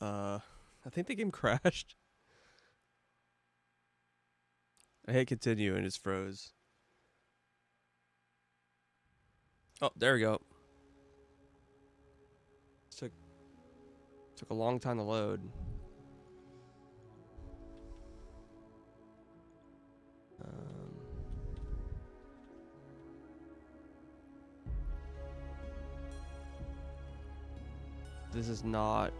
I think the game crashed. I hit continue and it just froze. Oh, there we go. Took a long time to load. Um, this is not.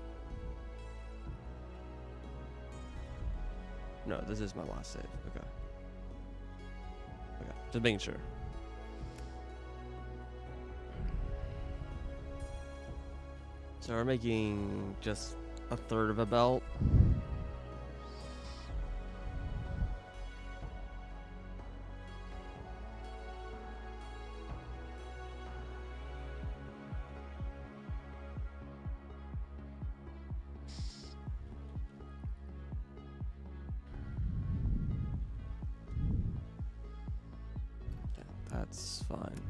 No, this is my last save. Okay. Okay, just making sure. So we're making just a third of a belt. That's fine.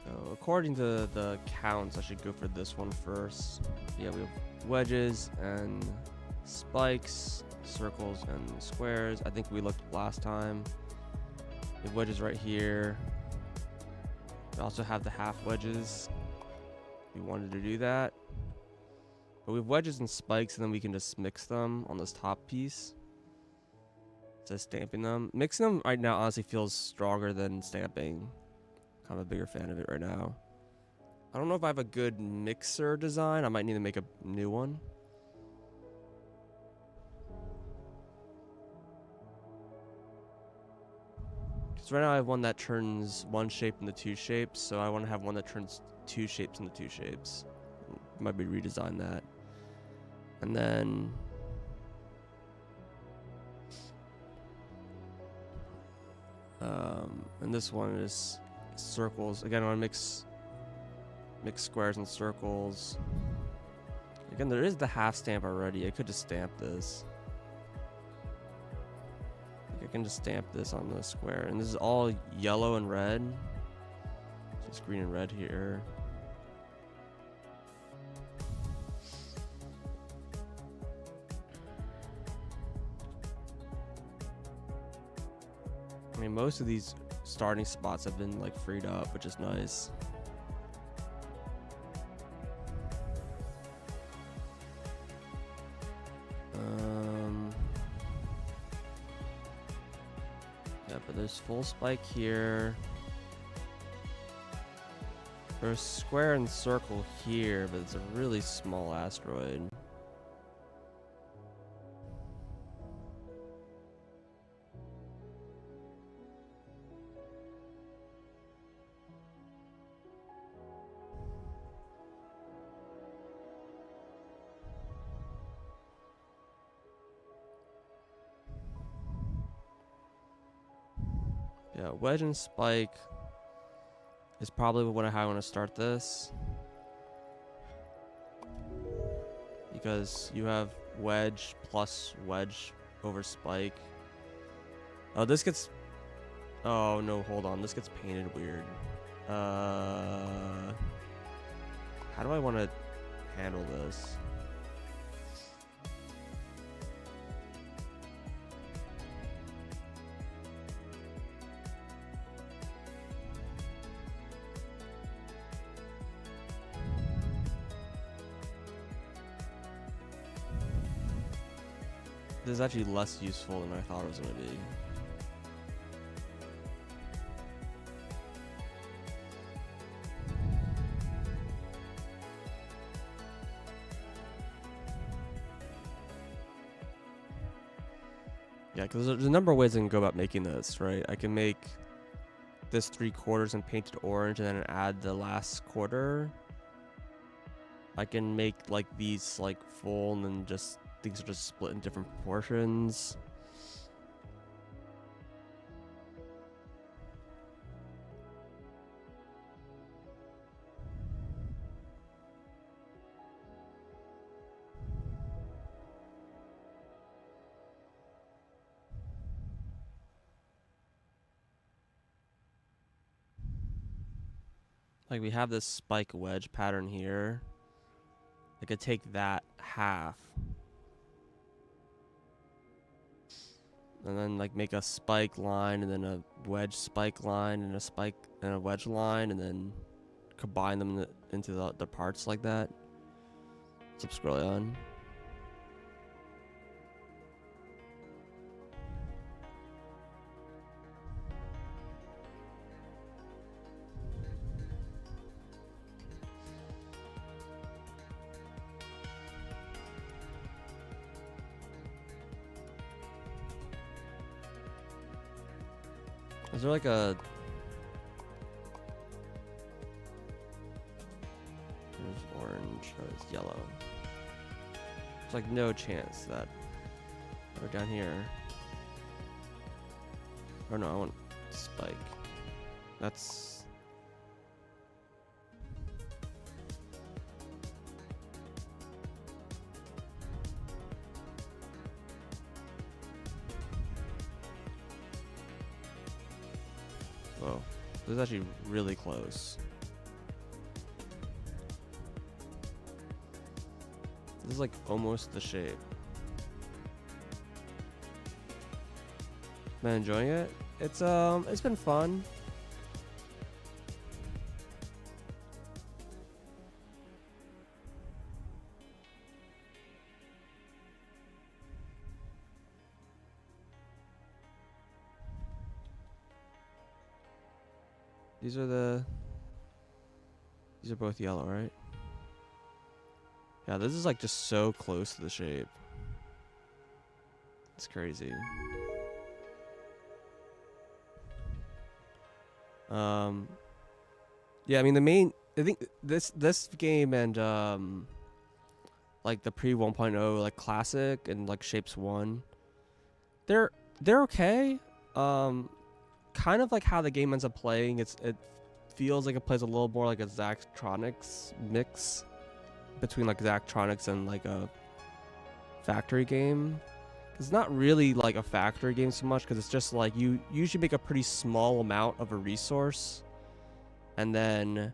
So according to the counts, I should go for this one first. Yeah, we have wedges and spikes, circles and squares. I think we looked last time. We have wedges right here. We also have the half wedges. We wanted to do that. But we have wedges and spikes, and then we can just mix them on this top piece. So stamping them. Mixing them right now honestly feels stronger than stamping. I'm a bigger fan of it right now. I don't know if I have a good mixer design. I might need to make a new one. Because right now I have one that turns one shape into two shapes. So I want to have one that turns two shapes into two shapes. Might be redesign that. And then... and this one is circles. Again, I want to mix squares and circles. Again, there is the half stamp already. I could just stamp this. I can just stamp this on the square. And this is all yellow and red. Just green and red here. I mean, most of these starting spots have been like freed up, which is nice. Yeah, but there's full spike here. There's square and circle here, but it's a really small asteroid. Yeah, wedge and spike is probably how I want to start this. Because you have wedge plus wedge over spike. Oh, this gets... Oh, no, hold on. This gets painted weird. How do I want to handle this? This is actually less useful than I thought it was going to be. Yeah, because there's a number of ways I can go about making this, right? I can make this 3/4 and paint it orange and then add the last quarter. I can make like these like full and then just things are just split in different proportions. Like we have this spike wedge pattern here. I could take that half and then like make a spike line and then a wedge spike line and a spike and a wedge line and then combine them into the parts like that. What's up, Scrollion? Is there like a... There's orange, or it's yellow. There's like no chance that... Or down here. Or no, I want spike. That's... Whoa, this is actually really close. This is like almost the shape. Been enjoying it? It's been fun. These are both yellow, right? Yeah, this is like just so close to the shape. It's crazy. Yeah, I mean I think this game and like the pre 1.0 like classic and like Shapes 1, they're okay. Kind of like how the game ends up playing. It feels like it plays a little more like a Zachtronics mix between like Zachtronics and like a factory game. It's not really like a factory game so much because it's just like you usually make a pretty small amount of a resource, and then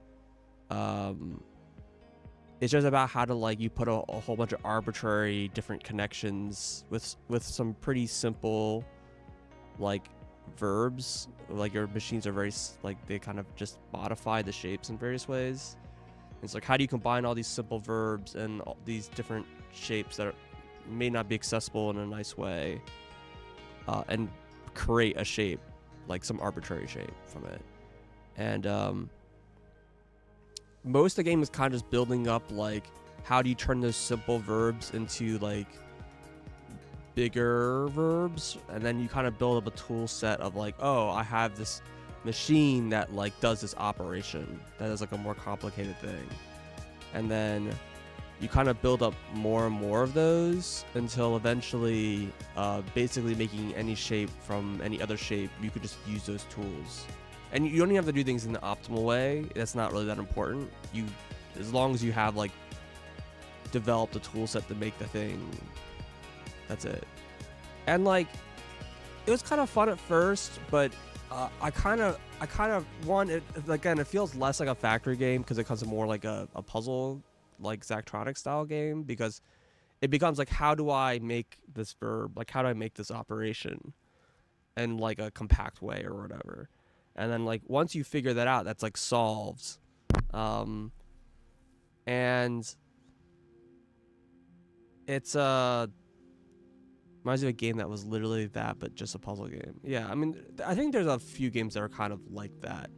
it's just about how to like you put a whole bunch of arbitrary different connections with some pretty simple like verbs. Like your machines are very like they kind of just modify the shapes in various ways. It's like, how do you combine all these simple verbs and all these different shapes that may not be accessible in a nice way, and create a shape, like some arbitrary shape from it. And most of the game is kind of just building up, like, how do you turn those simple verbs into, like, bigger verbs? And then you kind of build up a tool set of, like, oh, I have this machine that like does this operation that is like a more complicated thing, and then you kind of build up more and more of those until eventually basically making any shape from any other shape, you could just use those tools. And you don't even have to do things in the optimal way. That's not really that important. You, as long as you have like developed a tool set to make the thing, that's it. And like it was kind of fun at first, but I kind of want it again. It feels less like a factory game because it becomes more like a puzzle, like Zachtronic style game, because it becomes like, how do I make this verb? Like, how do I make this operation in like a compact way or whatever? And then like once you figure that out, that's like solved. And it's reminds me of a game that was literally that, but just a puzzle game. Yeah, I mean, I think there's a few games that are kind of like that.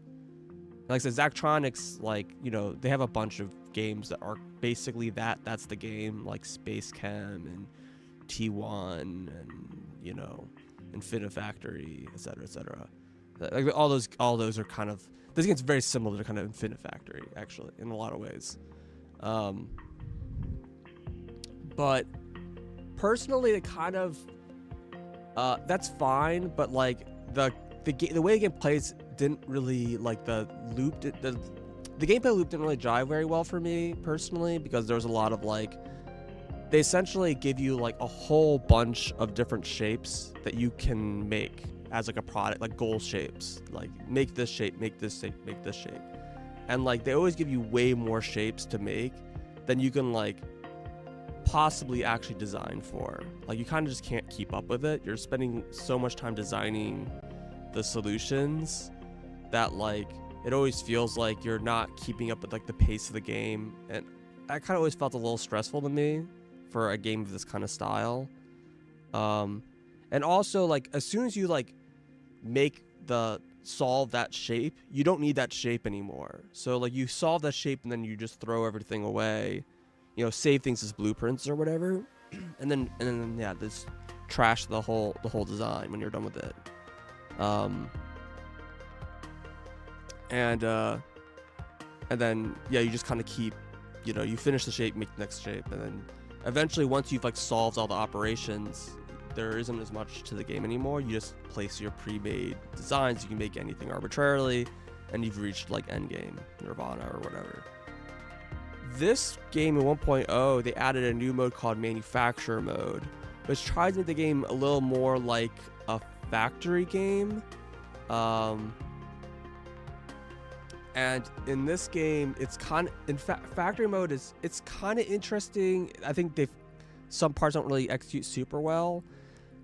Like I said, Zachtronics, like, you know, they have a bunch of games that are basically that. That's the game, like Space Chem and T1 and, you know, Infinifactory, etc., etc. Like all those are kind of, this game's very similar to kind of Infinifactory, actually, in a lot of ways. But personally, it kind of that's fine, but like the way the game plays didn't really, like, the gameplay loop didn't really jive very well for me personally, because there was a lot of like, they essentially give you like a whole bunch of different shapes that you can make as like a product, like goal shapes, like make this shape, make this shape, make this shape, and like they always give you way more shapes to make than you can like possibly actually designed for. Like, you kind of just can't keep up with it. You're spending so much time designing the solutions that, like, it always feels like you're not keeping up with, like, the pace of the game, and that kind of always felt a little stressful to me for a game of this kind of style. And also, like, as soon as you, like, solve that shape, you don't need that shape anymore. So, like, you solve that shape and then you just throw everything away, you know, save things as blueprints or whatever, and then yeah, just trash the whole design when you're done with it. And then yeah, you just kind of keep, you know, you finish the shape, make the next shape, and then eventually, once you've, like, solved all the operations, there isn't as much to the game anymore. You just place your pre-made designs. You can make anything arbitrarily, and you've reached, like, endgame, nirvana, or whatever. This game in 1.0, they added a new mode called Manufacturer Mode, which tries to make the game a little more like a factory game. And in this game, it's kind of, in fact, factory mode it's kind of interesting. I think some parts don't really execute super well,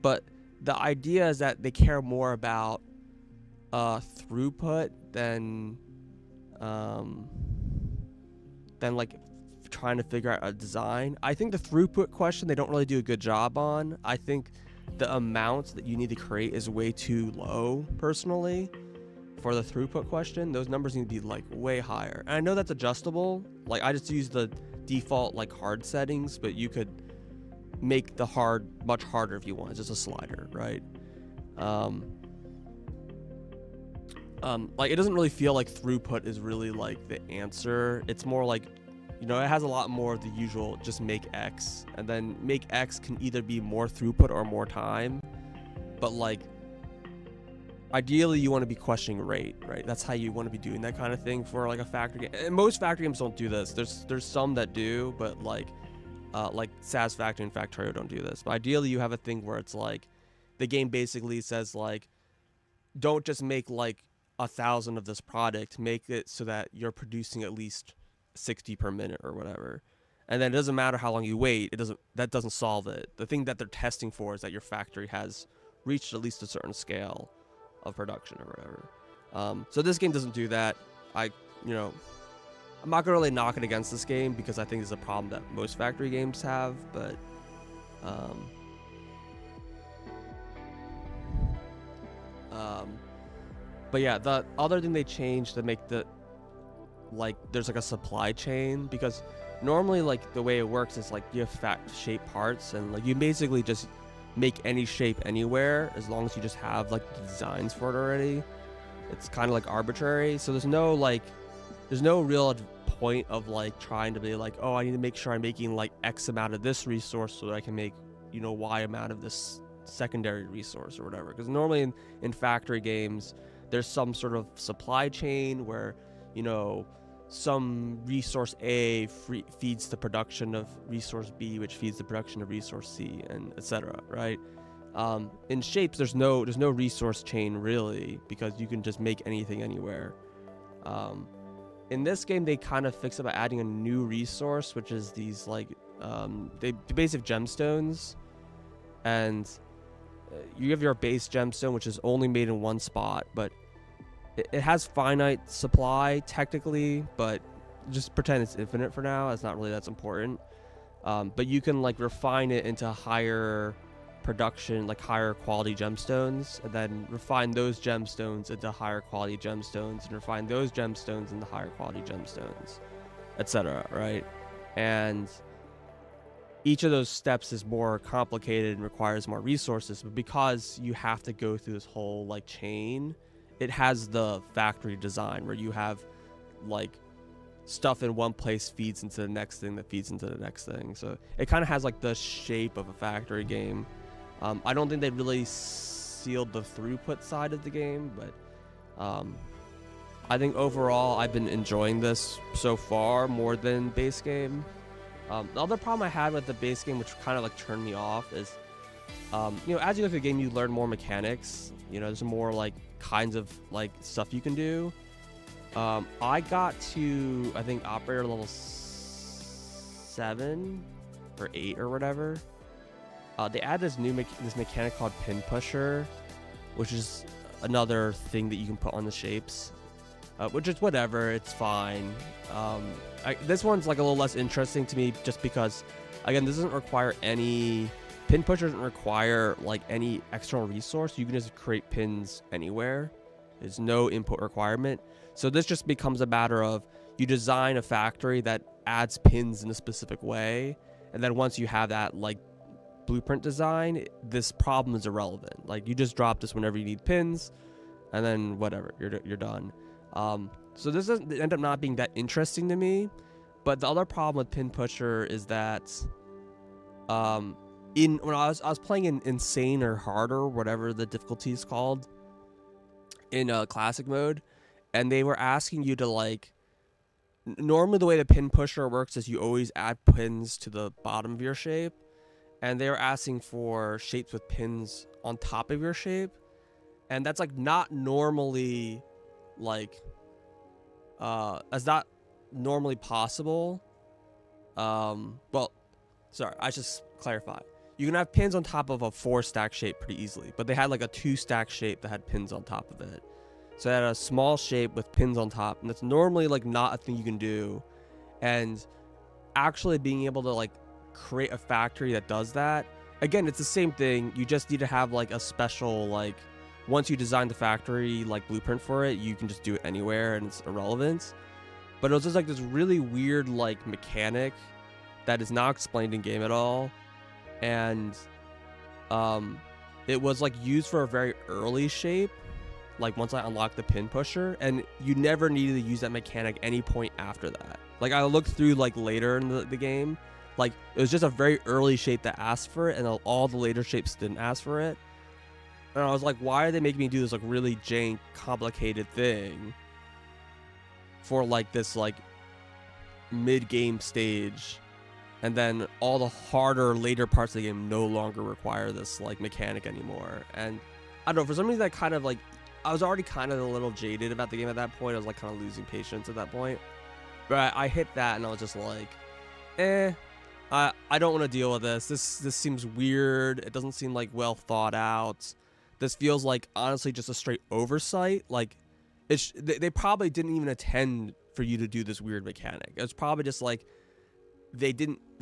but the idea is that they care more about throughput than like trying to figure out a design. I think the throughput question they don't really do a good job on. I think the amount that you need to create is way too low, personally, for the throughput question. Those numbers need to be, like, way higher. And I know that's adjustable. Like, I just use the default, like, hard settings, but you could make the hard much harder if you want. It's just a slider, right? Like, it doesn't really feel like throughput is really, like, the answer. It's more like, you know, it has a lot more of the usual just make X, and then make X can either be more throughput or more time, but, like, ideally you want to be questioning rate, right? That's how you want to be doing that kind of thing for, like, a factory game. And most factory games don't do this. There's some that do, but like Satisfactory and Factorio don't do this. But ideally you have a thing where it's like the game basically says, like, don't just make, like, 1,000 of this product, make it so that you're producing at least 60 per minute or whatever. And then it doesn't matter how long you wait, that doesn't solve it. The thing that they're testing for is that your factory has reached at least a certain scale of production or whatever. So this game doesn't do that. I'm not gonna really knock it against this game because I think it's a problem that most factory games have, but yeah, the other thing they changed to make there's, like, a supply chain, because normally, like, the way it works is, like, you have shape parts, and, like, you basically just make any shape anywhere as long as you just have, like, the designs for it already. It's kind of, like, arbitrary, so there's no real point of, like, trying to be like, oh, I need to make sure I'm making, like, X amount of this resource so that I can make, you know, Y amount of this secondary resource or whatever. Because normally in factory games there's some sort of supply chain where, you know, some resource A feeds the production of resource B, which feeds the production of resource C, and etc. Right? In shapes, there's no resource chain really, because you can just make anything anywhere. In this game, they kind of fix it by adding a new resource, which is these, like, they basic gemstones, and you have your base gemstone, which is only made in one spot, but it has finite supply technically, but just pretend it's infinite for now. It's not really that's important. But you can, like, refine it into higher production, like higher quality gemstones, and then refine those gemstones into higher quality gemstones, and refine those gemstones into higher quality gemstones, etc. Right? And each of those steps is more complicated and requires more resources, but because you have to go through this whole, like, chain, it has the factory design where you have, like, stuff in one place feeds into the next thing that feeds into the next thing. So it kind of has, like, the shape of a factory game. I don't think they really sealed the throughput side of the game, but I think overall I've been enjoying this so far more than base game. The other problem I had with the base game, which kind of, like, turned me off, is you know, as you go through the game, you learn more mechanics. You know, there's more, like, kinds of, like, stuff you can do. I got to, I think, operator level 7, or 8 or whatever, they add this new this mechanic called pin pusher, which is another thing that you can put on the shapes, which is whatever, it's fine. This one's like a little less interesting to me just because, again, this doesn't require any pin pusher, doesn't require like any external resource. You can just create pins anywhere. There's no input requirement. So this just becomes a matter of you design a factory that adds pins in a specific way, and then once you have that like blueprint design, this problem is irrelevant. Like, you just drop this whenever you need pins, and then whatever, you're done. So this doesn't end up not being that interesting to me. But the other problem with pin pusher is that when I was playing in insane or harder, whatever the difficulty is called, in classic mode, and they were asking you to like, normally the way the pin pusher works is you always add pins to the bottom of your shape, and they were asking for shapes with pins on top of your shape, and that's like not normally like that's not normally possible. Well, sorry, I just clarify. You can have pins on top of a 4-stack shape pretty easily, but they had like a 2-stack shape that had pins on top of it. So they had a small shape with pins on top, and that's normally like not a thing you can do. And actually being able to like create a factory that does that, again, it's the same thing. You just need to have like a special, like, once you design the factory like blueprint for it, you can just do it anywhere and it's irrelevant. But it was just like this really weird like mechanic that is not explained in game at all, and it was like used for a very early shape, like once I unlocked the pin pusher, and you never needed to use that mechanic any point after that. Like, I looked through like later in the game, like it was just a very early shape that asked for it, and all the later shapes didn't ask for it. And I was like, why are they making me do this like really jank, complicated thing for like this like mid-game stage, and then all the harder later parts of the game no longer require this like mechanic anymore? And I don't know, for some reason that kind of like, I was already kind of a little jaded about the game at that point. I was like kind of losing patience at that point, but I hit that and I was just like, I don't want to deal with this. This seems weird. It doesn't seem like well thought out. This feels like honestly just a straight oversight. Like, they probably didn't even intend for you to do this weird mechanic. It was probably just like they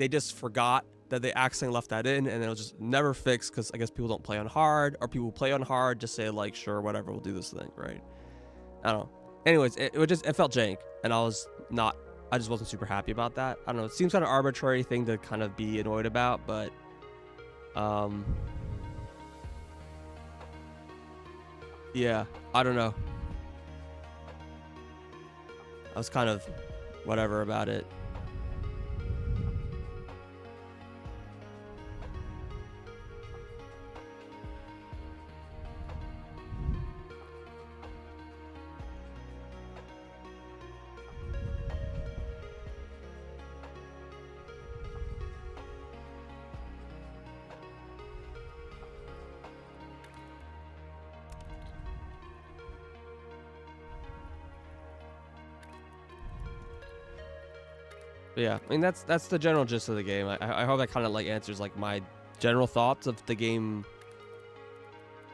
just forgot that they accidentally left that in, and it was just never fixed because I guess people don't play on hard, or people who play on hard just say like, sure, whatever, we'll do this thing, right? I don't know. Anyways, it felt jank, and I just wasn't super happy about that. I don't know. It seems kind of arbitrary thing to kind of be annoyed about, but yeah, I don't know. I was kind of whatever about it. But yeah, I mean, that's the general gist of the game. I hope that kind of like answers like my general thoughts of the game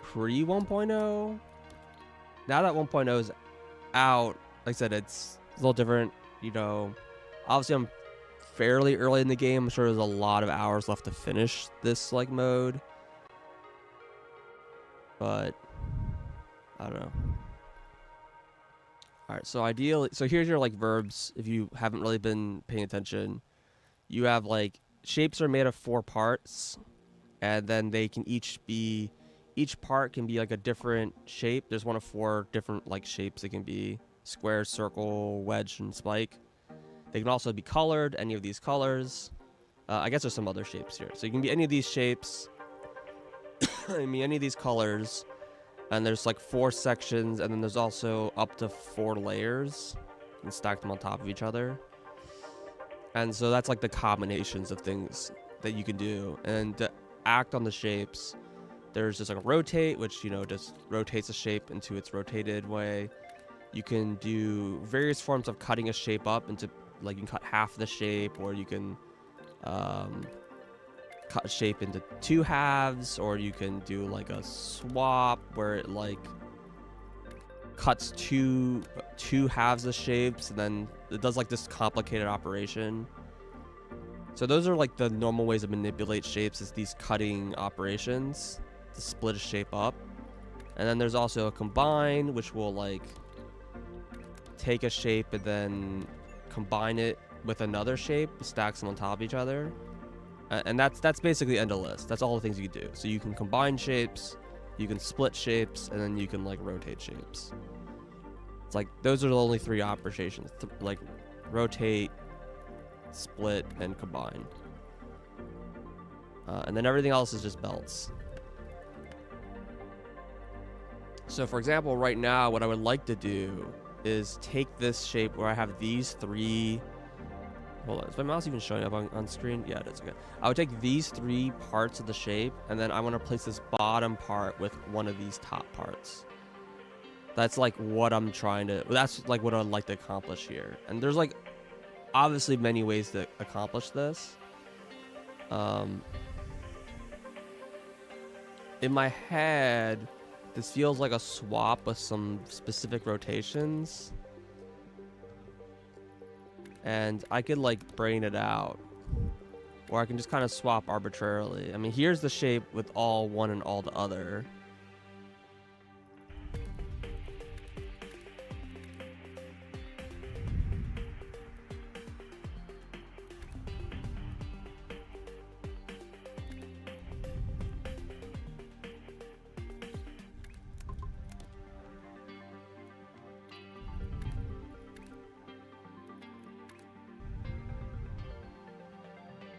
pre 1.0. Now that 1.0 is out, like I said, it's a little different. You know, obviously I'm fairly early in the game. I'm sure there's a lot of hours left to finish this like mode, but I don't know. All right, so ideally, so here's your like verbs. If you haven't really been paying attention, you have like shapes are made of 4 parts, and then they can each part can be like a different shape. There's one of 4 different like shapes. It can be square, circle, wedge, and spike. They can also be colored, any of these colors. I guess there's some other shapes here. So you can be any of these shapes. I mean, any of these colors. And there's like 4 sections, and then there's also up to 4 layers. You can stack them on top of each other. And so that's like the combinations of things that you can do. And to act on the shapes, there's just like a rotate, which, you know, just rotates a shape into its rotated way. You can do various forms of cutting a shape up into, like, you can cut half the shape, or you can cut shape into 2 halves, or you can do like a swap where it like cuts two halves of shapes, and then it does like this complicated operation. So those are like the normal ways to manipulate shapes, is these cutting operations to split a shape up. And then there's also a combine, which will like take a shape and then combine it with another shape, stacks them on top of each other. And that's basically end of list. That's all the things you can do. So you can combine shapes, you can split shapes, and then you can like rotate shapes. It's like those are the only 3 operations, like rotate, split, and combine. And then everything else is just belts. So for example, right now, what I would like to do is take this shape where I have these 3. Hold on, is my mouse even showing up on screen? Yeah, it is. Okay. I would take these 3 parts of the shape, and then I want to place this bottom part with one of these top parts. That's like what I'm trying to, that's like what I'd like to accomplish here. And there's like obviously many ways to accomplish this. In my head, this feels like a swap with some specific rotations. And I could like brain it out, or I can just kind of swap arbitrarily. I mean, here's the shape with all one and all the other.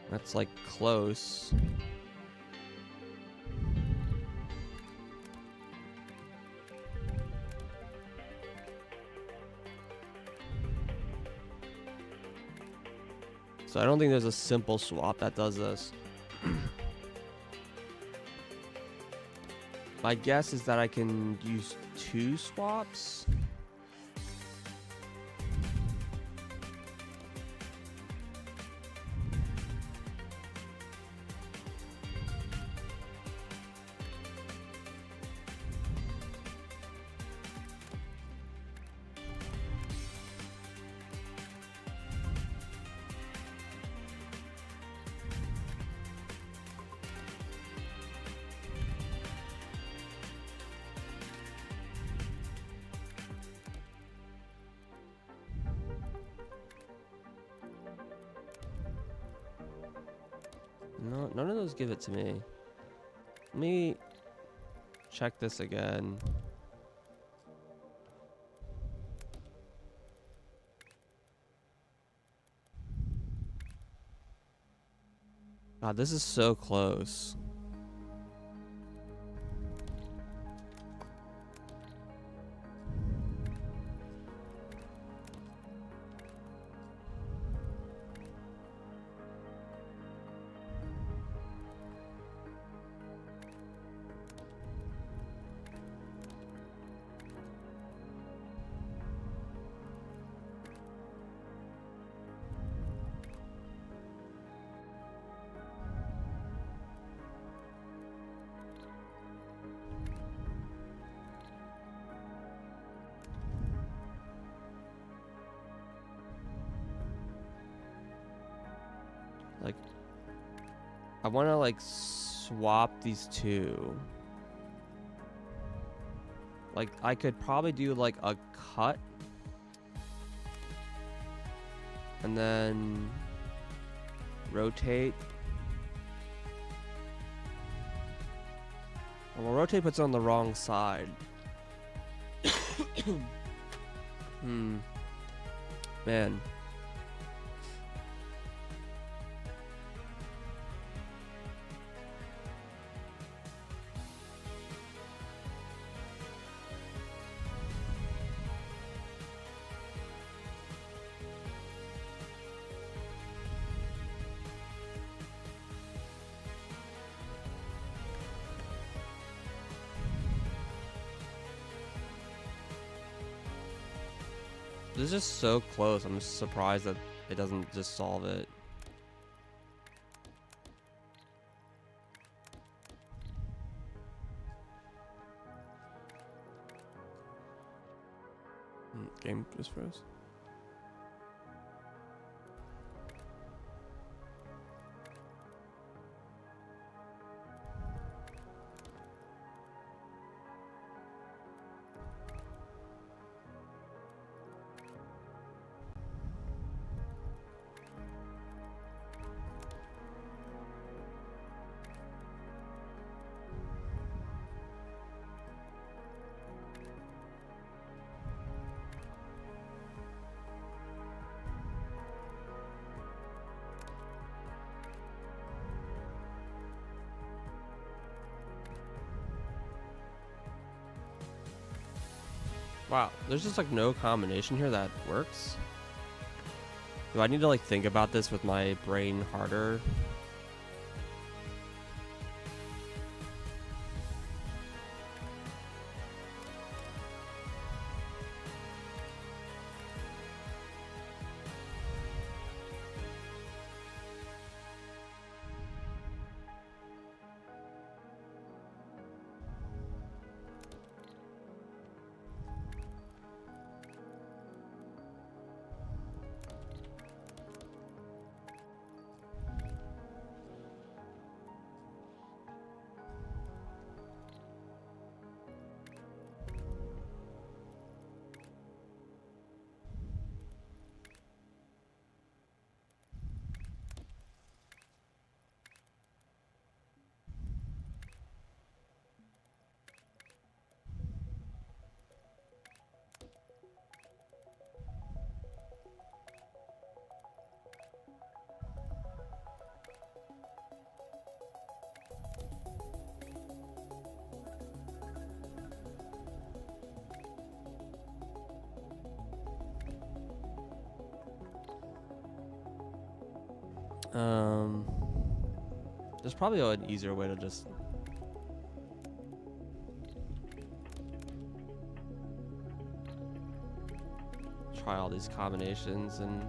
That's like close. So I don't think there's a simple swap that does this. My guess is that I can use 2 swaps. No, none of those give it to me. Let me check this again. God, this is so close. Like, I want to like swap these 2. Like, I could probably do like a cut and then rotate. Well, rotate puts it on the wrong side. Man. This is just so close. I'm just surprised that it doesn't just solve it. Game just froze. Wow, there's just like no combination here that works. Do I need to like think about this with my brain harder? There's probably an easier way to just try all these combinations and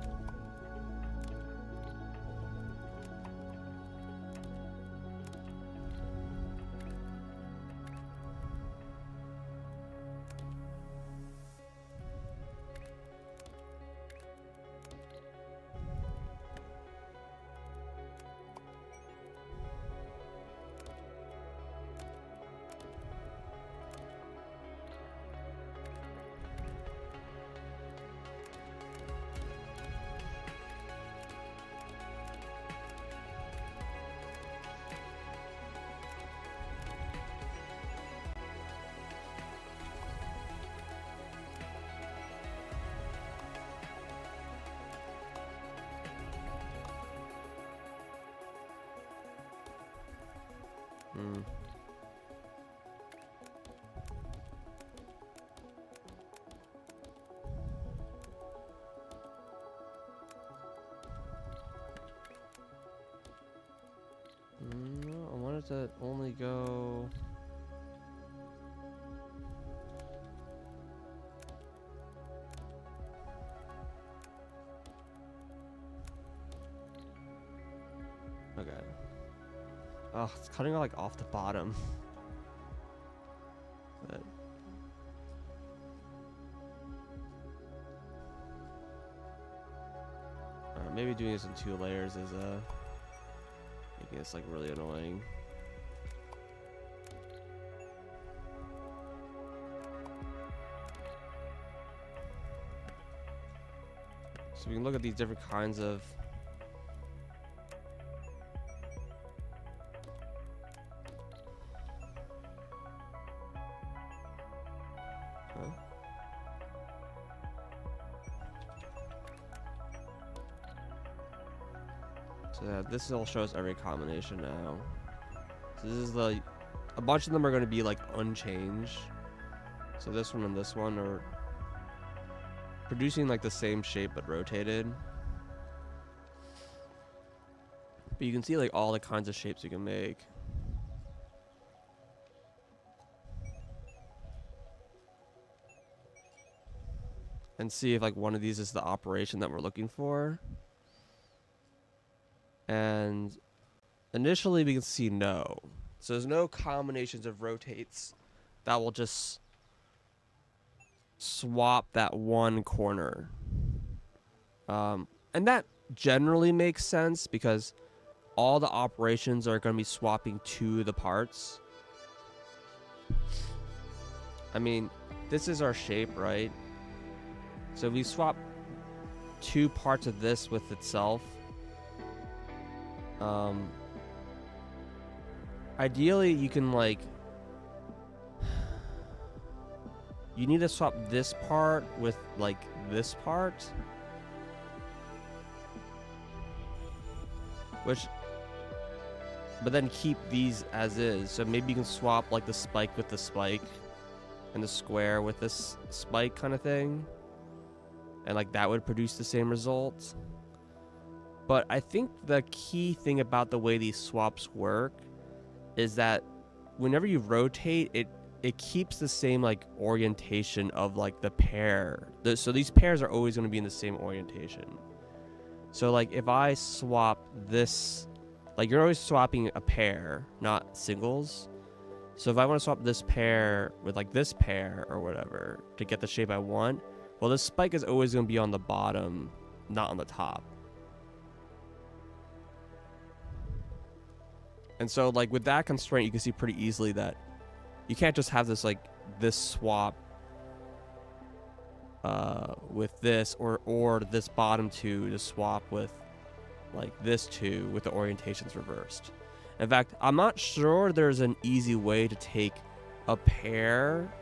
I wanted to only go. Okay. Oh, it's cutting like off the bottom. But maybe doing this in 2 layers is making this like really annoying. So we can look at these different kinds of So this will show us every combination now. So this is a bunch of them are going to be like unchanged. So this one and this one are producing like the same shape but rotated. But you can see like all the kinds of shapes you can make. And see if like one of these is the operation that we're looking for. And initially we can see no. So there's no combinations of rotates that will just swap that one corner. And that generally makes sense because all the operations are going to be swapping to the parts. I mean, this is our shape, right? So we swap 2 parts of this with itself. Ideally, you can like, you need to swap this part with like this part, but then keep these as is. So maybe you can swap like the spike with the spike and the square with this spike kind of thing, and like that would produce the same results. But I think the key thing about the way these swaps work is that whenever you rotate it, it keeps the same like orientation of like the pair. So these pairs are always going to be in the same orientation. So like if I swap this, like you're always swapping a pair, not singles. So if I want to swap this pair with like this pair or whatever to get the shape I want, well, this spike is always going to be on the bottom, not on the top. And so like with that constraint, you can see pretty easily that you can't just have this like this swap with this or this bottom 2 to swap with like this 2 with the orientations reversed. In fact, I'm not sure there's an easy way to take a pair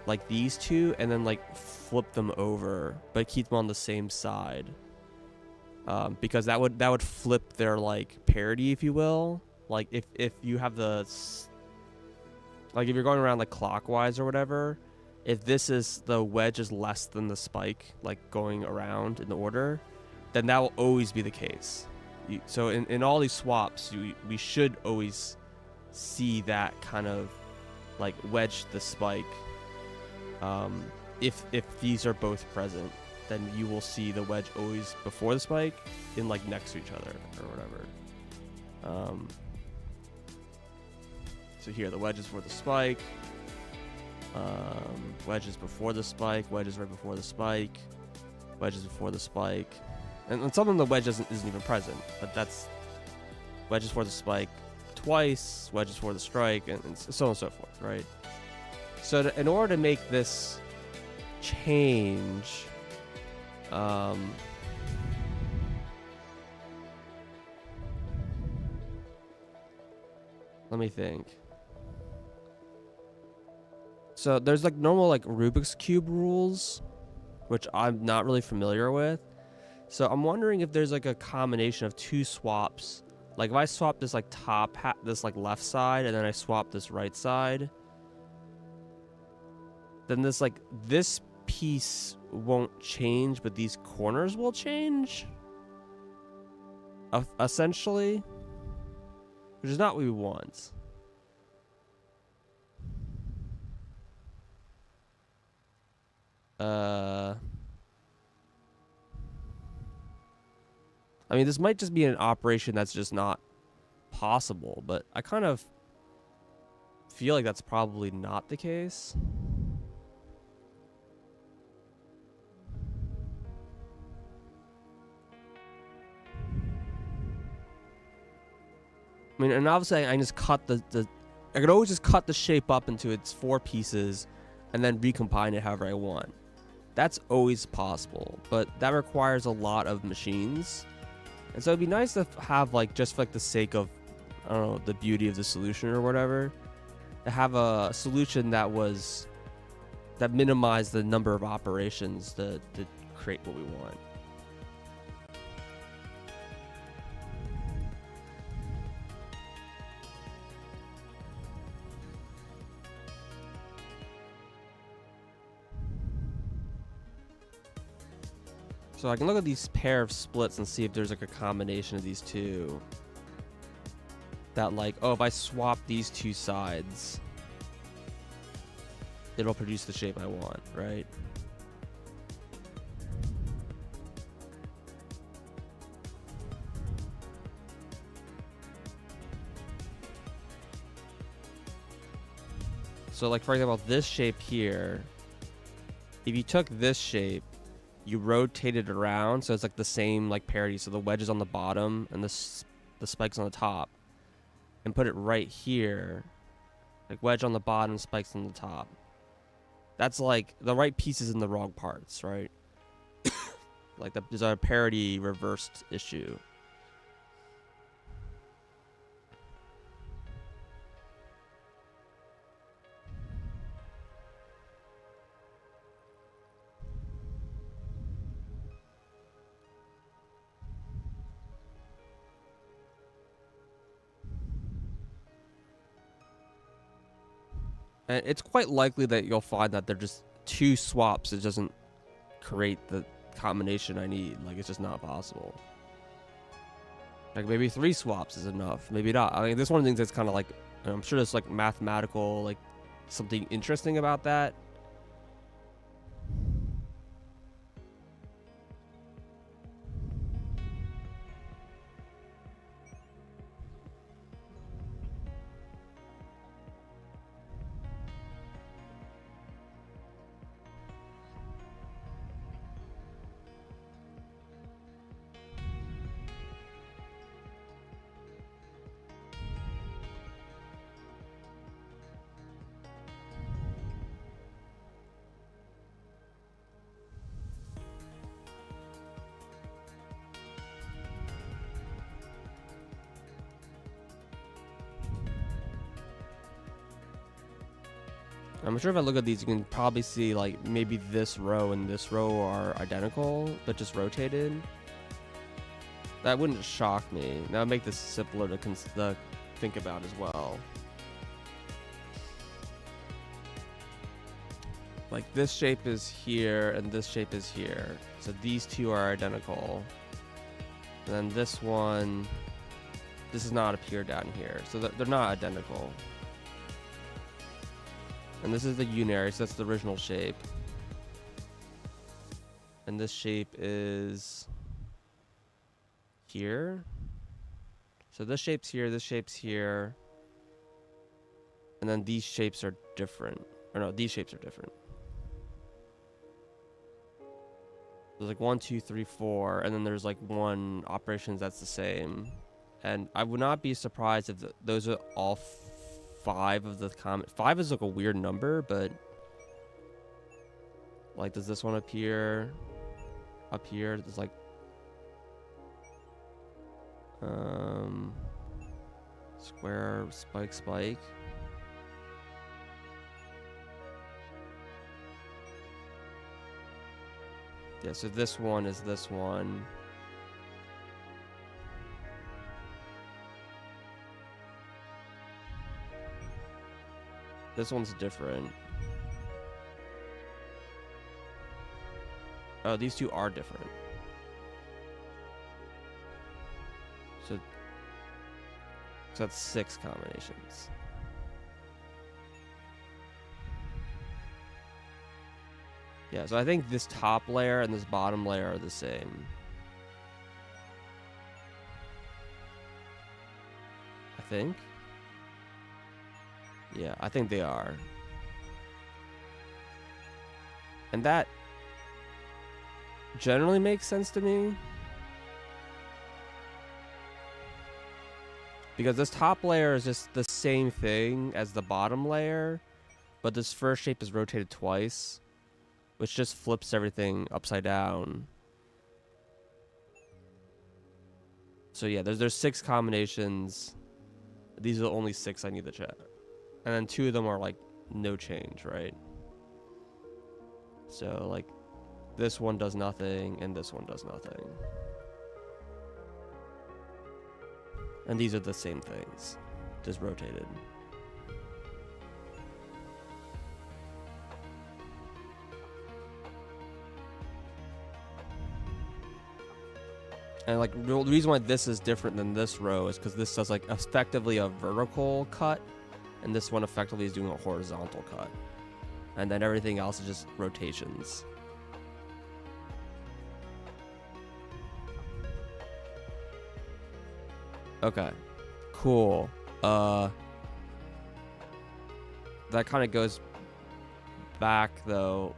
like these 2 and then like flip them over but keep them on the same side, because that would flip their like parity, if you will. Like if you have the, like if you're going around like clockwise or whatever, if this is the wedge is less than the spike, like going around in the order, then that will always be the case. So in all these swaps, we should always see that kind of like wedge the spike. If these are both present, then you will see the wedge always before the spike in like next to each other or whatever. So here, the wedge is for the spike, wedges before the spike, wedges right before the spike, wedges before the spike, and some of the wedge isn't even present, but that's wedges for the spike twice, wedges for the strike, and so on and so forth, right? So in order to make this change, let me think. So there's like normal like Rubik's Cube rules, which I'm not really familiar with. So I'm wondering if there's like a combination of 2 swaps. Like if I swap this like this like left side, and then I swap this right side, then this piece won't change, but these corners will change. Essentially, which is not what we want. I mean, this might just be an operation that's just not possible, but I kind of feel like that's probably not the case. I mean, and obviously I can just cut I could always just cut the shape up into its 4 pieces and then recombine it however I want. That's always possible, but that requires a lot of machines. And so it'd be nice to have, like, just for like the sake of, I don't know, the beauty of the solution or whatever, to have a solution that minimized the number of operations to create what we want. So I can look at these pair of splits and see if there's like a combination of these 2 that, like, oh, if I swap these 2 sides, it'll produce the shape I want, right? So like, for example, this shape here, if you took this shape, you rotate it around so it's like the same like parity. So the wedge is on the bottom and the spike's on the top, and put it right here, like wedge on the bottom, spikes on the top. That's like the right pieces in the wrong parts, right? Like there's a parity reversed issue. And it's quite likely that you'll find that they're just two swaps. It doesn't create the combination I need. Like, it's just not possible. Like, maybe 3 swaps is enough. Maybe not. I mean, this one of the things that's kind of like, I'm sure there's like mathematical, like something interesting about that. I'm sure if I look at these, you can probably see like maybe this row and this row are identical, but just rotated. That wouldn't shock me. That would make this simpler to think about as well. Like this shape is here and this shape is here. So these two are identical. And then this one, this does not appear down here. So they're not identical. And this is the unary, so that's the original shape. And this shape is here. So this shape's here, this shape's here. And then these shapes are different. Or no, these shapes are different. There's like 1, 2, 3, 4, and then there's like one operations that's the same. And I would not be surprised if those are all 5 of the common. 5 is like a weird number, but like, does this one appear up here? There's like square, spike, spike. Yeah, so this one is this one. This one's different. Oh, these two are different. So that's 6 combinations. Yeah, so I think this top layer and this bottom layer are the same. I think. Yeah, I think they are. And that generally makes sense to me. Because this top layer is just the same thing as the bottom layer, but this first shape is rotated twice, which just flips everything upside down. So yeah, there's 6 combinations. These are the only 6 I need to check. And then 2 of them are like no change, right? So like this one does nothing and this one does nothing. And these are the same things, just rotated. And like the reason why this is different than this row is because this does like effectively a vertical cut, and this one effectively is doing a horizontal cut. And then everything else is just rotations. Okay, cool. That kind of goes back though.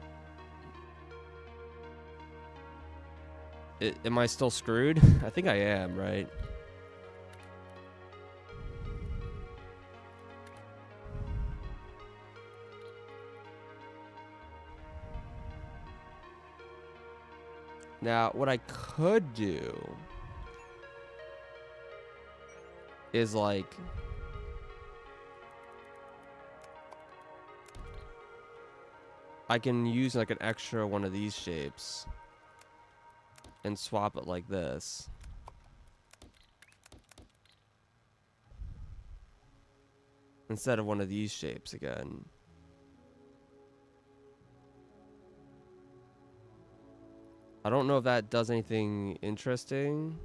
Am I still screwed? I think I am, right? Now, what I could do is like I can use like an extra one of these shapes and swap it like this. Instead of one of these shapes again. I don't know if that does anything interesting.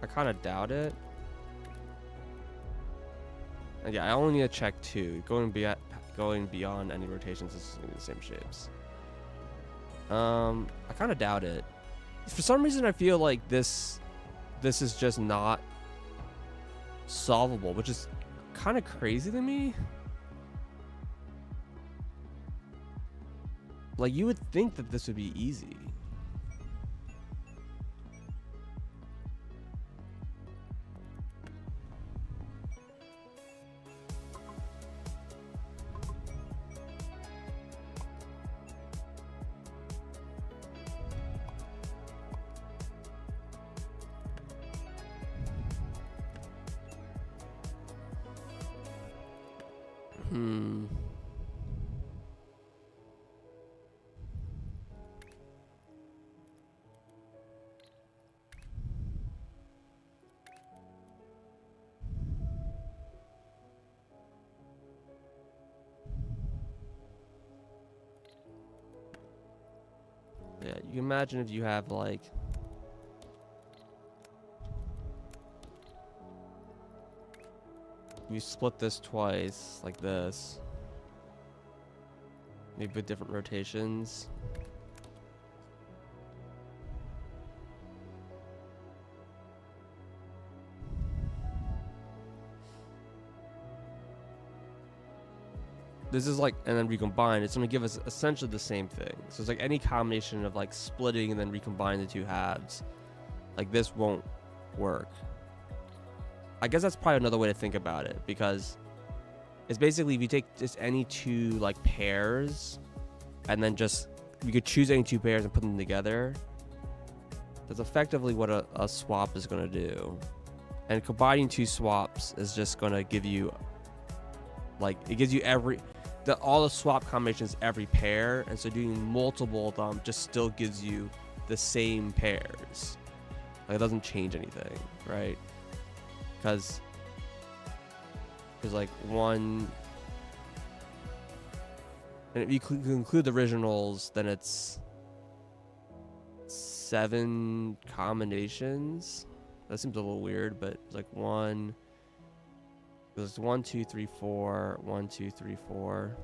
I kind of doubt it. And yeah, I only need to check 2. Going beyond any rotations is the same shapes. I kind of doubt it. For some reason, I feel like this is just not solvable, which is kind of crazy to me. Like, you would think that this would be easy. Yeah, you can imagine if you have like you split this twice like this, maybe with different rotations. This is like, and then recombine, it's going to give us essentially the same thing. So it's like any combination of like splitting and then recombining the two halves. Like this won't work. I guess that's probably another way to think about it, because it's basically if you take just any two like pairs and then just, you could choose any two pairs and put them together. That's effectively what a swap is going to do. And combining two swaps is just going to give you, like, it gives you all the swap combinations every pair, and so doing multiple of them just still gives you the same pairs. Like, it doesn't change anything, right? Because there's like one, and if you include the originals, then it's 7 combinations. That seems a little weird, but it's like there's 1, 2, 3, 4, 1, 2, 3, 4.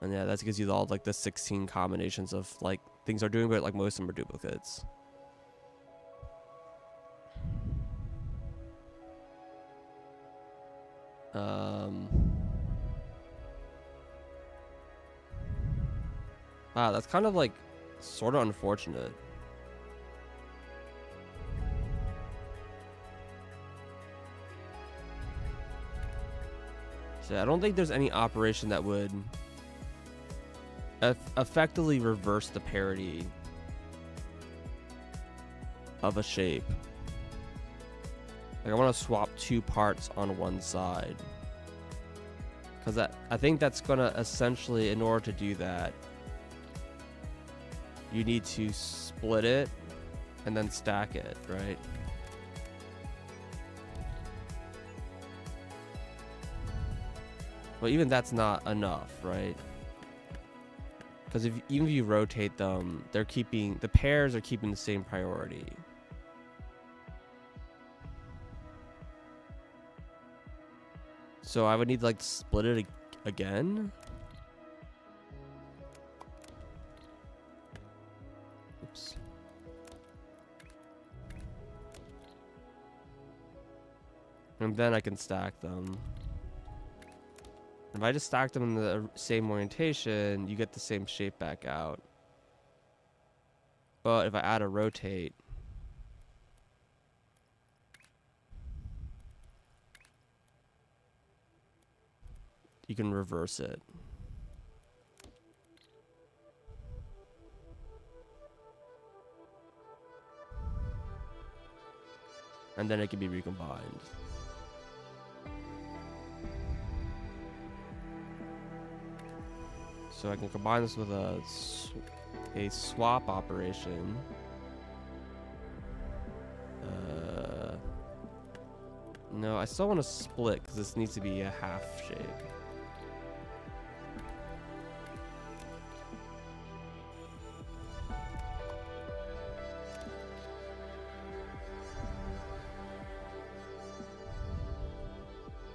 And yeah, that gives you all like the 16 combinations of like things are doing, but like most of them are duplicates. Wow, that's kind of like sort of unfortunate. So I don't think there's any operation that would effectively reverse the parity of a shape. Like, I want to swap 2 parts on one side, because I think that's gonna essentially, in order to do that, you need to split it and then stack it, right? But even that's not enough, right? Because even if you rotate them, the pairs are keeping the same priority. So I would need to like split it again. And then I can stack them. If I just stack them in the same orientation, you get the same shape back out. But if I add a rotate, you can reverse it. And then it can be recombined. So I can combine this with a swap operation. No, I still want to split because this needs to be a half shape.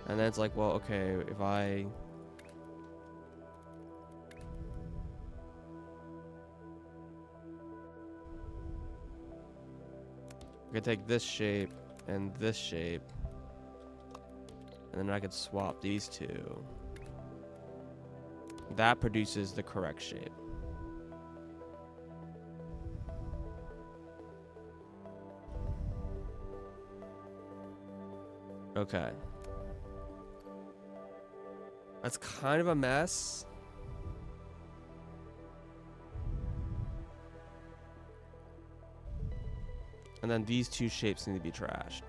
And then it's like, well, okay, if I could take this shape and this shape, and then I could swap these two. That produces the correct shape. Okay. That's kind of a mess. And then these two shapes need to be trashed.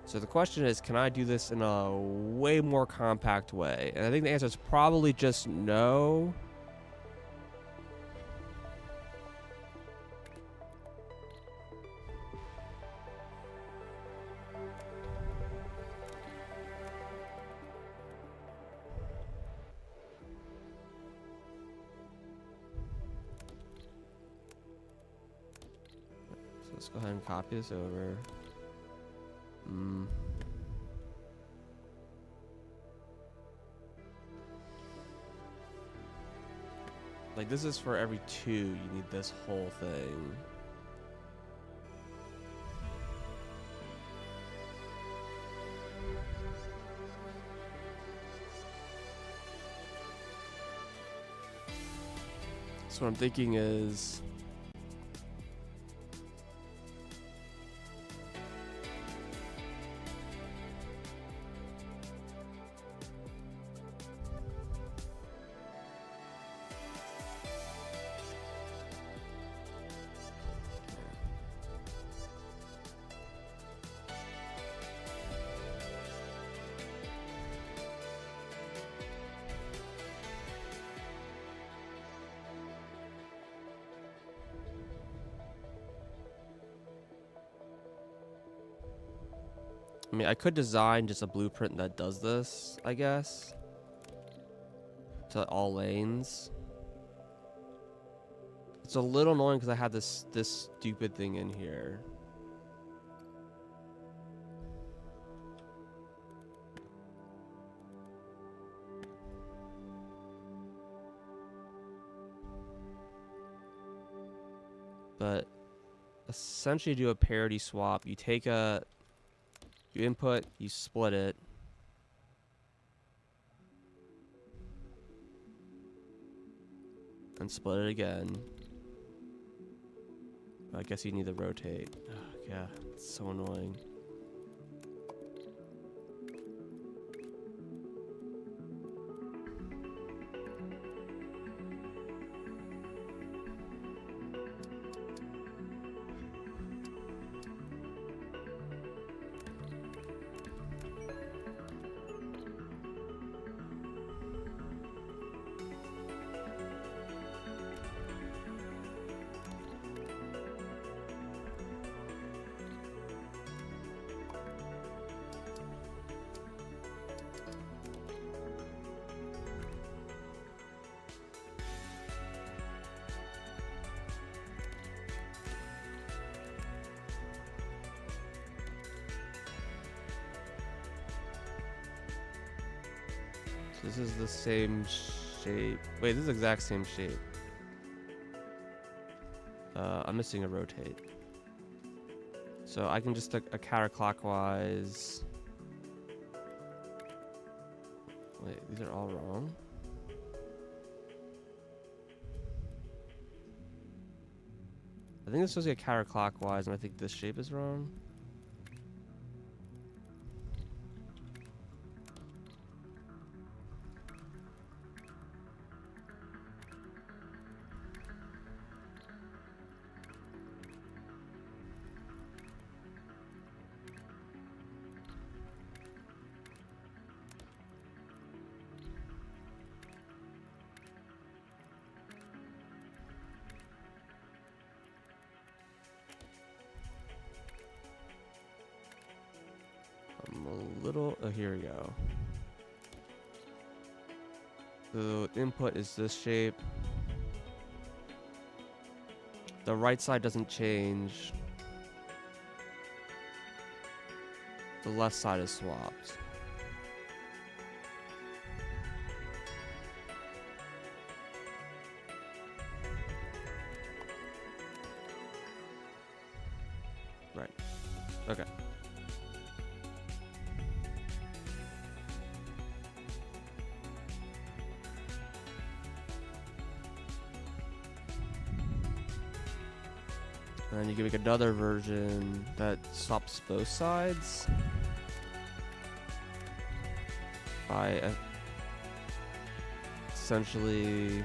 So the question is, can I do this in a way more compact way? And I think the answer is probably just no. So let's go ahead and copy this over. Like, this is for every 2, you need this whole thing. So what I'm thinking is, I mean, I could design just a blueprint that does this, I guess, to all lanes. It's a little annoying because I had this stupid thing in here. But essentially, do a parity swap. You take you input, you split it. And split it again. I guess you need to rotate. Ugh, yeah, it's so annoying. This is the same shape. Wait, this is the exact same shape. I'm missing a rotate. So I can just take a counterclockwise. Wait, these are all wrong. I think this supposed to get counterclockwise, and I think this shape is wrong. I'm a little... Oh, here we go. The input is this shape. The right side doesn't change. The left side is swapped. Right. Okay. And you can make another version that swaps both sides by essentially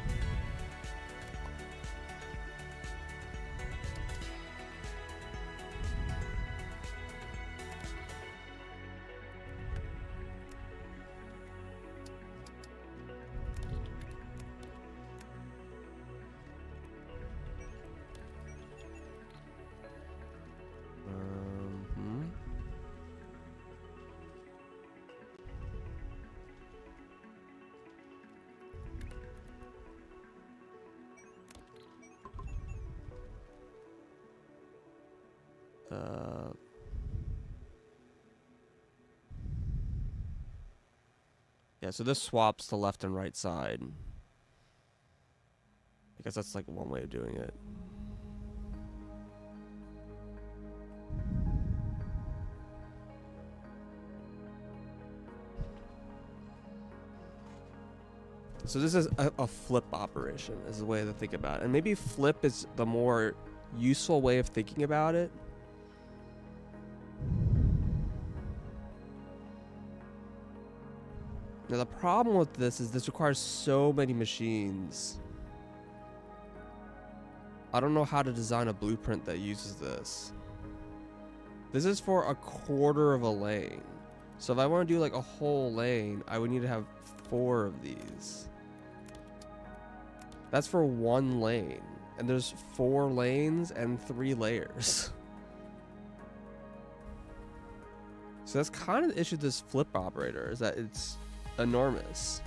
yeah, so this swaps the left and right side. I guess that's like one way of doing it. So this is a flip operation, is the way to think about it. And maybe flip is the more useful way of thinking about it. Now the problem with this is this requires so many machines. I don't know how to design a blueprint that uses this. This is for a quarter of a lane. So if I want to do like a whole lane, I would need to have 4 of these. That's for 1 lane. And there's 4 lanes and 3 layers. So that's kind of the issue with this flip operator, is that it's enormous.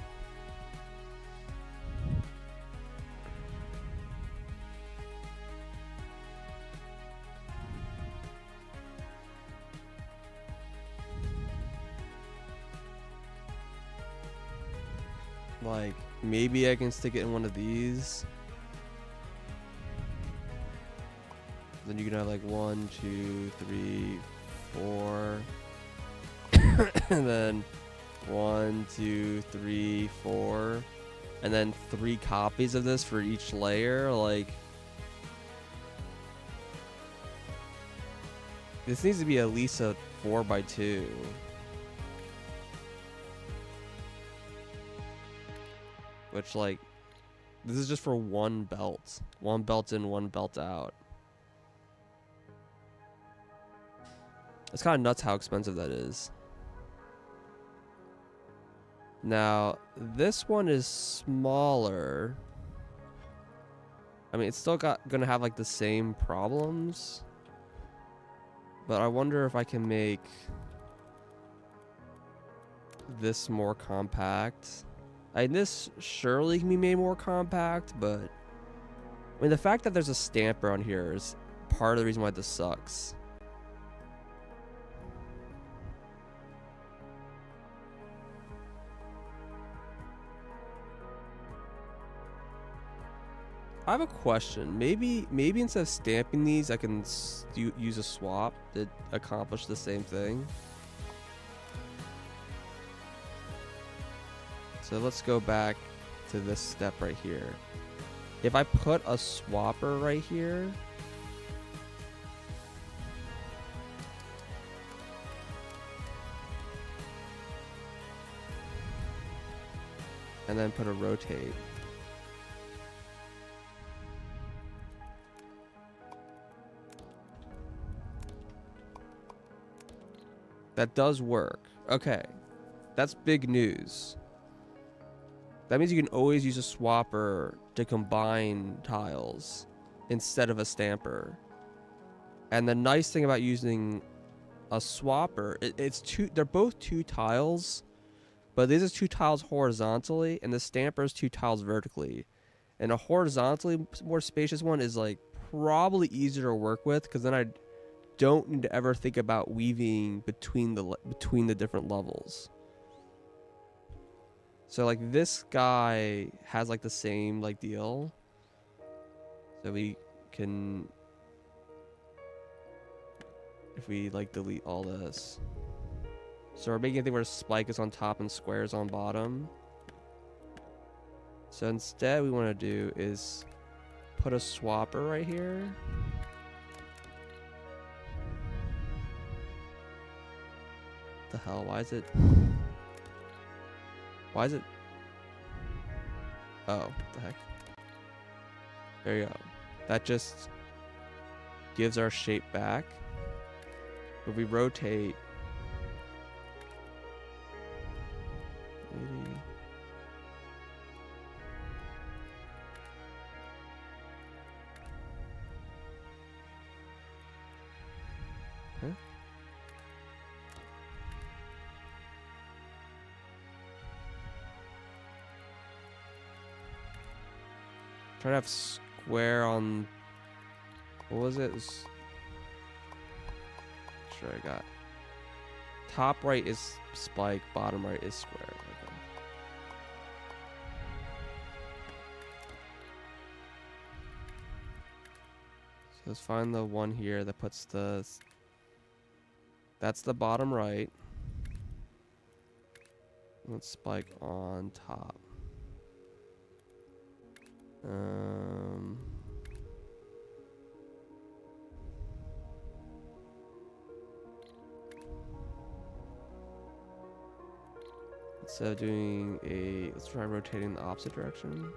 Like, maybe I can stick it in one of these. Then you can have like 1, 2, 3, 4. And then 1, 2, 3, 4. And then 3 copies of this for each layer. Like, this needs to be at least a 4x2. Which, like, this is just for 1 belt. 1 belt in, 1 belt out. It's kind of nuts how expensive that is. Now, this one is smaller. I mean, it's still gonna have, like, the same problems. But I wonder if I can make this more compact. I mean, this surely can be made more compact, but I mean, the fact that there's a stamper on here is part of the reason why this sucks. I have a question. Maybe instead of stamping these, I can use a swap to accomplish the same thing. So let's go back to this step right here. If I put a swapper right here, and then put a rotate. That does work. Okay. That's big news. That means you can always use a swapper to combine tiles instead of a stamper. And the nice thing about using a swapper, they're both 2 tiles, but this is 2 tiles horizontally and the stamper is 2 tiles vertically. And a horizontally more spacious one is like probably easier to work with, because then I don't need to ever think about weaving between the different levels. So like this guy has like the same like deal. So we can, if we like delete all this. So we're making a thing where spike is on top and square is on bottom. So instead we want to do is put a swapper right here. What the hell? Why is it? Oh, what the heck. There you go. That just gives our shape back. If we rotate, maybe. Okay. Try to have square on, what was it? Sure, I got top right is spike, bottom right is square. Okay. So let's find the one here that puts that's the bottom right. Let's spike on top. Instead of doing let's try rotating the opposite direction.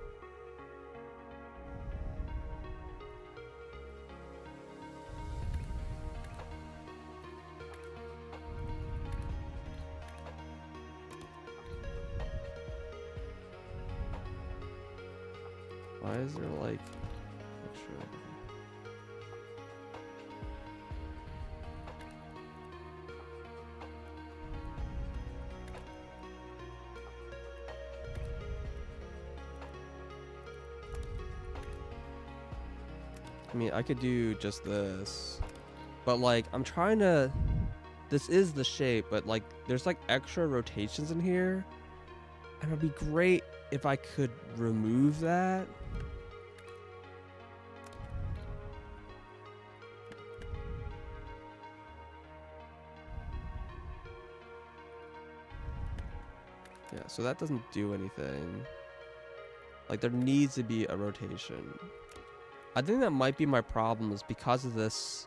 Why is there like extra? I mean, I could do just this, but like I'm trying to, this is the shape, but like there's like extra rotations in here, and it'd be great if I could remove that. Yeah, so that doesn't do anything. Like there needs to be a rotation. I think that might be my problem, is because of this,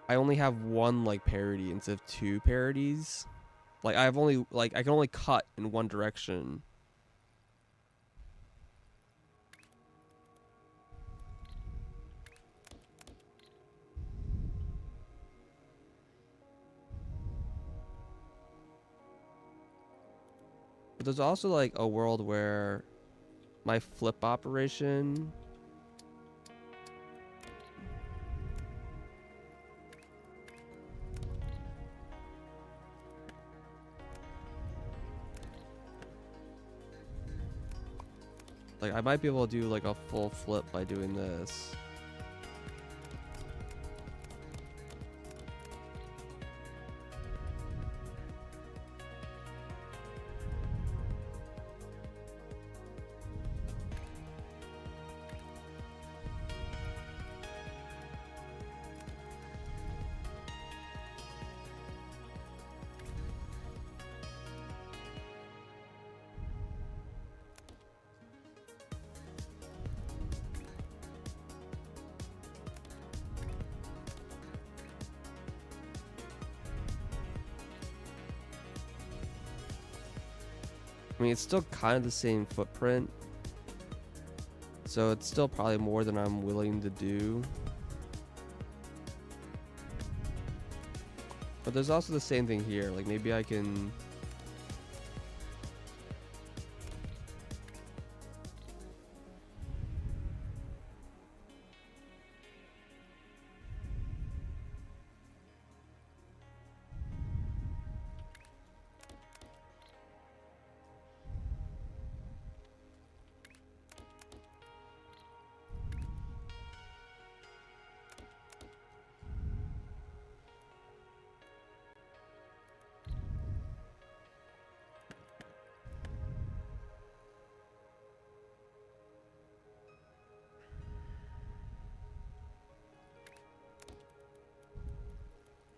I only have one like parity instead of 2 parities. Like I can only cut in one direction. But there's also like a world where my flip operation, like I might be able to do like a full flip by doing this. I mean, it's still kind of the same footprint. So it's still probably more than I'm willing to do. But there's also the same thing here. Like maybe I can...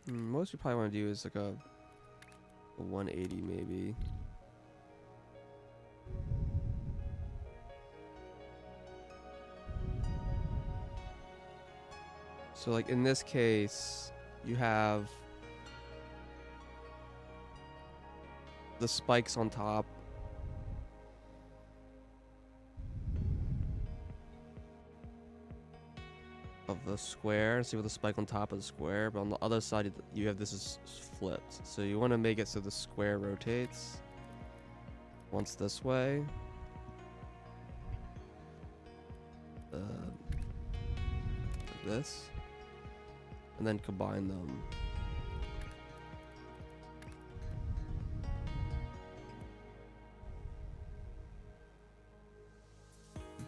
Most you probably want to do is like a 180 maybe. So like in this case, you have the spikes on top. Of the square, see with the spike on top of the square, but on the other side you have this is flipped. So you want to make it so the square rotates once this way. Like this. And then combine them.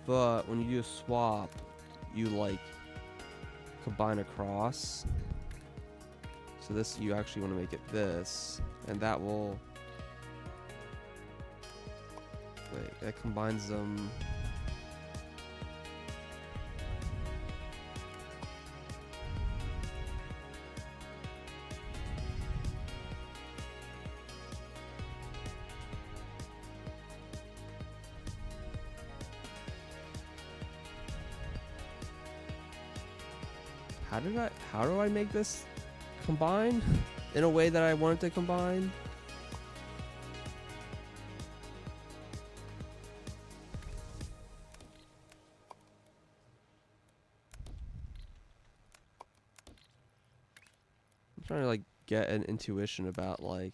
But when you do a swap, you like combine across. So this, you actually want to make it this, and that will... Wait, that combines them... How do I make this combine in a way that I want it to combine? I'm trying to like get an intuition about like...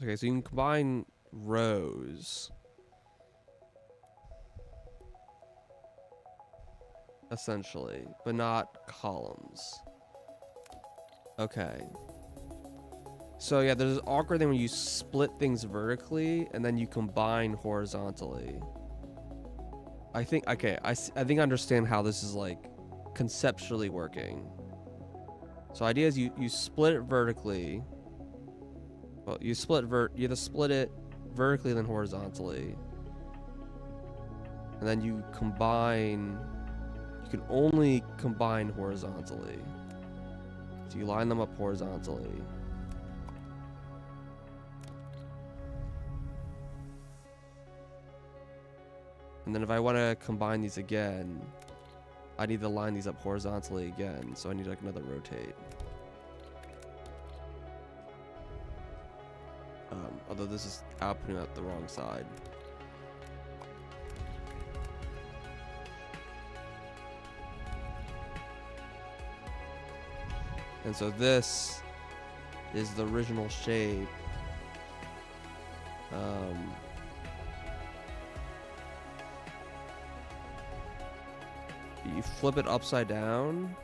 Okay, so you can combine rows. Essentially, but not columns. Okay. So yeah, there's an awkward thing when you split things vertically and then you combine horizontally. I think, okay, I think I understand how this is like conceptually working. So idea is you split it vertically. Well, you have to split it vertically then horizontally. And then you combine... You can only combine horizontally. So you line them up horizontally. And then if I want to combine these again, I need to line these up horizontally again. So I need like another rotate. Although this is outputting at the wrong side. And so this is the original shape. You flip it upside down.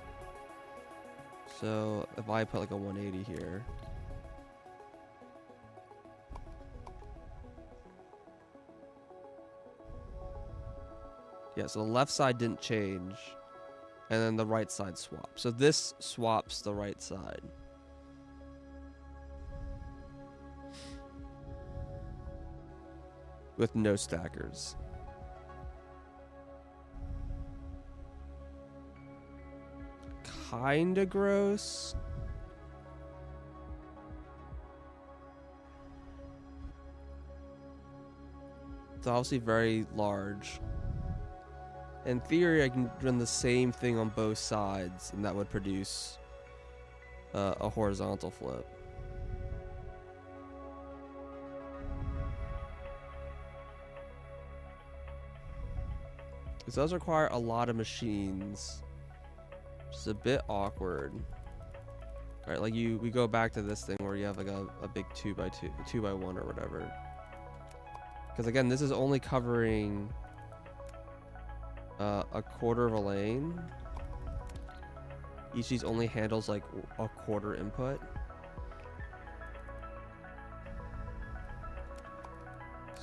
So if I put like a 180 here. Yeah, so the left side didn't change. And then the right side swaps. So this swaps the right side. With no stackers. Kinda gross. It's obviously very large. In theory, I can run the same thing on both sides, and that would produce a horizontal flip. This does require a lot of machines. It's a bit awkward. All right, like we go back to this thing where you have like a big 2x1 or whatever. Because again, this is only covering a quarter of a lane. Each of these only handles like a quarter input.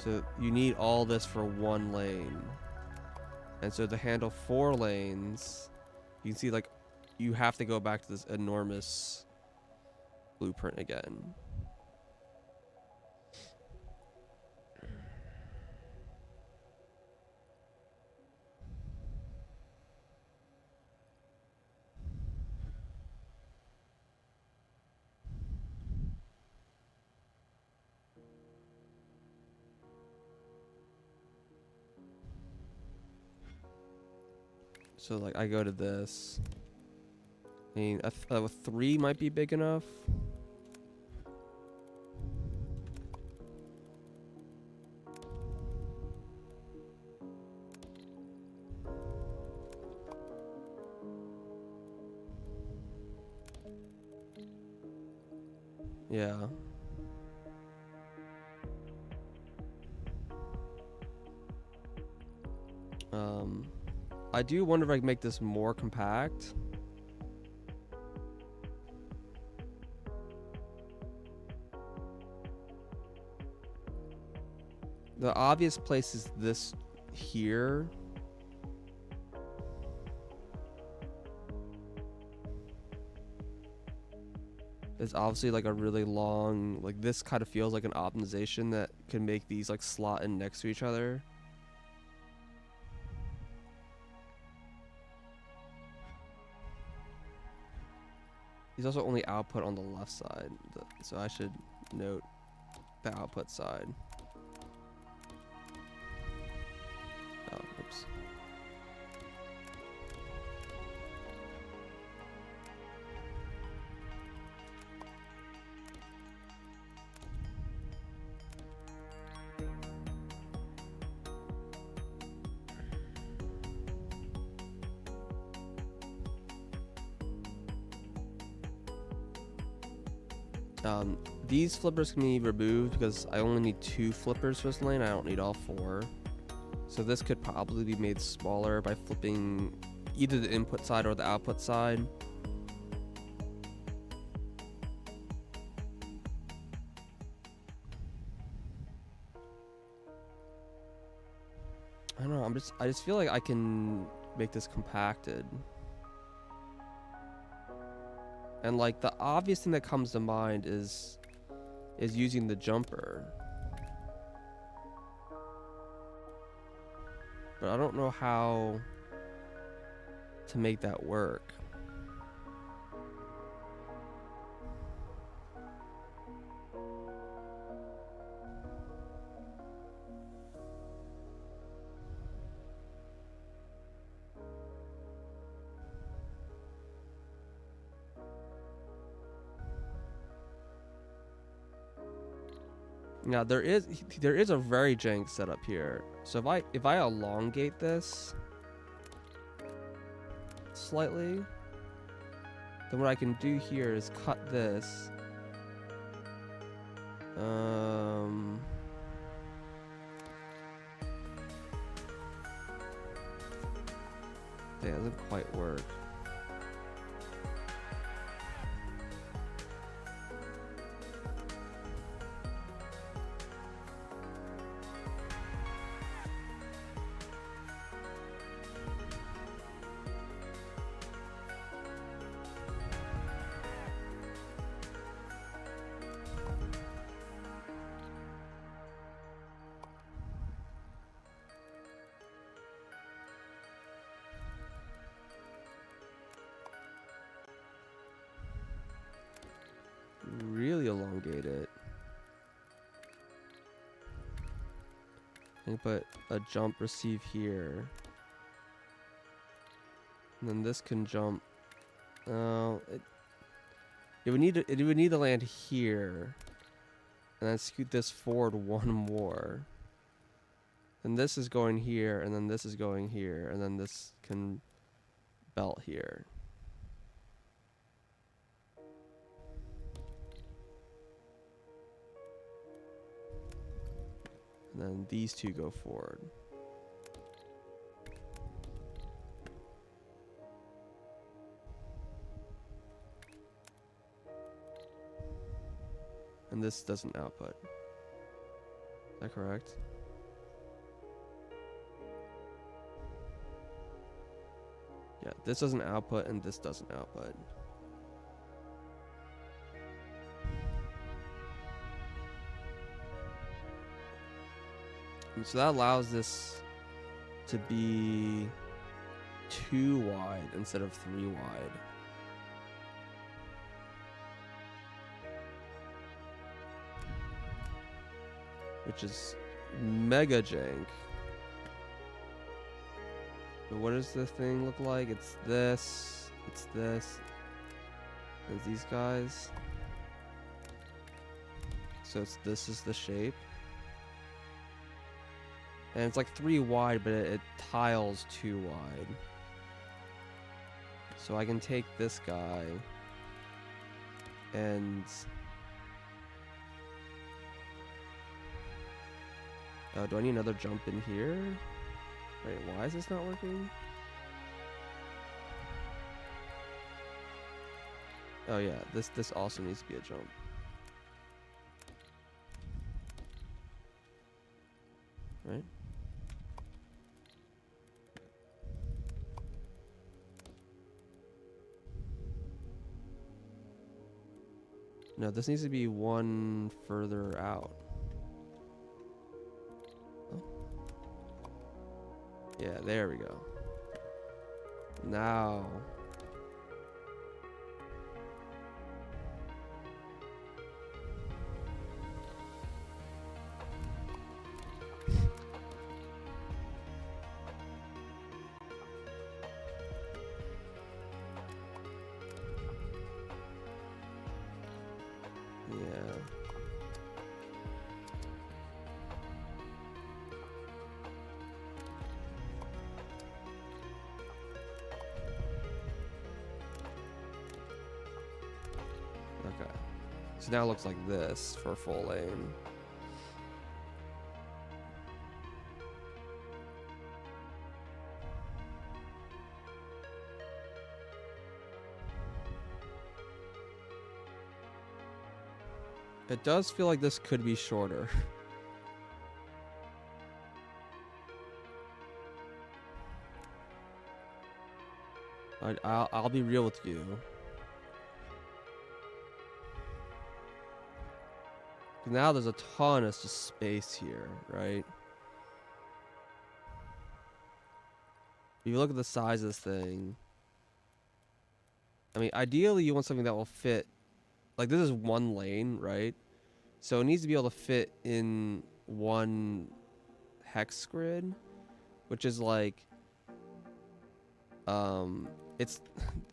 So you need all this for one lane. And so to handle 4 lanes, you can see like you have to go back to this enormous blueprint again. So like I go to this. I mean, a 3 might be big enough. Yeah. I do wonder if I can make this more compact. The obvious place is this here. It's obviously like a really long, like this kind of feels like an optimization that can make these like slot in next to each other. These also only output on the left side, so I should note the output side. Oh, oops. These flippers can be removed because I only need 2 flippers for this lane. I don't need all 4. So this could probably be made smaller by flipping either the input side or the output side. I don't know, I just feel like I can make this compacted. And like the obvious thing that comes to mind is using the jumper. But I don't know how to make that work. Now there is a very jank setup here. So if I elongate this slightly, then what I can do here is cut this. That doesn't quite work. Really elongate it. And put a jump receive here. And then this can jump. It would need to land here. And then scoot this forward 1 more. And this is going here, and then this is going here, and then this can belt here. And then these two go forward. And this doesn't output. Is that correct? Yeah, this doesn't output and this doesn't output. And so that allows this to be 2 wide instead of 3 wide. Which is mega jank. But what does the thing look like? It's this, there's these guys. So this is the shape. And it's like 3 wide, but it tiles 2 wide. So I can take this guy and do I need another jump in here? Wait, why is this not working? Oh yeah, this also needs to be a jump. Right? No, this needs to be one further out. Oh. Yeah, there we go. Now. Okay. So now it looks like this for full lane. It does feel like this could be shorter. I'll be real with you. Now there's a ton of just space here, right? If you look at the size of this thing, I mean, ideally you want something that will fit. Like this is one lane, right? So it needs to be able to fit in one hex grid, which is like, it's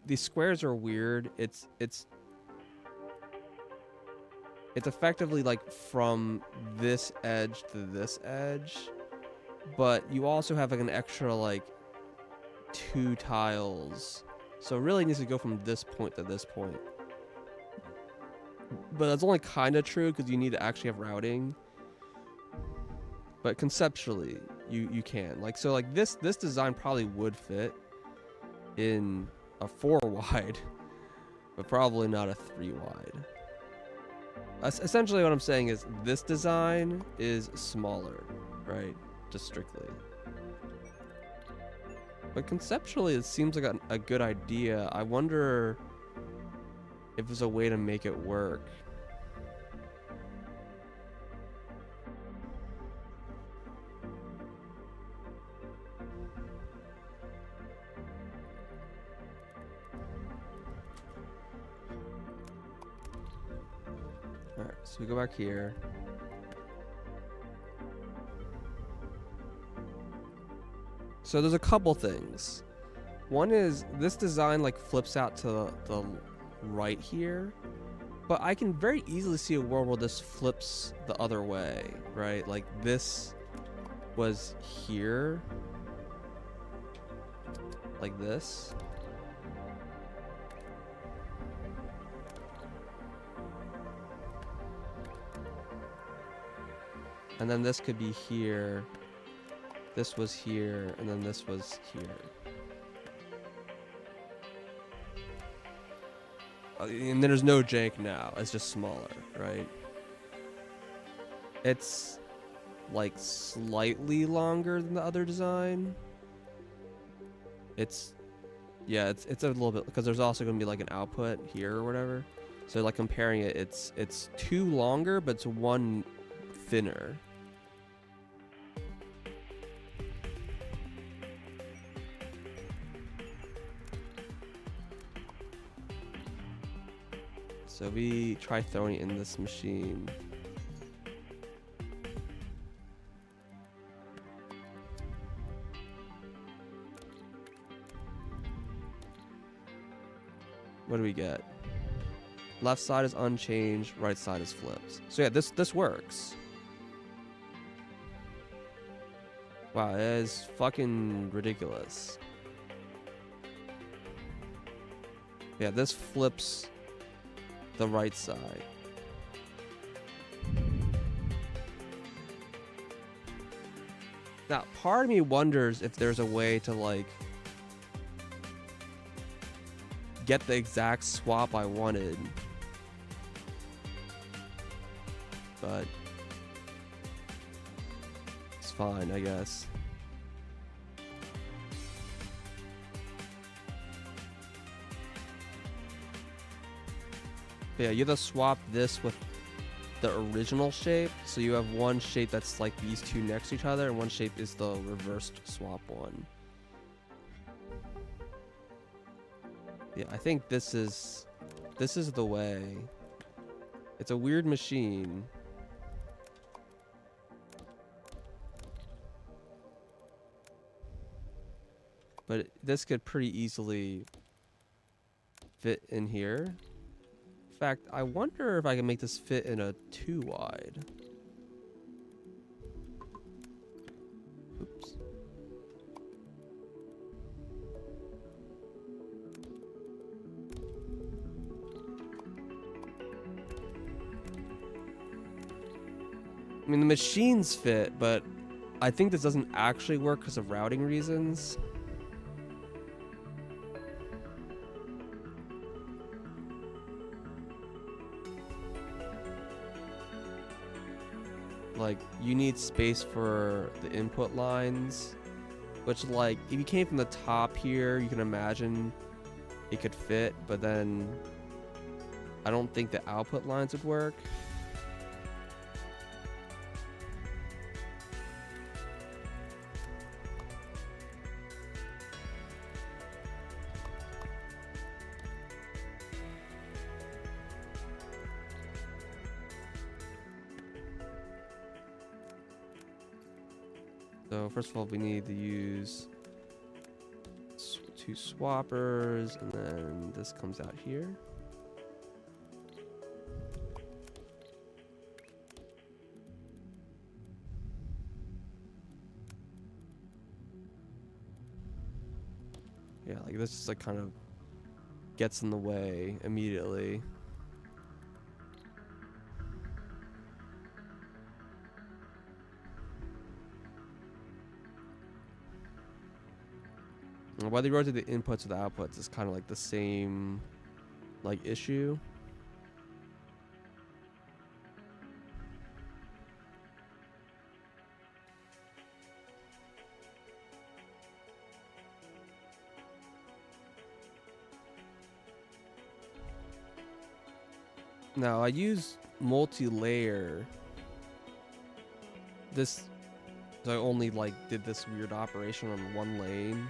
these squares are weird. It's effectively like from this edge to this edge, but you also have like an extra like 2 tiles. So it really needs to go from this point to this point. But that's only kind of true because you need to actually have routing. But conceptually, you can. Like so like this design probably would fit in a 4 wide, but probably not a 3 wide. Essentially what I'm saying is this design is smaller, right? Just strictly. But conceptually it seems like a good idea. I wonder if there's a way to make it work. Alright, so we go back here. So there's a couple things. One is this design like flips out to the right here, but I can very easily see a world where this flips the other way, right? Like this was here, like this. And then this could be here. This was here, and then this was here. And there's no jank now. It's just smaller, right? It's like slightly longer than the other design. It's a little bit, because there's also going to be like an output here or whatever. So like comparing it, it's 2 longer, but it's 1 thinner. So we try throwing it in this machine. What do we get? Left side is unchanged, right side is flipped. So yeah, this works. Wow, it is fucking ridiculous. Yeah, this flips the right side. Now, part of me wonders if there's a way to like get the exact swap I wanted. But it's fine, I guess. But yeah, you have to swap this with the original shape. So you have one shape that's like these two next to each other, and one shape is the reversed swap one. Yeah, I think this is the way. It's a weird machine. But this could pretty easily fit in here. In fact, I wonder if I can make this fit in a 2 wide. Oops. I mean, the machines fit, but I think this doesn't actually work because of routing reasons. Like, you need space for the input lines, which, like, if you came from the top here, you can imagine it could fit, but then I don't think the output lines would work. So first of all, we need to use 2 swappers, and then this comes out here. Yeah, like this just like kind of gets in the way immediately. Whether you rotate the inputs or the outputs is kind of like the same like issue. Now I use multi-layer. This, I only like did this weird operation on 1 lane.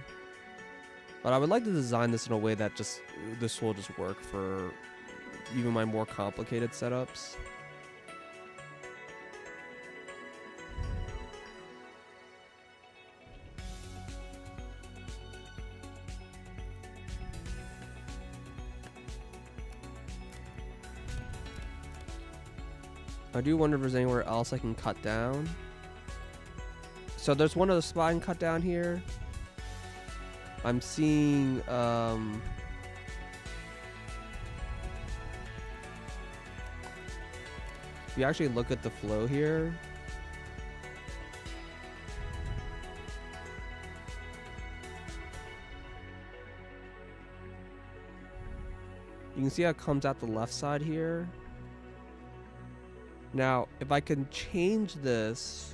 But I would like to design this in a way that just, this will just work for even my more complicated setups. I do wonder if there's anywhere else I can cut down. So there's one other spot I can cut down here. I'm seeing if you actually look at the flow here, you can see how it comes out the left side here. Now, if I can change this,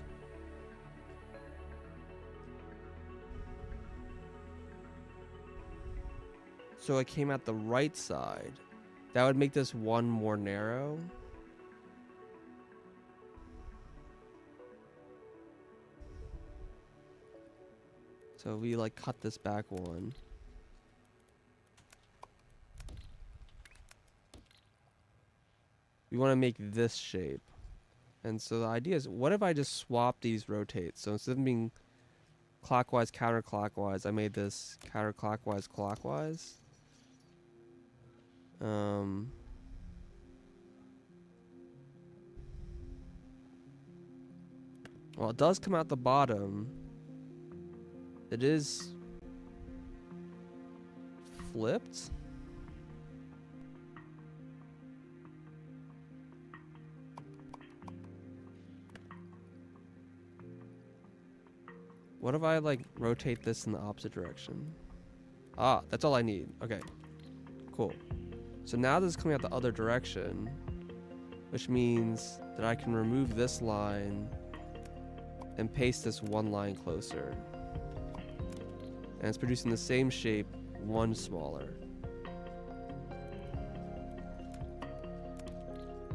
so it came out the right side, that would make this one more narrow. So we like cut this back one. We want to make this shape. And so the idea is, what if I just swap these rotates? So instead of being clockwise, counterclockwise, I made this counterclockwise, clockwise. Well, it does come out the bottom. It is flipped. What if I like rotate this in the opposite direction? Ah, that's all I need. Okay, cool. So now this is coming out the other direction, which means that I can remove this line and paste this one line closer. And it's producing the same shape, one smaller.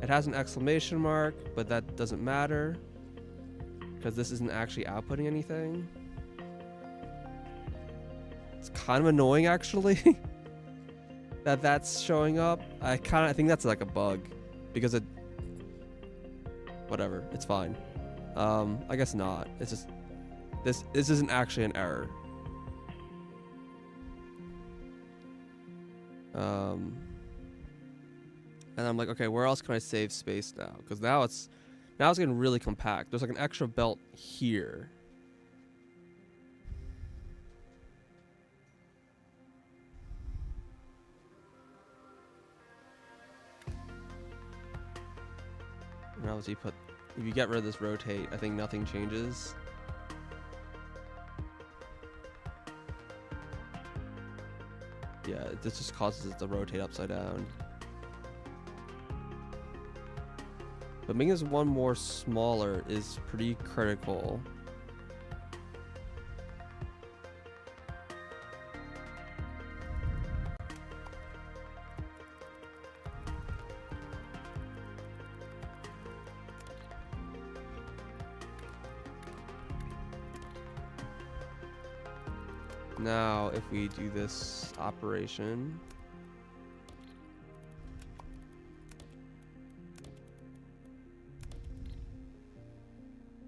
It has an exclamation mark, but that doesn't matter because this isn't actually outputting anything. It's kind of annoying actually that that's showing up. I think that's like a bug because it, whatever, it's fine. I guess not. It's just this isn't actually an error. And I'm like, okay, where else can I save space now? Because now it's getting really compact. There's like an extra belt here. And obviously if you get rid of this rotate, I think nothing changes. Yeah, this just causes it to rotate upside down. But making this one more smaller is pretty critical. Now, if we do this operation,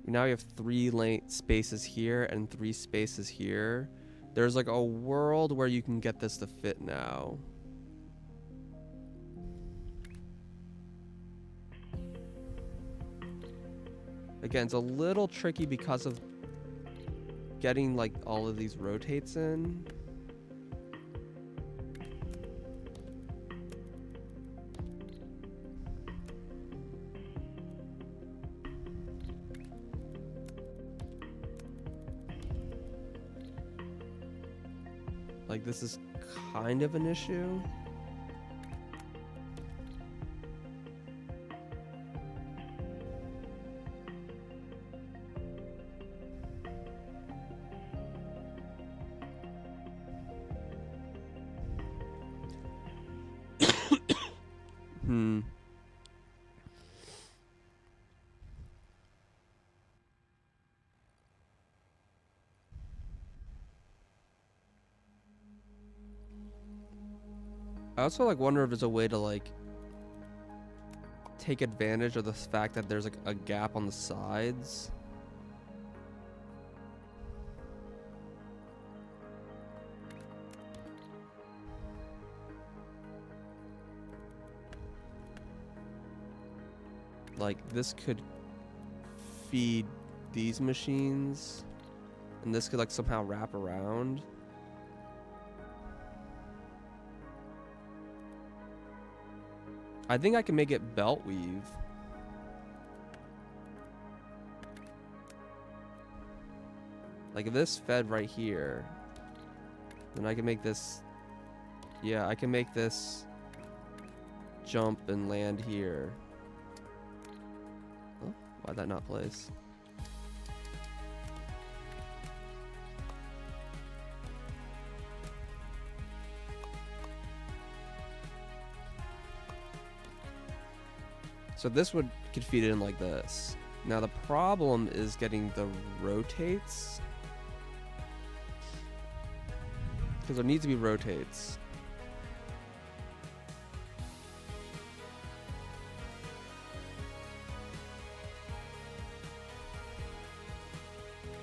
now we have 3 lane spaces here and 3 spaces here. There's like a world where you can get this to fit now. Again, it's a little tricky because of getting like all of these rotates in. Like this is kind of an issue. I also like wonder if there's a way to like take advantage of the fact that there's like a gap on the sides. Like this could feed these machines. And this could like somehow wrap around. I think I can make it belt weave. Like if this fed right here, then I can make this, yeah, I can make this jump and land here. Oh, why'd that not place? So this could feed it in like this. Now the problem is getting the rotates. Because there needs to be rotates.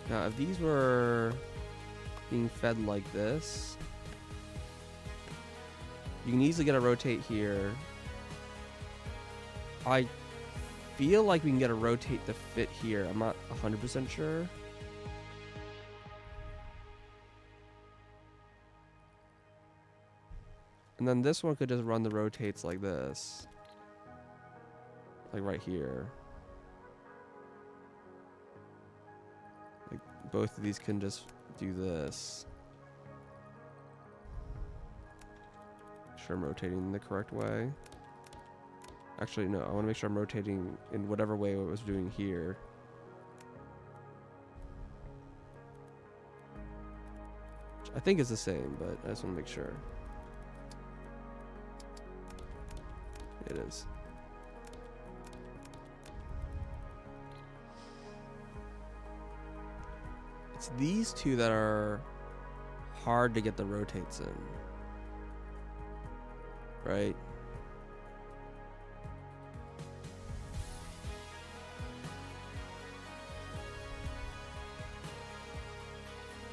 Now if these were being fed like this, you can easily get a rotate here. I feel like we can get a rotate to fit here. I'm not 100% sure. And then this one could just run the rotates like this. Like right here. Like both of these can just do this. Make sure I'm rotating the correct way. Actually, no, I want to make sure I'm rotating in whatever way I was doing here. I think it's the same, but I just want to make sure. It is. It's these two that are hard to get the rotates in. Right?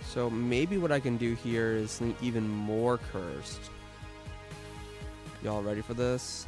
So maybe what I can do here is something even more cursed. Y'all ready for this?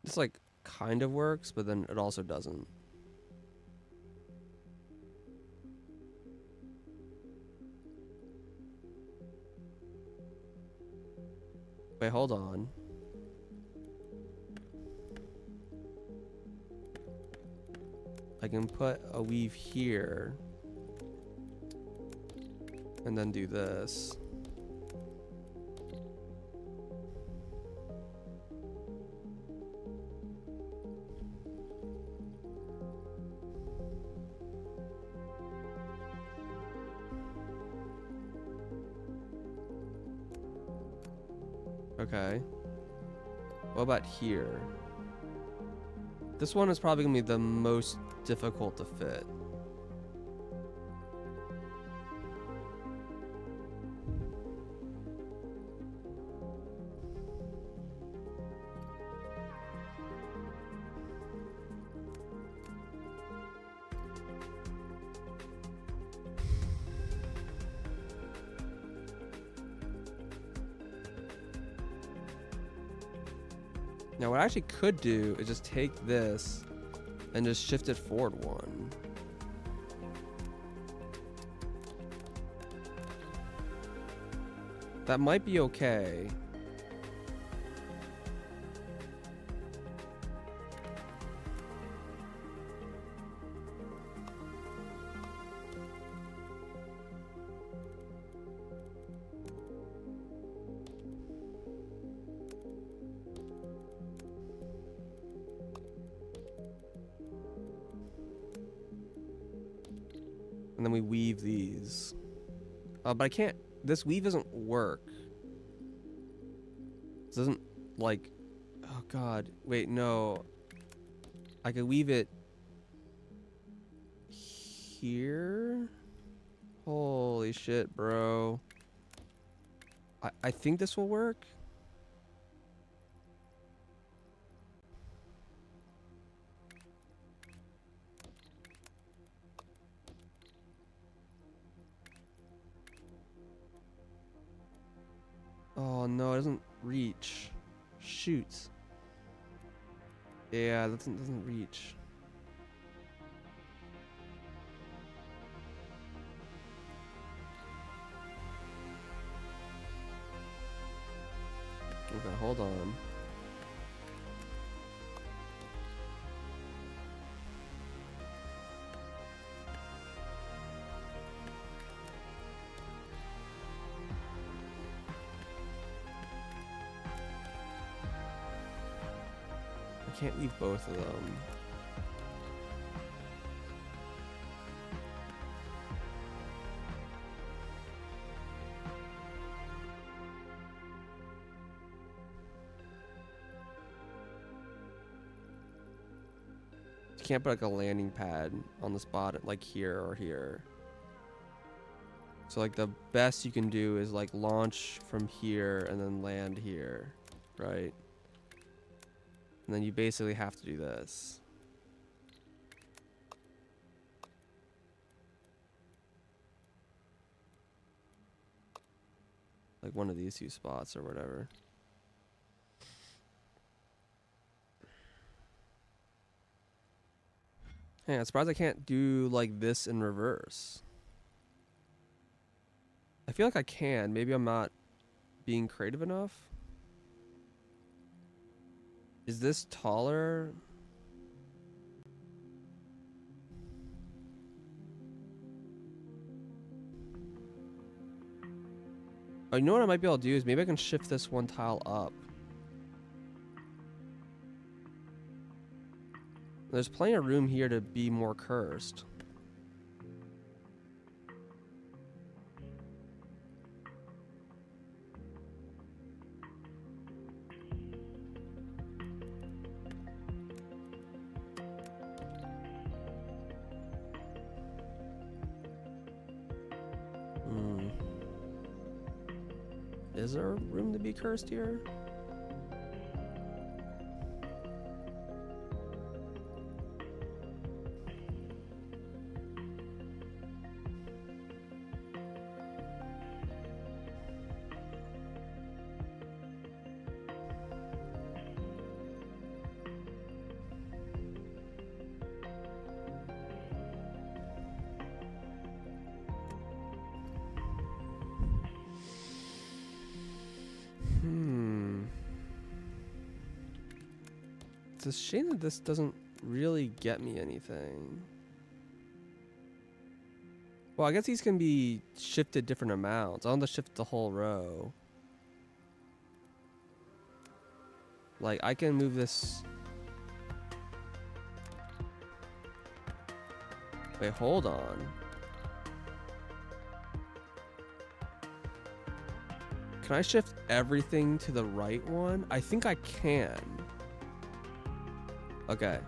This like kind of works, but then it also doesn't. Wait, hold on. I can put a weave here and then do this. Okay. What about here? This one is probably gonna be the most difficult to fit. Now what I actually could do is just take this and just shift it forward one. That might be okay. And then we weave these. But I can't, this weave doesn't work. It doesn't, like, God. Wait, no. I could weave it here? Holy shit, bro. I think this will work. Oh no, it doesn't reach. Shoots. Yeah, that doesn't reach. Okay, hold on. I can't leave both of them. You can't put like a landing pad on the spot like here or here. So like the best you can do is like launch from here and then land here, right? And then you basically have to do this. Like one of these two spots or whatever. Hey, I'm surprised I can't do like this in reverse. I feel like I can. Maybe I'm not being creative enough. Is this taller? Oh, you know what I might be able to do is maybe I can shift this one tile up. There's plenty of room here to be more cursed. Is there room to be cursed here? It's a shame that this doesn't really get me anything. Well, I guess these can be shifted different amounts. I want to shift the whole row. Like, I can move this. Wait, hold on. Can I shift everything to the right one? I think I can. Okay.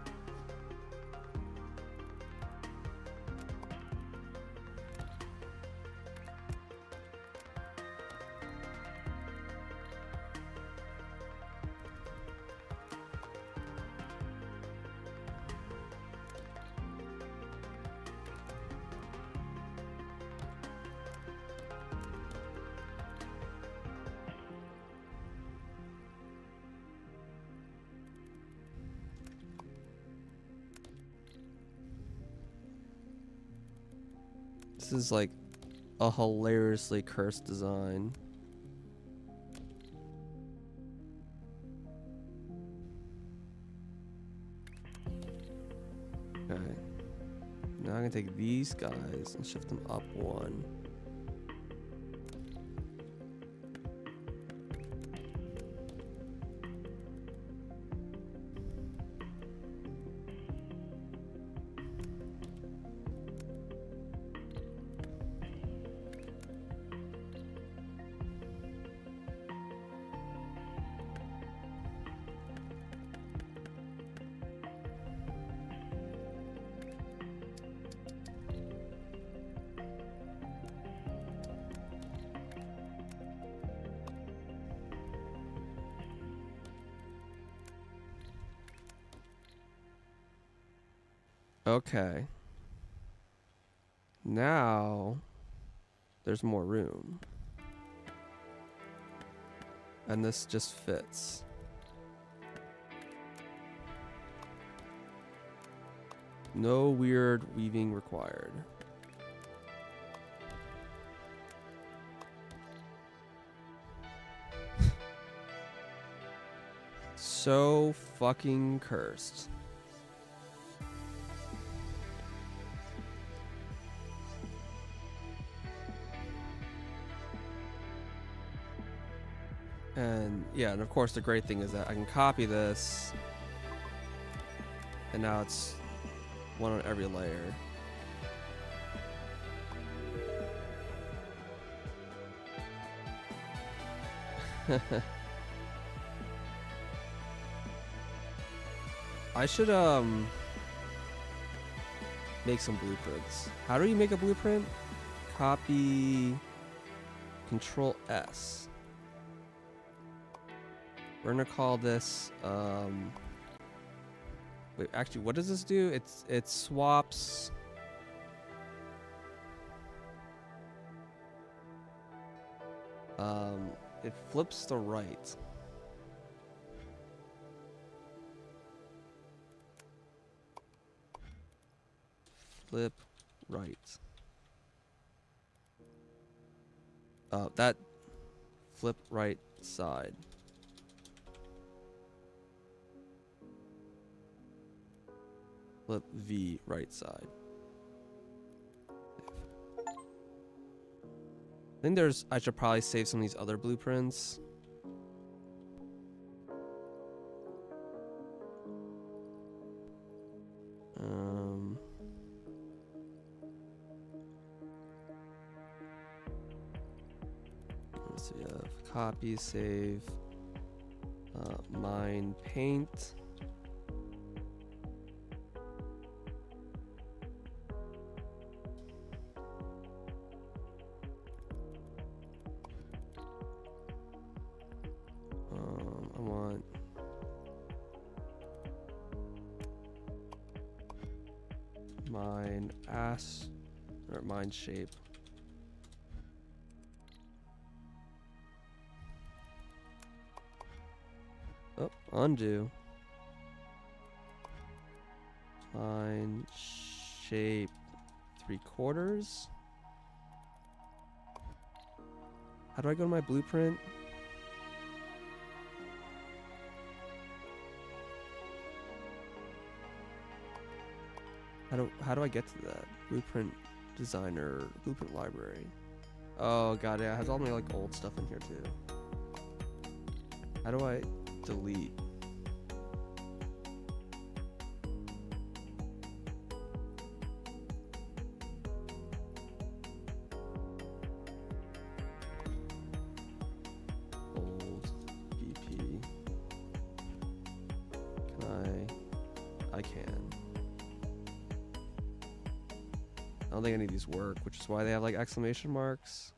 This is like a hilariously cursed design. Okay. Now I'm gonna take these guys and shift them up one. Okay. Now there's more room. And this just fits. No weird weaving required. So fucking cursed. And yeah, and of course the great thing is that I can copy this, and now it's one on every layer. I should make some blueprints. How do you make a blueprint? Copy, Control S. We're gonna call this wait, actually, what does this do? It swaps it flips the right. Flip right. That flip right side. Flip V right side. I think I should probably save some of these other blueprints. So we have copy, save, mine, paint. I want mine or mine shape. Oh, undo. Mine shape 3/4. How do I go to my blueprint? How do I get to that? Blueprint designer, blueprint library. Oh god, yeah, it has all my like old stuff in here too. How do I delete? Old BP. I can. I don't think any of these work, which is why they have like exclamation marks.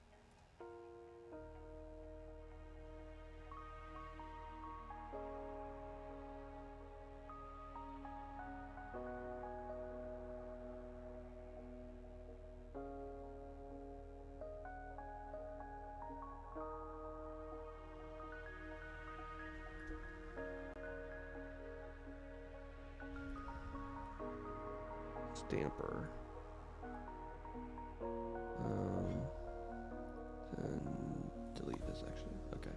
Stamper. And delete this actually. Okay.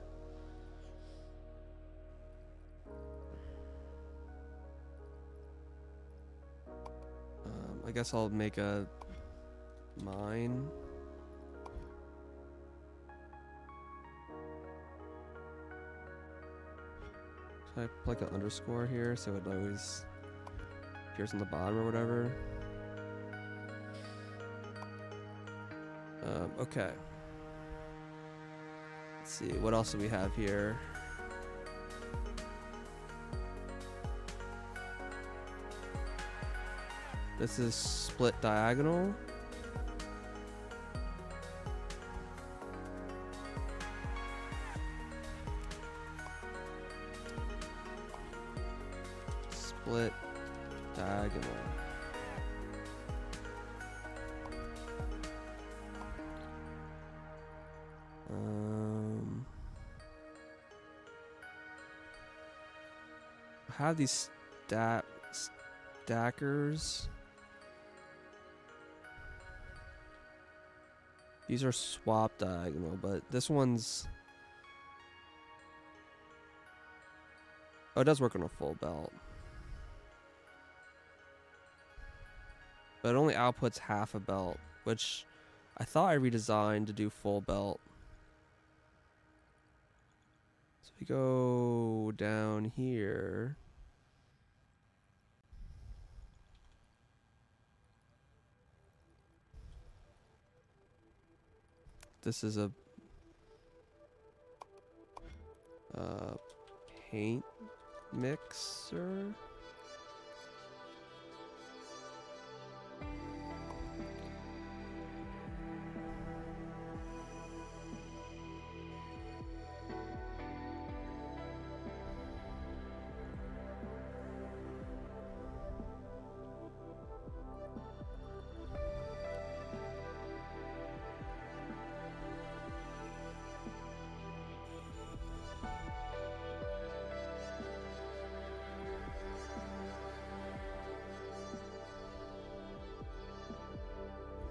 I guess I'll make a mine. Should I put like an underscore here so it always appears on the bottom or whatever? Okay. Let's see, what else do we have here? This is split diagonal. Split diagonal. have these stackers. These are swap diagonal, but this one's... Oh, it does work on a full belt. But it only outputs half a belt, which I thought I redesigned to do full belt. So we go down here. This is a paint mixer.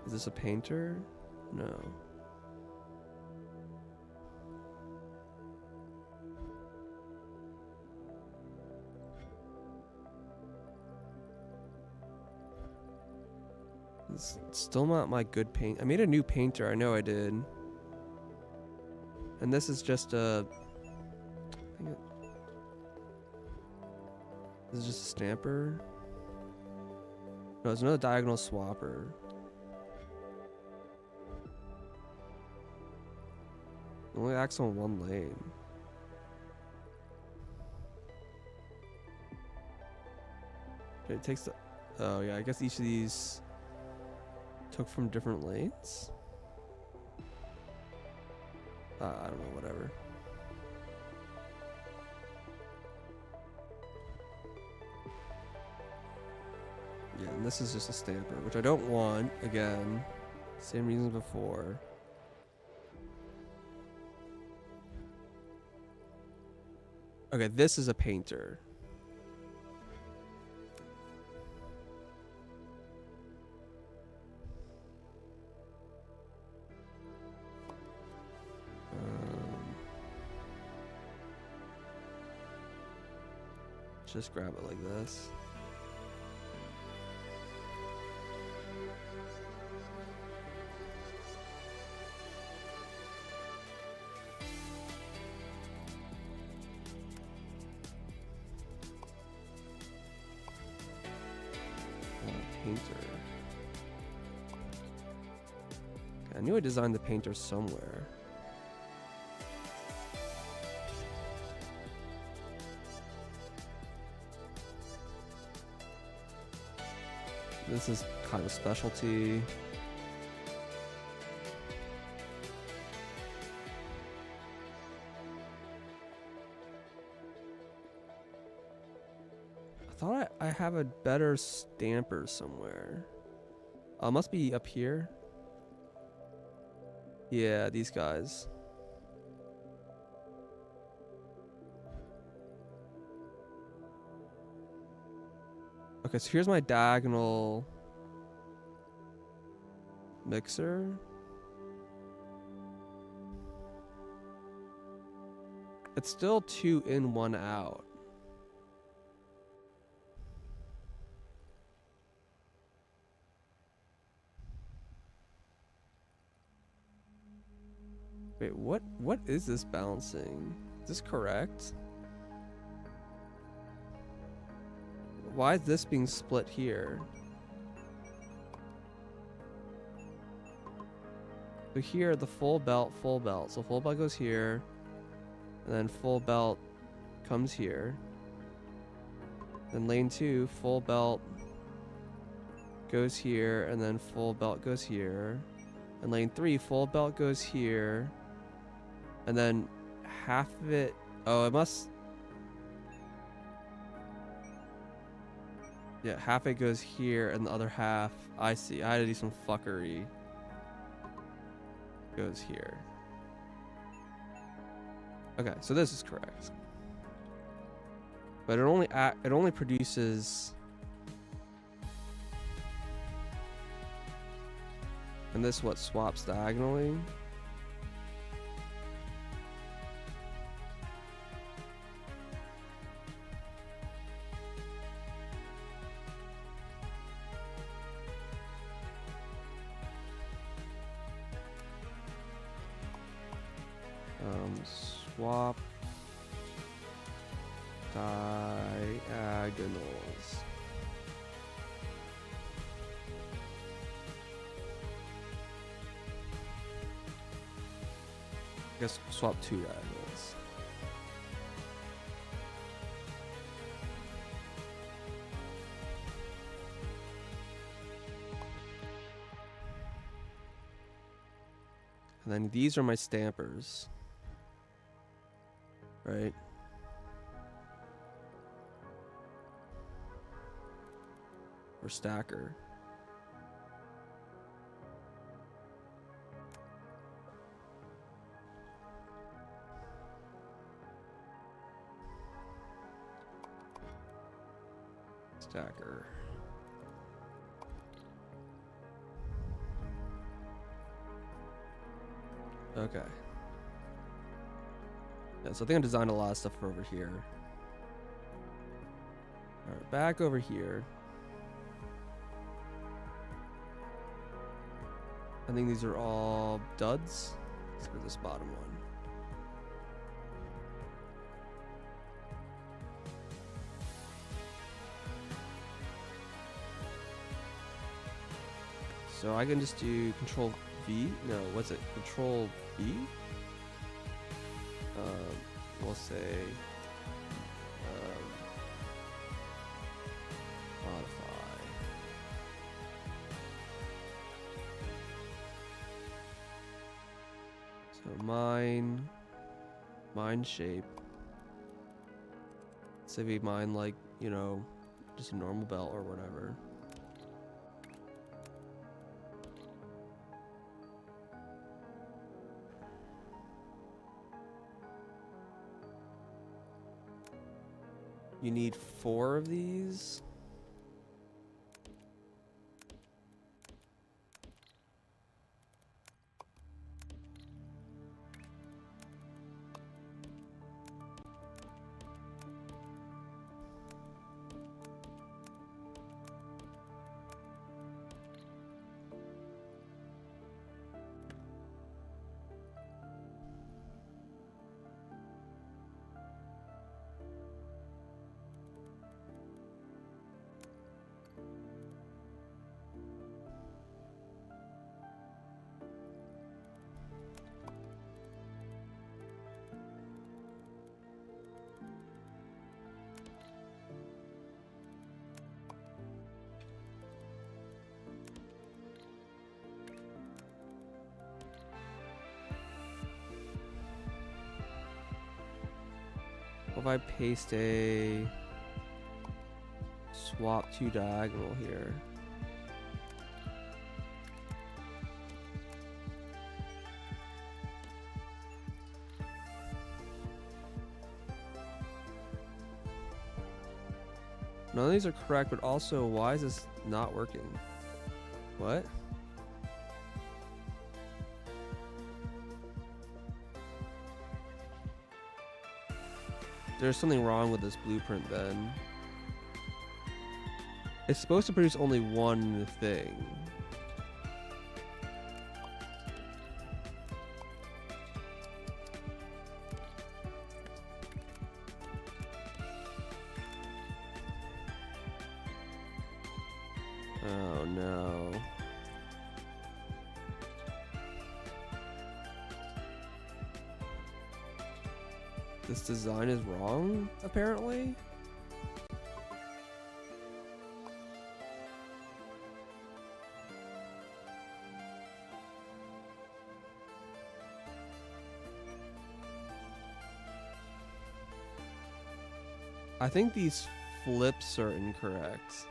Is this a painter? No. It's still not my good paint. I made a new painter, I know I did. And this is just a... This is just a stamper. No, it's another diagonal swapper. It only acts on one lane. Okay, it takes the... Oh yeah, I guess each of these took from different lanes? I don't know, whatever. Yeah, and this is just a stamper, which I don't want, again. Same reasons before. Okay, this is a painter. Just grab it like this. Painter. Okay, I knew I designed the painter somewhere. This is kind of specialty. I thought I have a better stamper somewhere. Oh, it must be up here. Yeah, these guys. Okay, so here's my diagonal mixer. It's still 2 in, 1 out. Wait, what is this balancing? Is this correct? Why is this being split here? So here, the full belt. So full belt goes here, and then full belt comes here. Then lane 2, full belt goes here, and then full belt goes here. And lane 3, full belt goes here, and then half of it. Oh, it must. Yeah, half it goes here, and the other half, I see. I had to do some fuckery. Goes here. Okay, so this is correct. But it only produces. And this what swaps diagonally. Swap diagonals. I guess swap 2 diagonals. And then these are my stampers. Right? Or stacker. Stacker. Okay. Yeah, so I think I designed a lot of stuff for over here. Alright, back over here. I think these are all duds. Let's go to this bottom one. So I can just do Control V. No, what's it? Control B. We'll say modify. So mine shape. Say we mine like, you know, just a normal belt or whatever. You need 4 of these. If I paste a swap to diagonal here. None of these are correct, but also, why is this not working? What? There's something wrong with this blueprint then. It's supposed to produce only one thing. Oh no. This design is wrong, apparently? I think these flips are incorrect.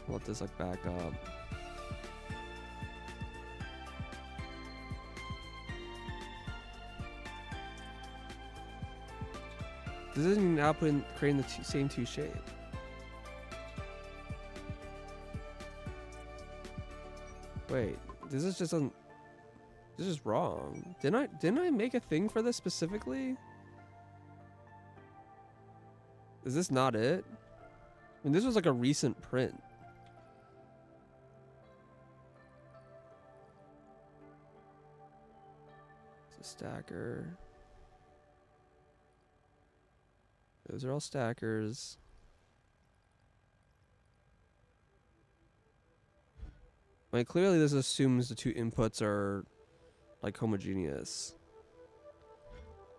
Let this like back up. This isn't even output creating the same two shape. Wait, this is just on. This is wrong. Didn't I make a thing for this specifically? Is this not it? I mean, this was like a recent print. It's a stacker. Those are all stackers. I mean, clearly this assumes the two inputs are like homogeneous.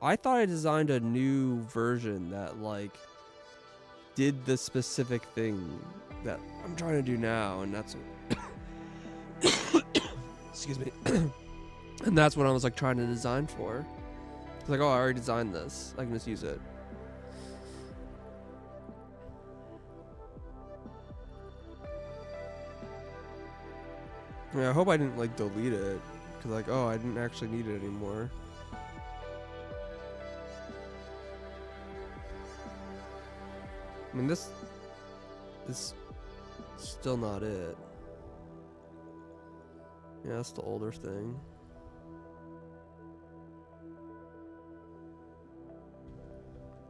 I thought I designed a new version that like did the specific thing that I'm trying to do now, and that's excuse me. And that's what I was like trying to design for. It's like, oh, I already designed this. I can just use it. Yeah, I hope I didn't like delete it, cause like, oh, I didn't actually need it anymore. I mean, this is still not it. Yeah, that's the older thing.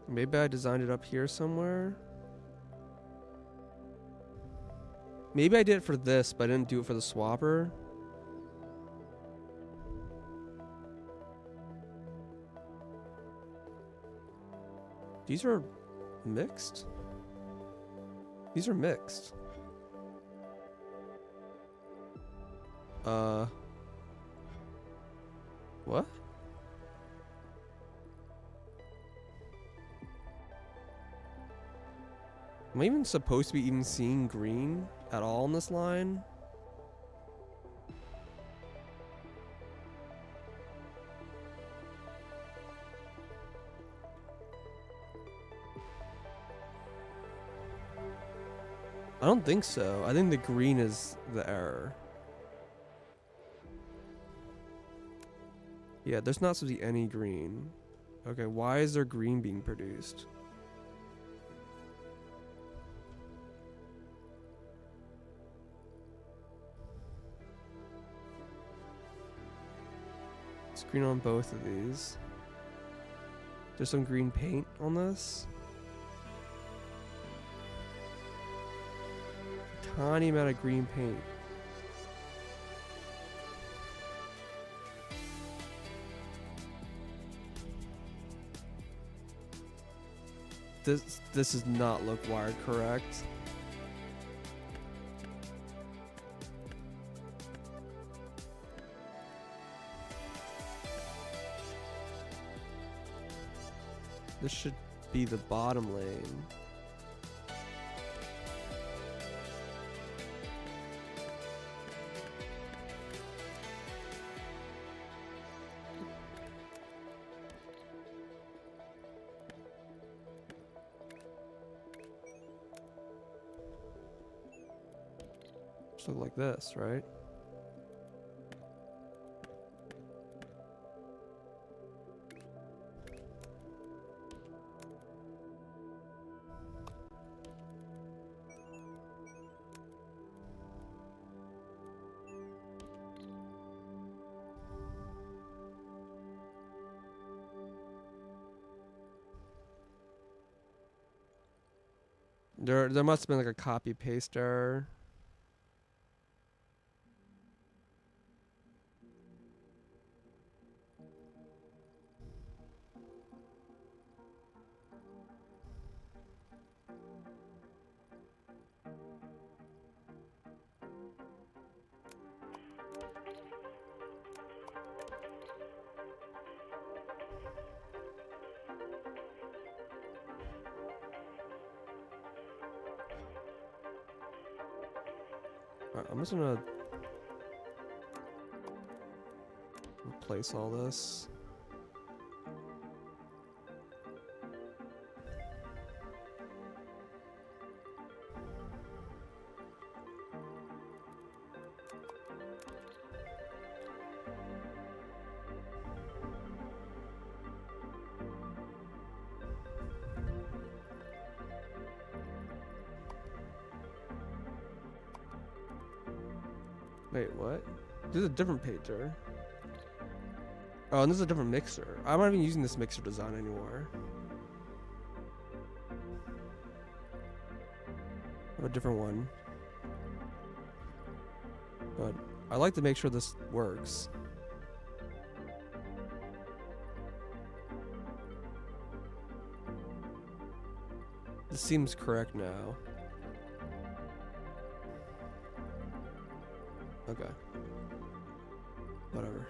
Maybe I designed it up here somewhere. Maybe I did it for this, but I didn't do it for the swapper. These are mixed? These are mixed. What? Am I even supposed to be even seeing green at all in this line? I don't think so. I think the green is the error. Yeah, there's not supposed to be any green. Okay, why is there green being produced? It's green on both of these. There's some green paint on this. Tiny amount of green paint. This does not look wired correct. This should be the bottom lane. Should look like this, right? There must have been like a copy paste error. I'm just gonna replace all this. Wait, what? This is a different painter. Oh, and this is a different mixer. I'm not even using this mixer design anymore. I have a different one. But I like to make sure this works. This seems correct now. Okay. Whatever.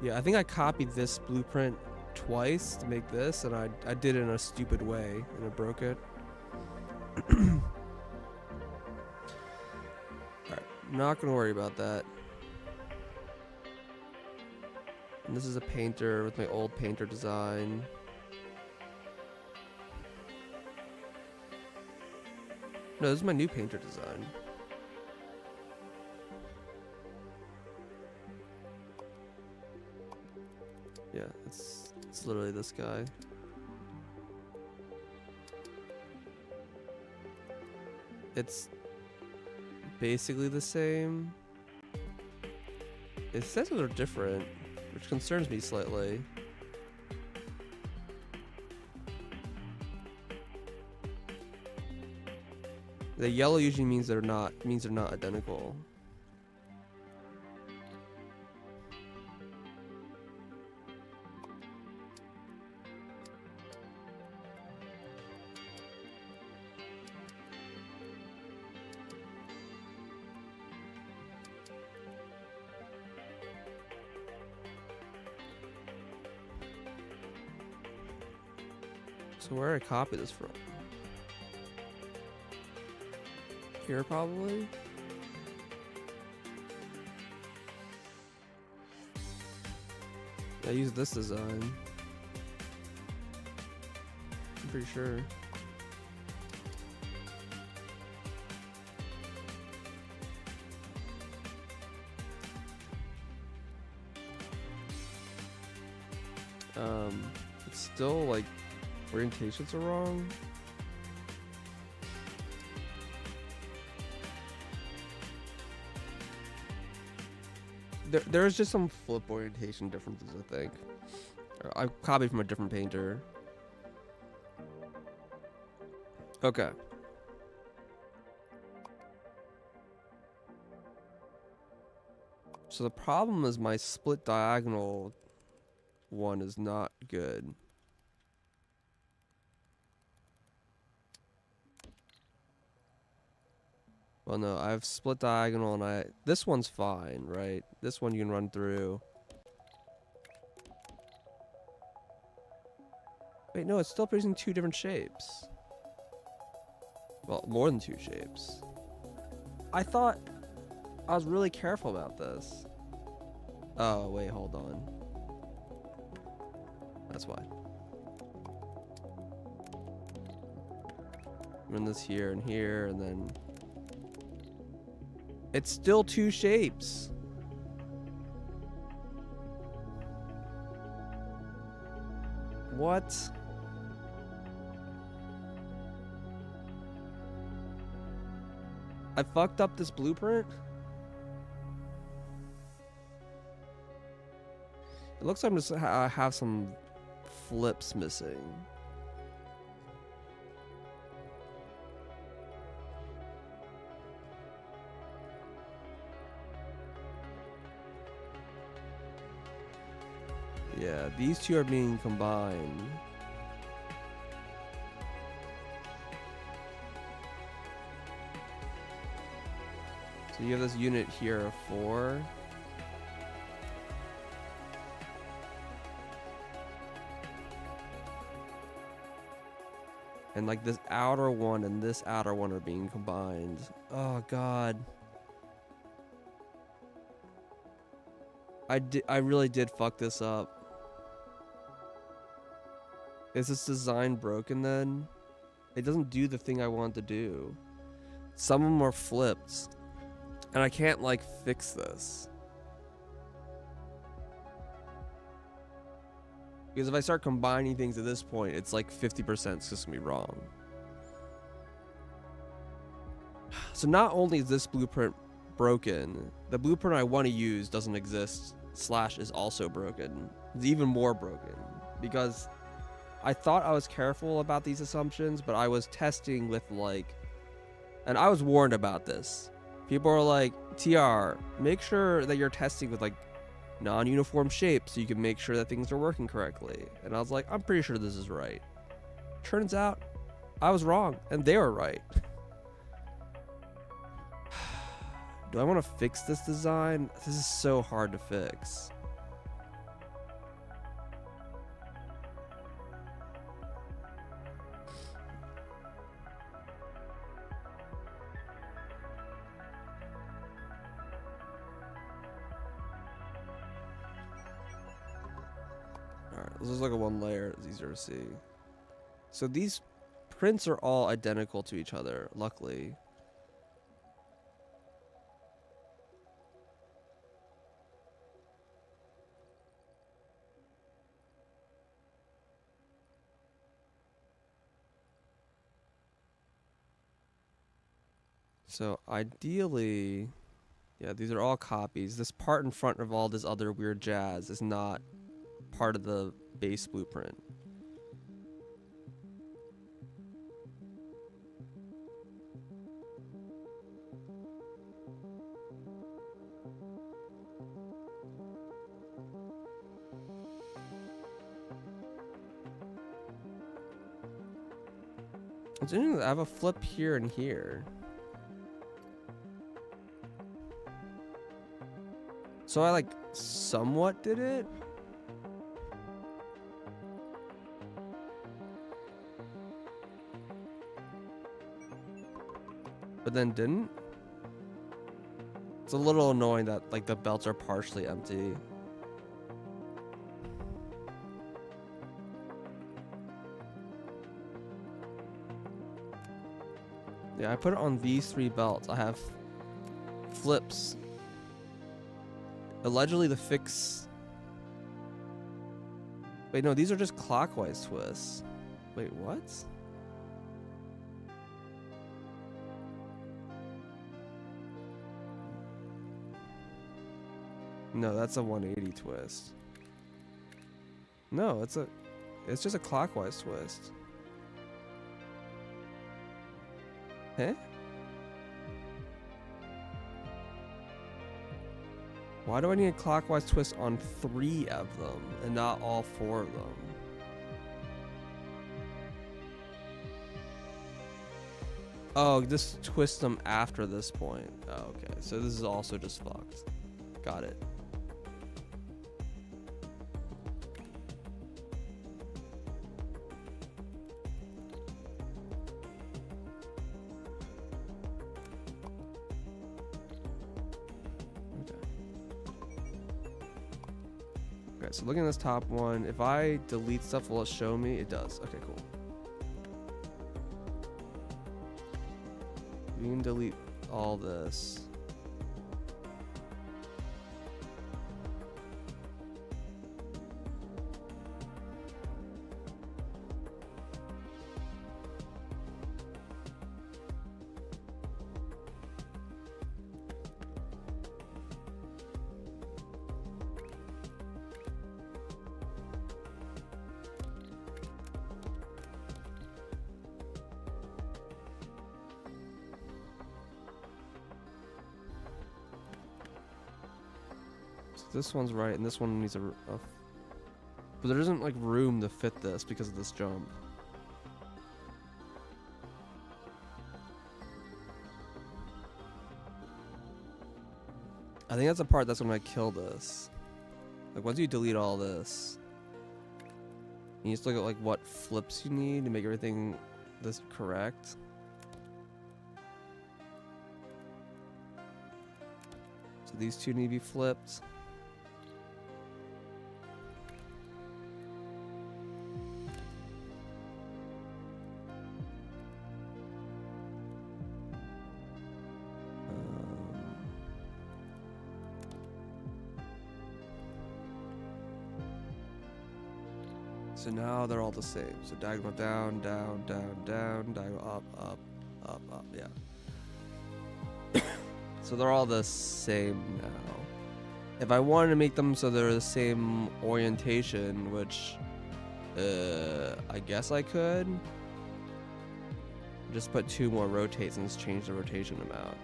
Yeah, I think I copied this blueprint twice to make this, and I did it in a stupid way, and it broke it. Alright, not gonna worry about that. And this is a painter with my old painter design. No, this is my new painter design. Yeah, it's literally this guy. It's basically the same. It says they're different, which concerns me slightly. The yellow usually means they're not identical. So where did I copy this from? Here probably? I used this design. I'm pretty sure. It's still like orientations are wrong. There's just some flip orientation differences, I think. I copied from a different painter. Okay. So the problem is my split diagonal one is not good. Well, no, I have split diagonal and this one's fine, right? This one you can run through. Wait, no, it's still producing two different shapes. Well, more than two shapes. I thought I was really careful about this. Oh, wait, hold on. That's why. Run this here and here, and then... It's still two shapes. What? I fucked up this blueprint? It looks like I'm just have some flips missing. Yeah, these two are being combined. So you have this unit here of 4. And like this outer one and this outer one are being combined. Oh god. I really did fuck this up. Is this design broken then? It doesn't do the thing I want to do. Some of them are flipped. And I can't like fix this. Because if I start combining things at this point, it's like 50% is just gonna be wrong. So not only is this blueprint broken, the blueprint I want to use doesn't exist / is also broken. It's even more broken because I thought I was careful about these assumptions, but I was testing with like, and I was warned about this. People are like, TR, make sure that you're testing with like non-uniform shapes so you can make sure that things are working correctly. And I was like, I'm pretty sure this is right. Turns out I was wrong and they were right. Do I want to fix this design? This is so hard to fix. Alright, let's just look at one layer. It's easier to see. So these prints are all identical to each other, luckily. So ideally, yeah, these are all copies. This part in front of all this other weird jazz is not part of the base blueprint. It's interesting that I have a flip here and here. So I like somewhat did it. But then didn't. It's a little annoying that like the belts are partially empty. Yeah, I put it on these 3 belts. I have flips. Allegedly the fix... Wait, no, these are just clockwise twists. Wait, what? No, that's a 180 twist. No, it's just a clockwise twist. Huh? Why do I need a clockwise twist on 3 of them and not all 4 of them? Oh, this twists them after this point. Oh, okay. So this is also just fucked. Got it. Okay, so looking at this top one, if I delete stuff, will it show me? It does. Okay, cool. We can delete all this. This one's right, and this one needs but there isn't like room to fit this because of this jump. I think that's the part that's when I kill this. Like once you delete all this, you just look at like what flips you need to make everything this correct. So these 2 need to be flipped. So now they're all the same. So diagonal down, down, down, down, diagonal up, up, up, up, yeah. So they're all the same now. If I wanted to make them so they're the same orientation, which I guess I could, just put 2 more rotates and just change the rotation amount.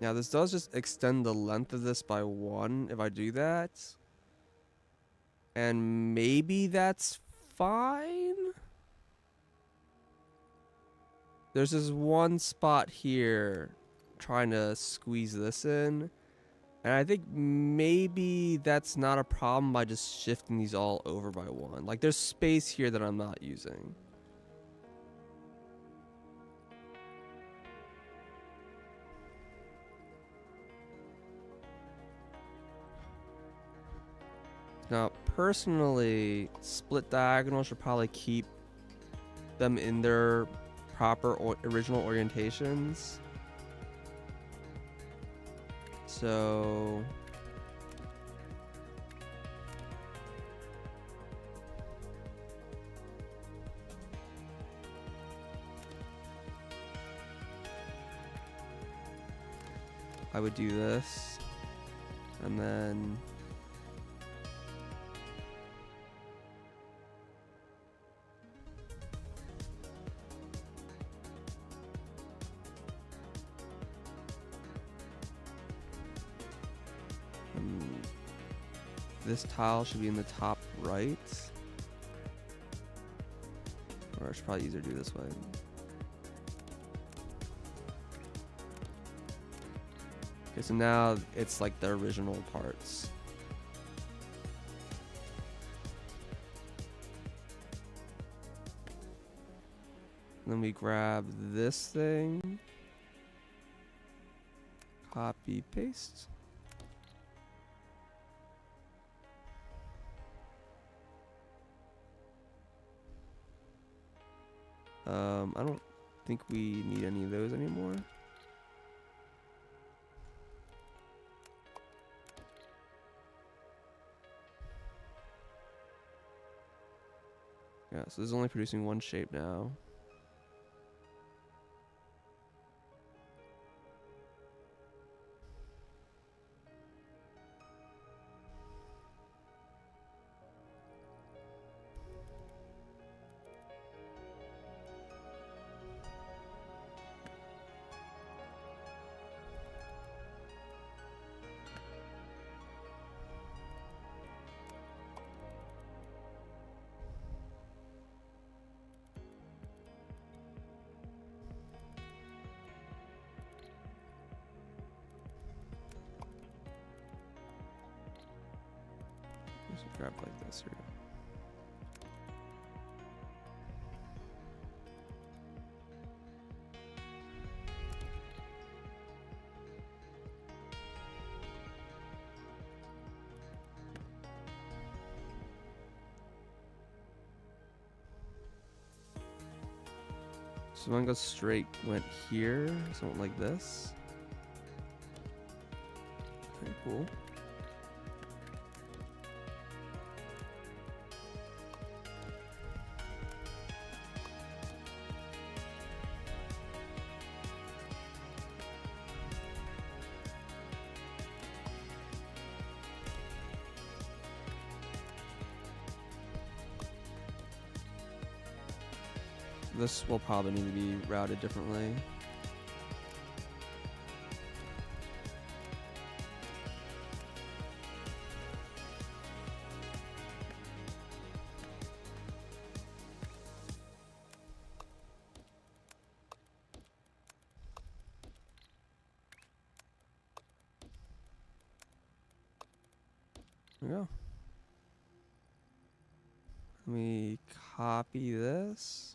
Now this does just extend the length of this by 1 if I do that. And maybe that's fine? There's this one spot here trying to squeeze this in. And I think maybe that's not a problem by just shifting these all over by 1. Like there's space here that I'm not using. Now, personally, split diagonal should probably keep them in their proper original orientations. So I would do this, and then this tile should be in the top right. Or it's probably easier to do this way. Okay, so now it's like the original parts. Then we grab this thing, copy, paste. I don't think we need any of those anymore. Yeah, so this is only producing 1 shape now. Just grab like this here. So one goes straight, went here, something like this. Okay, cool. This will probably need to be routed differently. There we go. Let me copy this.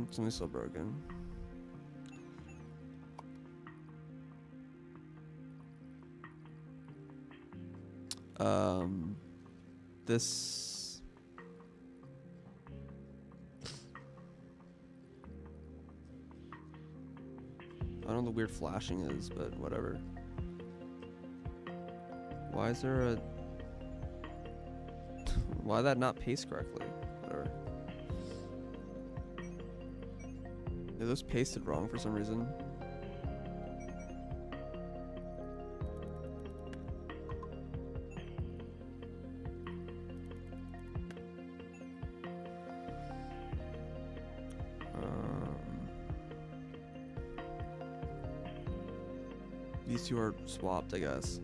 Something's still broken. This. I don't know what the weird flashing is, but whatever. Why is there a... Why did that not paste correctly? Whatever. Yeah, those pasted wrong for some reason. These two are swapped, I guess.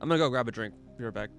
I'm gonna go grab a drink. Be right back.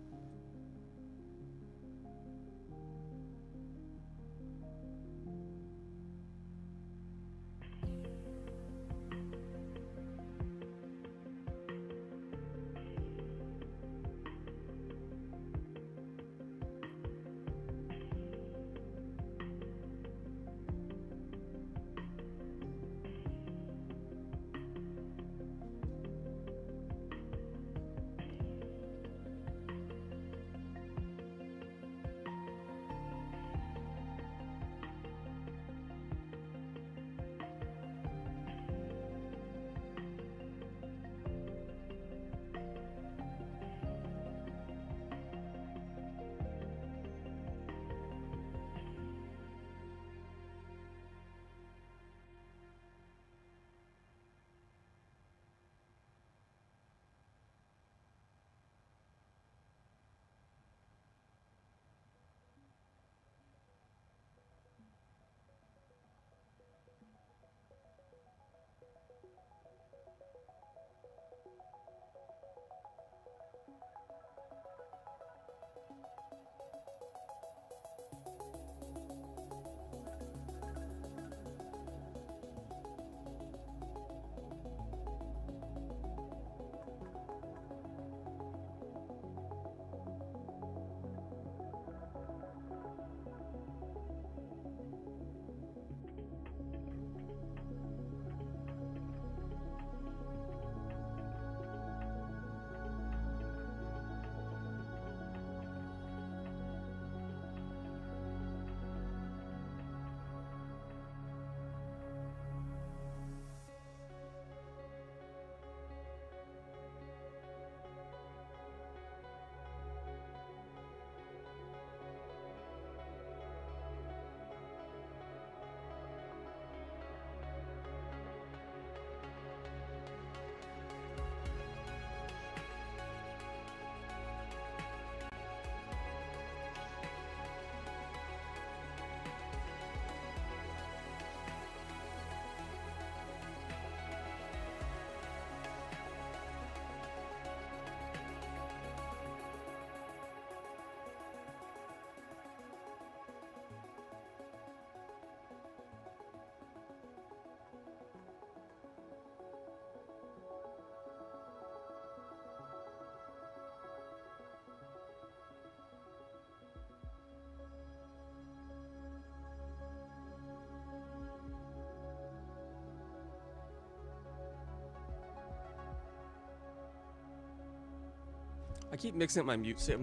I keep mixing up my mute set.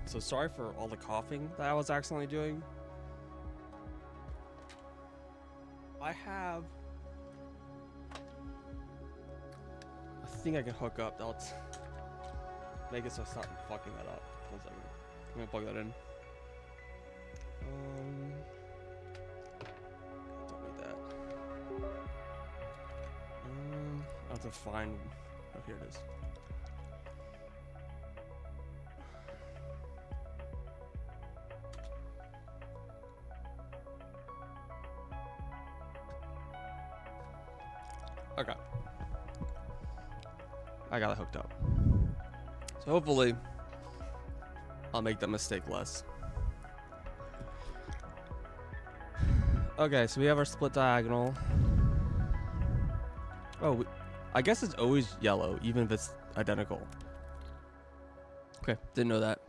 So sorry for all the coughing that I was accidentally doing. I have a thing I can hook up that'll make it so it's not fucking that up. 1 second. I'm gonna plug that in. Don't need that. I'll have to find. Oh, here it is. Okay. I got it hooked up. So hopefully I'll make that mistake less. Okay, so we have our split diagonal. Oh, I guess it's always yellow, even if it's identical. Okay, didn't know that.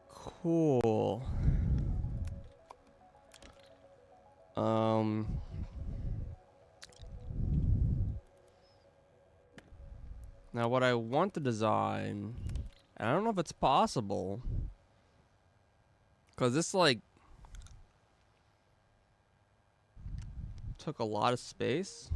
Cool. Now what I want to design, and I don't know if it's possible, because this like took a lot of space.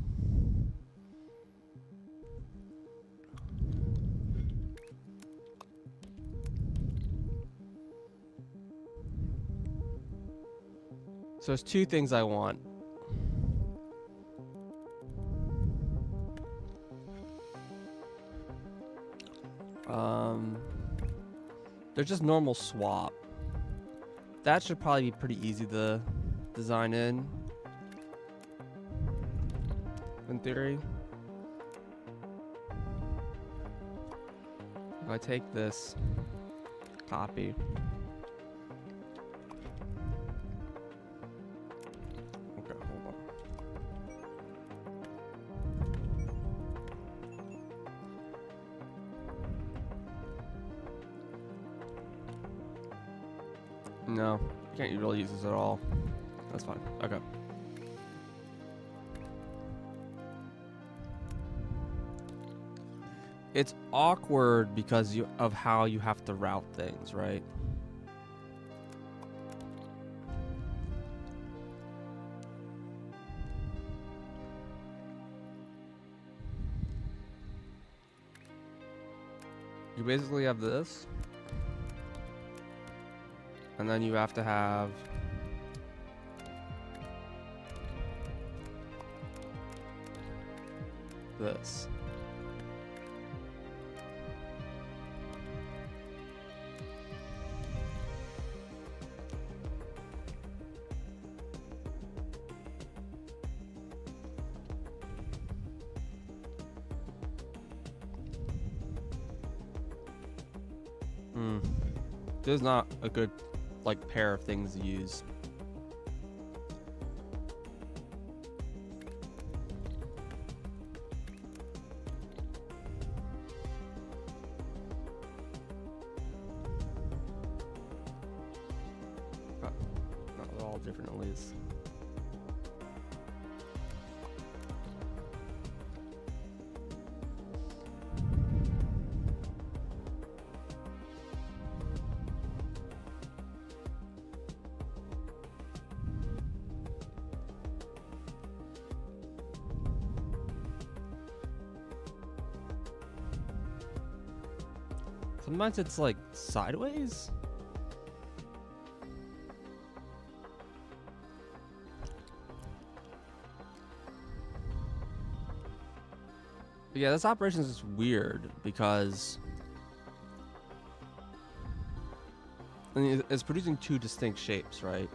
So there's 2 things I want. There's just normal swap. That should probably be pretty easy to design in theory. If I take this copy. Okay, hold on. No, you can't really use this at all. That's fine. Okay. It's awkward because of how you have to route things, right? You basically have this. And then you have to have this. There's not a good like pair of things to use. Not all different at least. Sometimes it's like sideways. But yeah, this operation is just weird because I mean, it's producing 2 distinct shapes, right?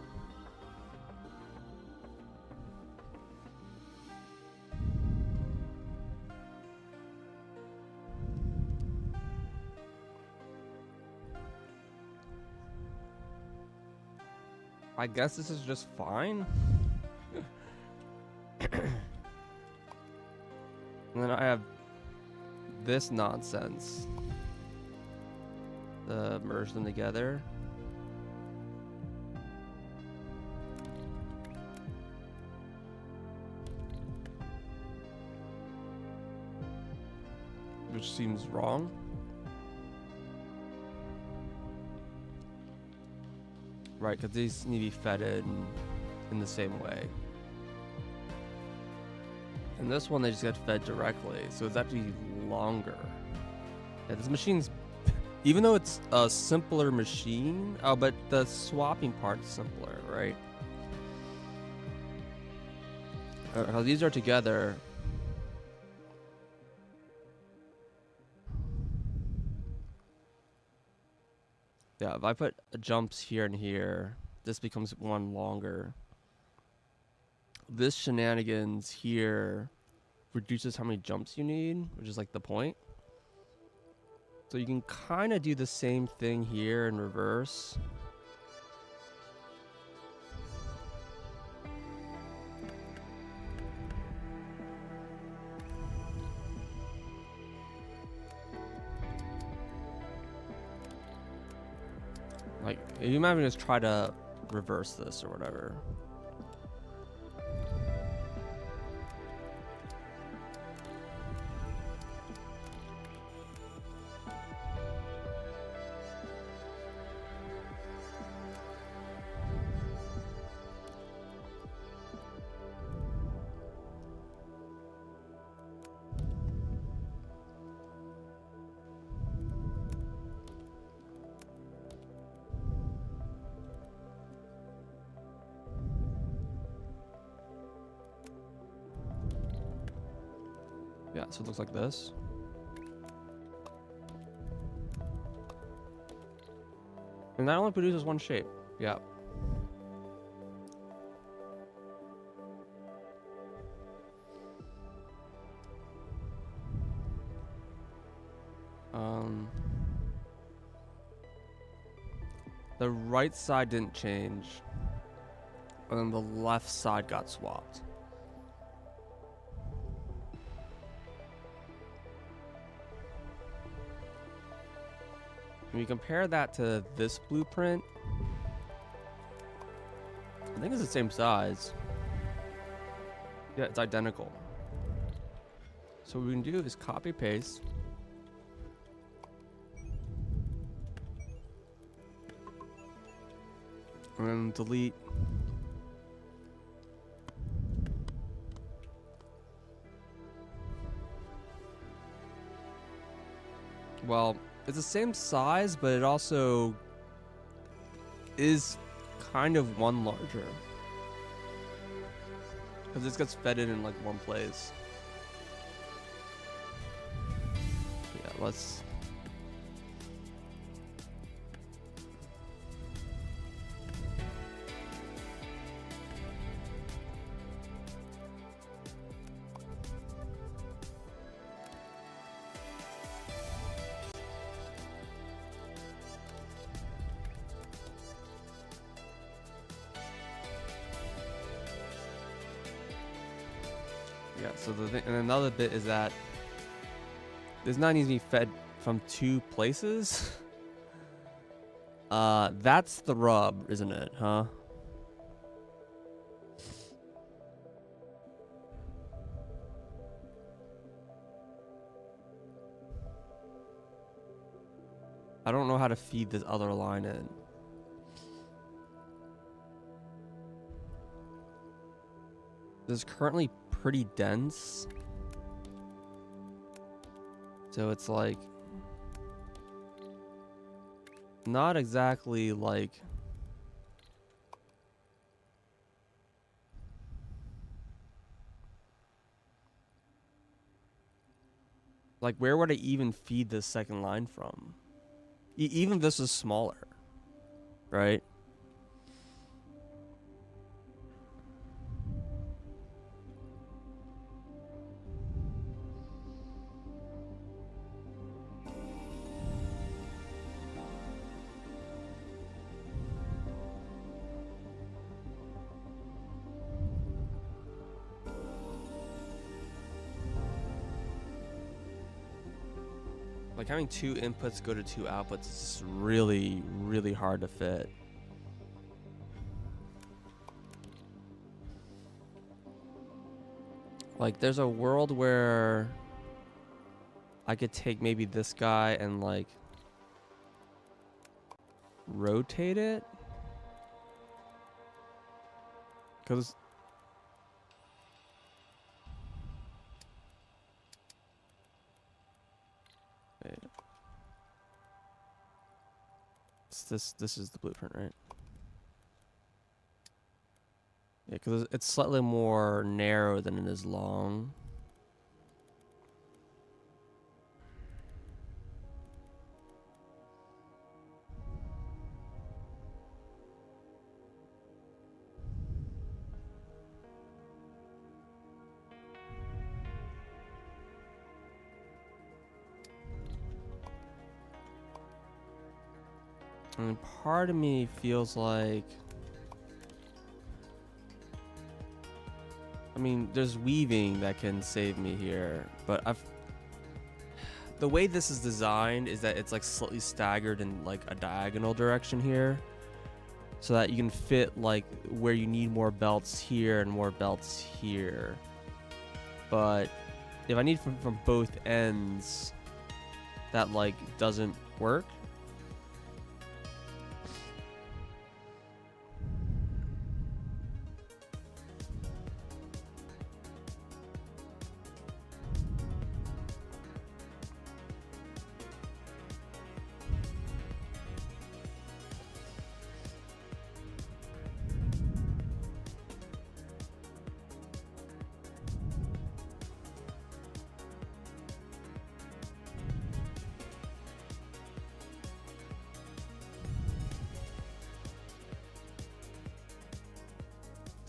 I guess this is just fine. And then I have this nonsense. Merge them together. Which seems wrong. right? Because these need to be fed in the same way. And this one, they just get fed directly, so it's actually longer. Yeah, this machine's, even though it's a simpler machine, oh, but the swapping part's simpler, right? How these are together. Yeah, if I put jumps here and here, this becomes one longer. This shenanigans here reduces how many jumps you need, which is like the point. So you can kind of do the same thing here in reverse. Like, you might even just try to reverse this or whatever. Yeah, so it looks like this. And that only produces one shape. Yeah. The right side didn't change, and then the left side got swapped. When you compare that to this blueprint, I think it's the same size. Yeah, it's identical. So what we can do is copy paste. And then delete. Well, it's the same size, but it also is kind of one larger. Because this gets fed in like one place. Yeah, let's... Yeah, so the thing, and another bit is that this not needs to be fed from two places. That's the rub, isn't it, huh? I don't know how to feed this other line in. This is currently pretty dense. So it's like not exactly like where would I even feed this second line from? Even if this is smaller, right? Like having two inputs go to two outputs is really, really hard to fit. Like there's a world where I could take maybe this guy and like rotate it. Because this is the blueprint, right? Yeah, because it's slightly more narrow than it is long. And part of me feels like, I mean, there's weaving that can save me here, but the way this is designed is that it's like slightly staggered in like a diagonal direction here, so that you can fit like where you need more belts here and more belts here. But if I need from both ends, that like doesn't work.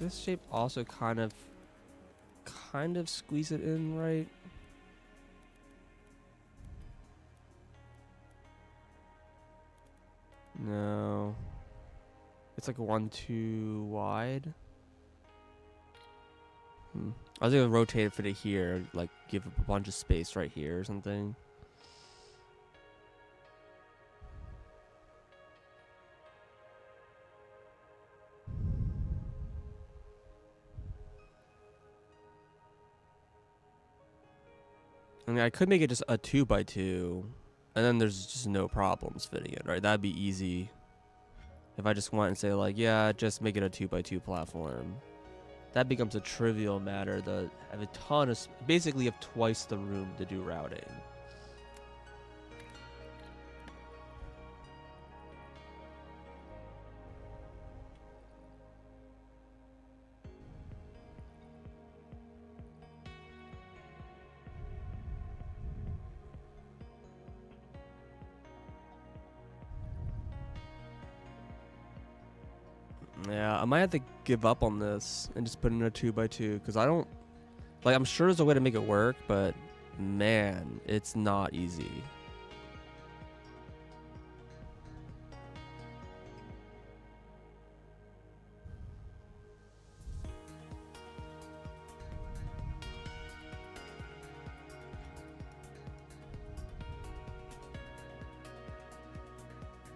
This shape also kind of squeeze it in, right? No. It's like 1-2 wide. I was gonna rotate it for the here, like give a bunch of space right here or something. I mean, I could make it just a 2x2, and then there's just no problems fitting it, right? That'd be easy. If I just went and say like, yeah, just make it a 2x2 platform. That becomes a trivial matter that have a ton of, basically have twice the room to do routing. Yeah, I might have to give up on this and just put in a 2x2 because I don't, like, I'm sure there's a way to make it work, but man, it's not easy.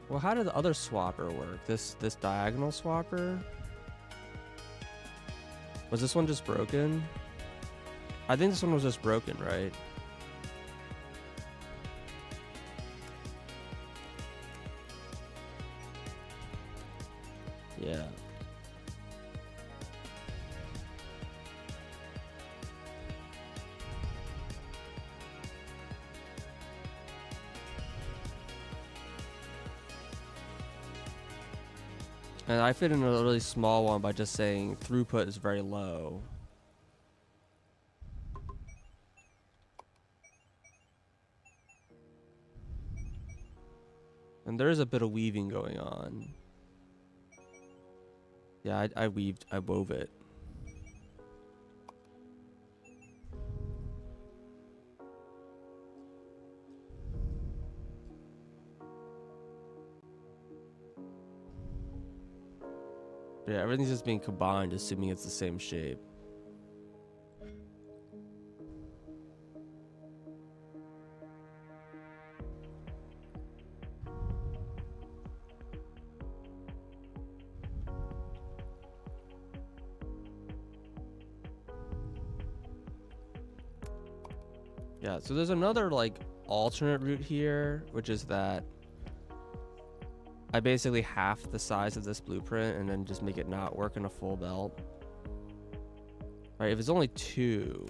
Well, how did the other swapper work? This diagonal swapper? Was this one just broken? I think this one was just broken, right? Yeah. And I fit in a really small one by just saying throughput is very low. And there is a bit of weaving going on. Yeah, I wove it. Yeah, everything's just being combined, assuming it's the same shape. Yeah, so there's another like alternate route here, which is that I basically half the size of this blueprint and then just make it not work in a full belt. Alright, if it's only 2.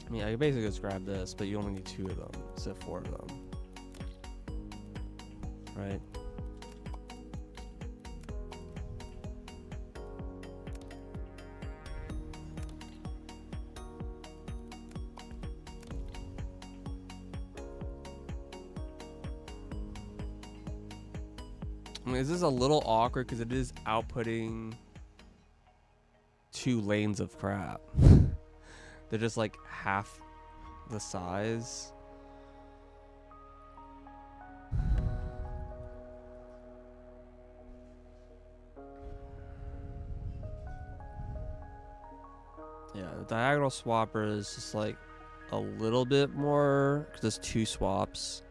I mean, I could basically just grab this, but you only need 2 of them instead of 4 of them. Right? I mean, this is a little awkward because it is outputting 2 lanes of crap. They're just like half the size. Yeah, the diagonal swapper is just like a little bit more because there's 2 swaps.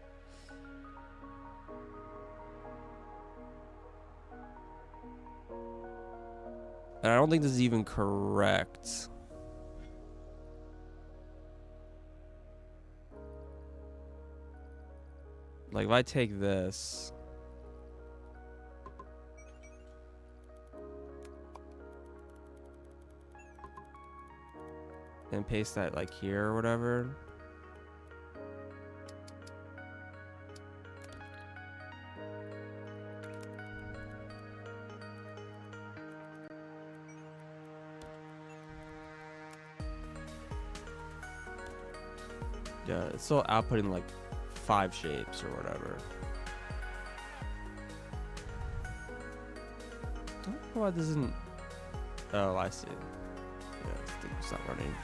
And I don't think this is even correct. Like if I take this and paste that like here or whatever. Yeah, it's still outputting like 5 shapes or whatever. I don't know why this isn't. Oh, I see. Yeah, this thing's not running.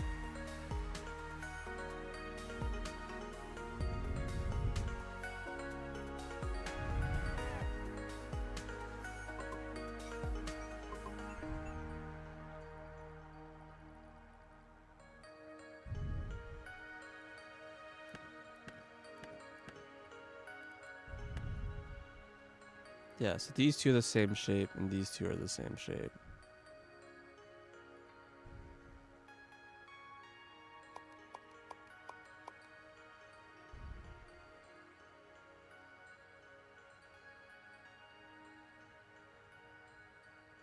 Yeah, so these 2 are the same shape and these 2 are the same shape.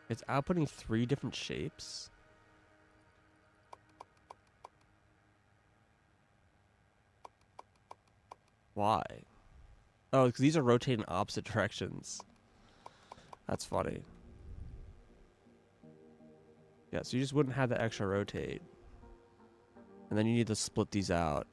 It's outputting 3 different shapes. Why? Oh, because these are rotating opposite directions. That's funny. Yeah, so you just wouldn't have the extra rotate. And then you need to split these out.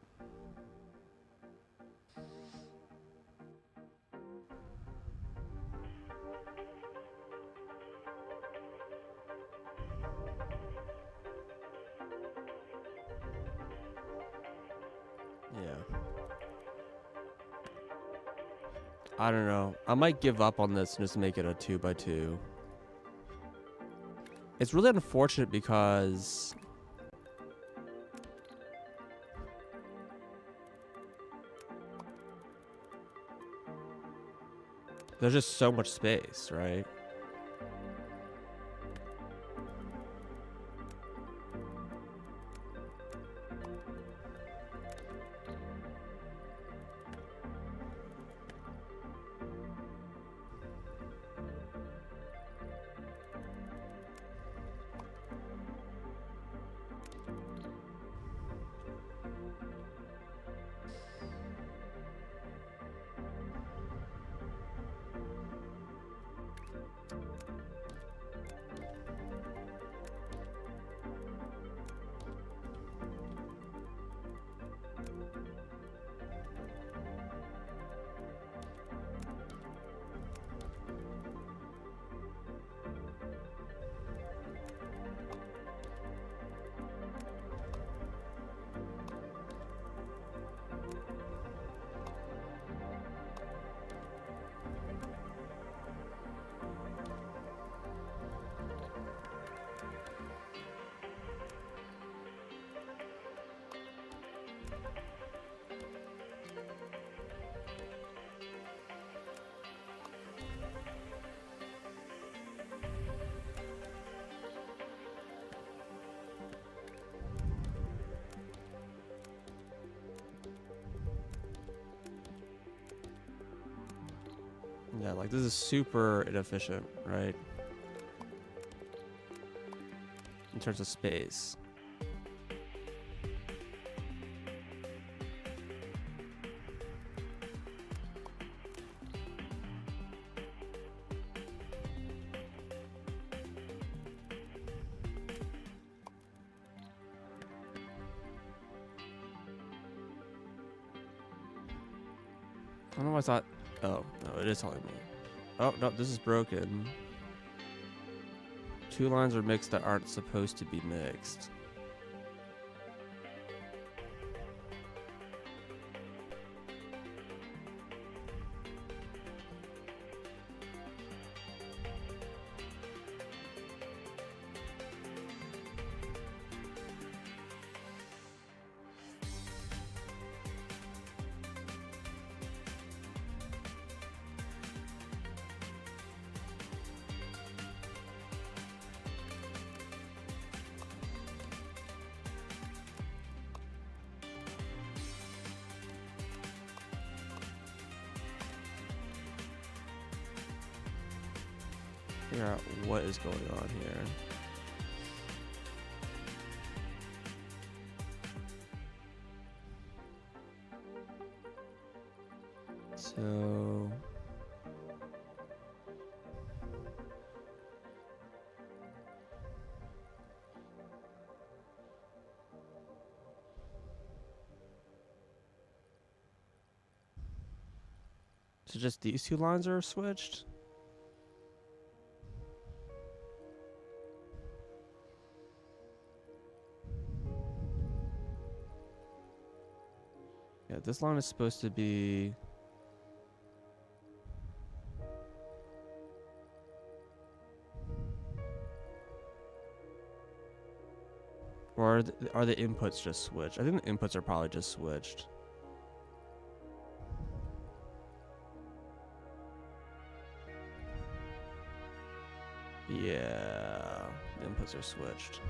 Yeah. I don't know. I might give up on this and just make it a 2x2. It's really unfortunate because there's just so much space, right? Yeah, like this is super inefficient, right? In terms of space. I don't know why I thought. Oh, no, it is telling me. Oh, no, this is broken. Two lines are mixed that aren't supposed to be mixed. Figure out what is going on here. So just these two lines are switched? Yeah, this line is supposed to be... Or are the inputs just switched? I think the inputs are probably just switched. Yeah, the inputs are switched.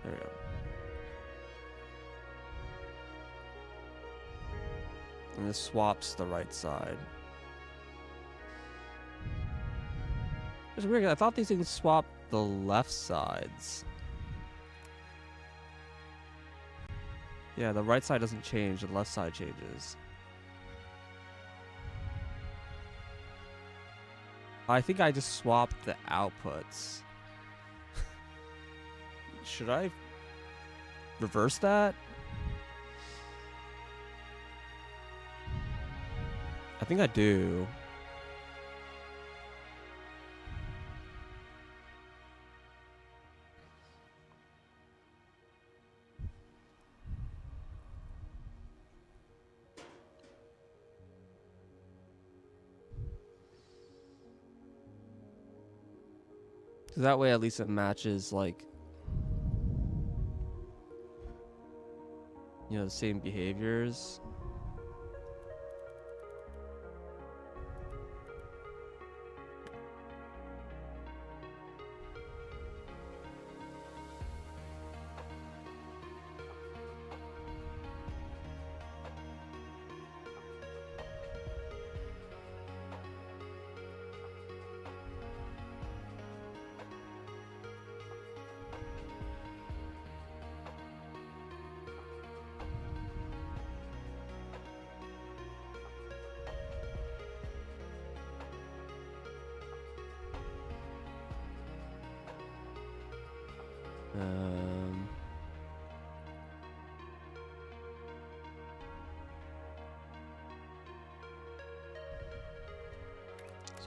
There we go. And this swaps the right side. It's weird, I thought these things swap the left sides. Yeah, the right side doesn't change, the left side changes. I think I just swapped the outputs. Should I reverse that? I think I do. So that way at least it matches, like, you know, the same behaviors.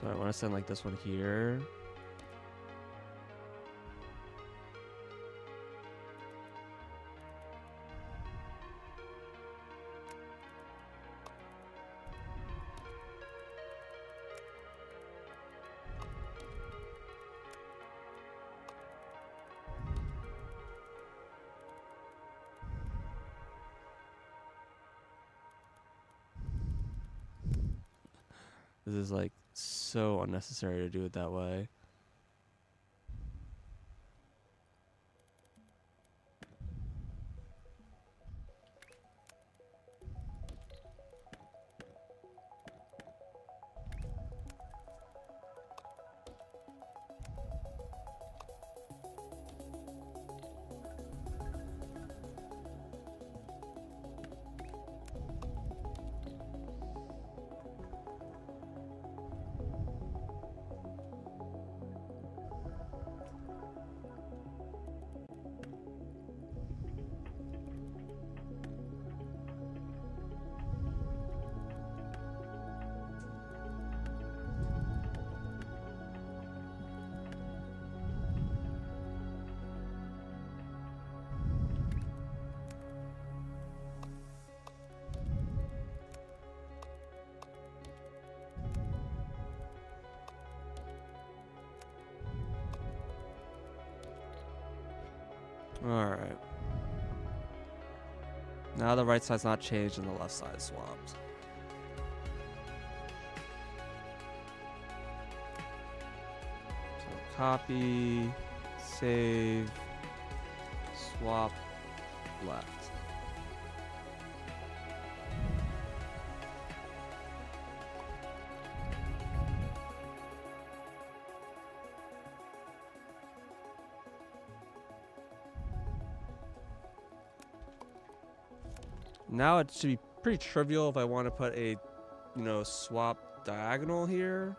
So I want to send like this one here. This is like so unnecessary to do it that way. Alright. Now the right side's not changed and the left side is swapped. So copy, save, swap, left. Now it should be pretty trivial if I want to put a, swap diagonal here.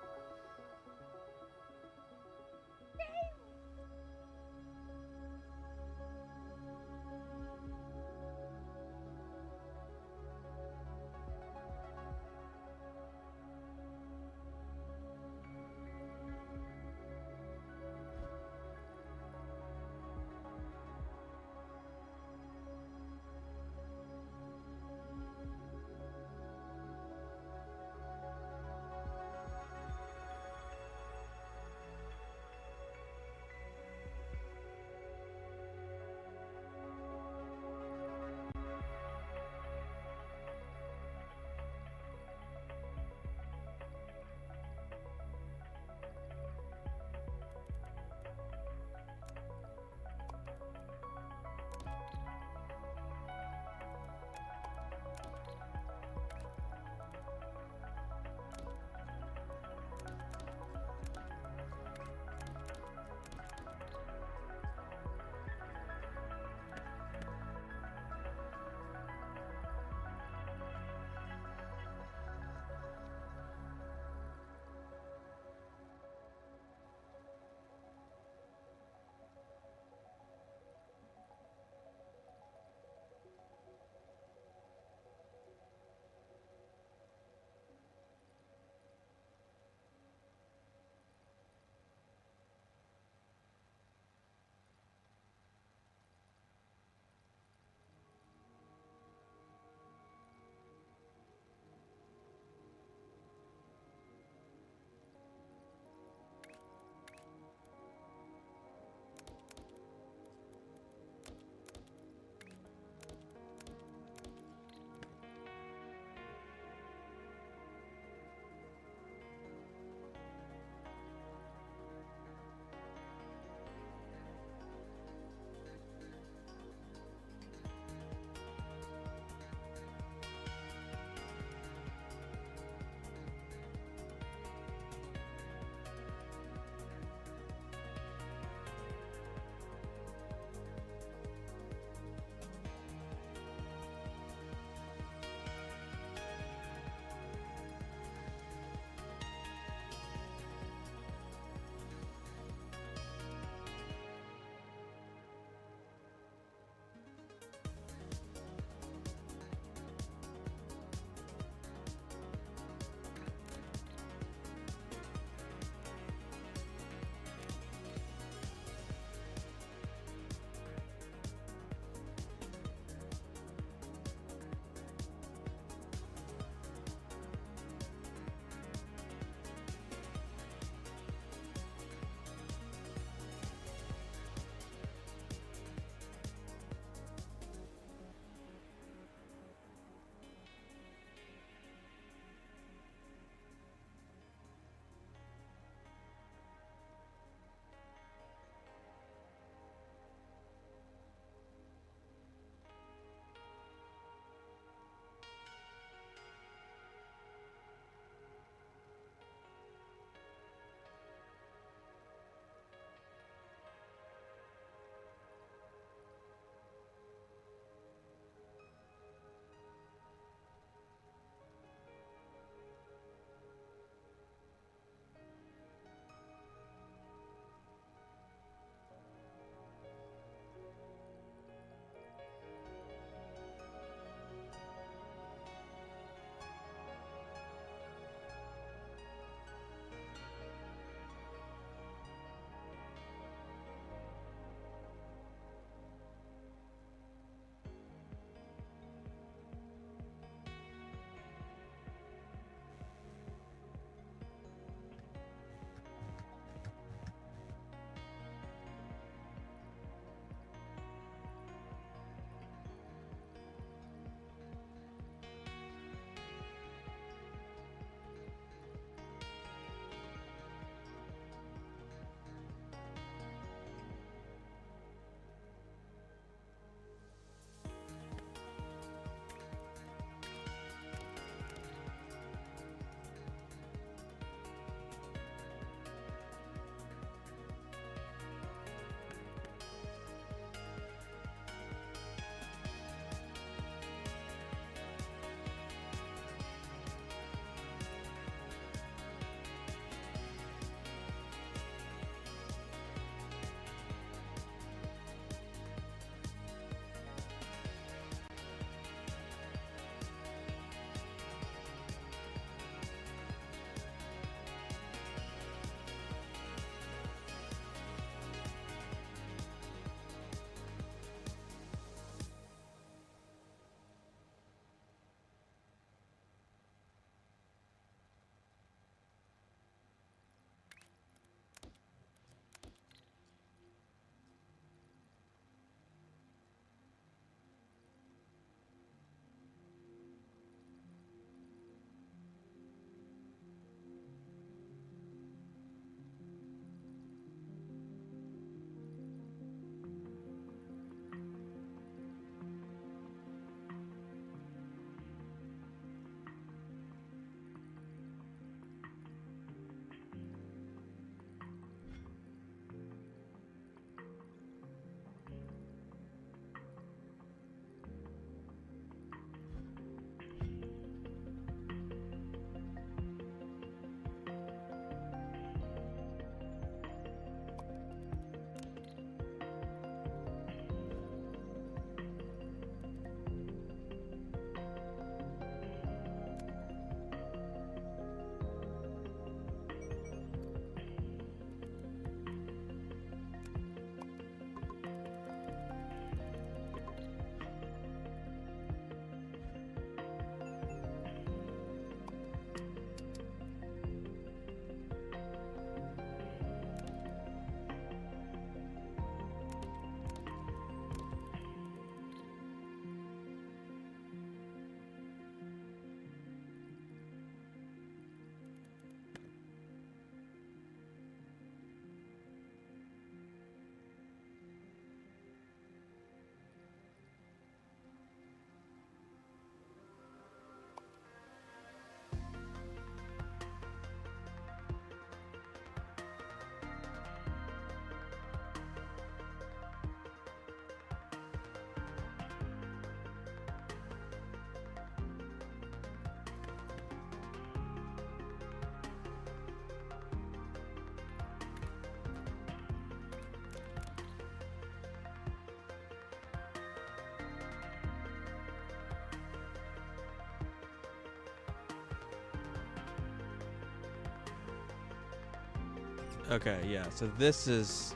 Okay, yeah. So this is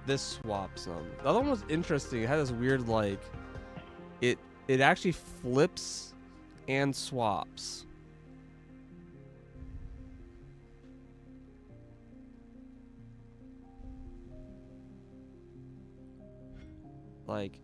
this swaps them. The other one was interesting. It had this weird like it actually flips and swaps. Like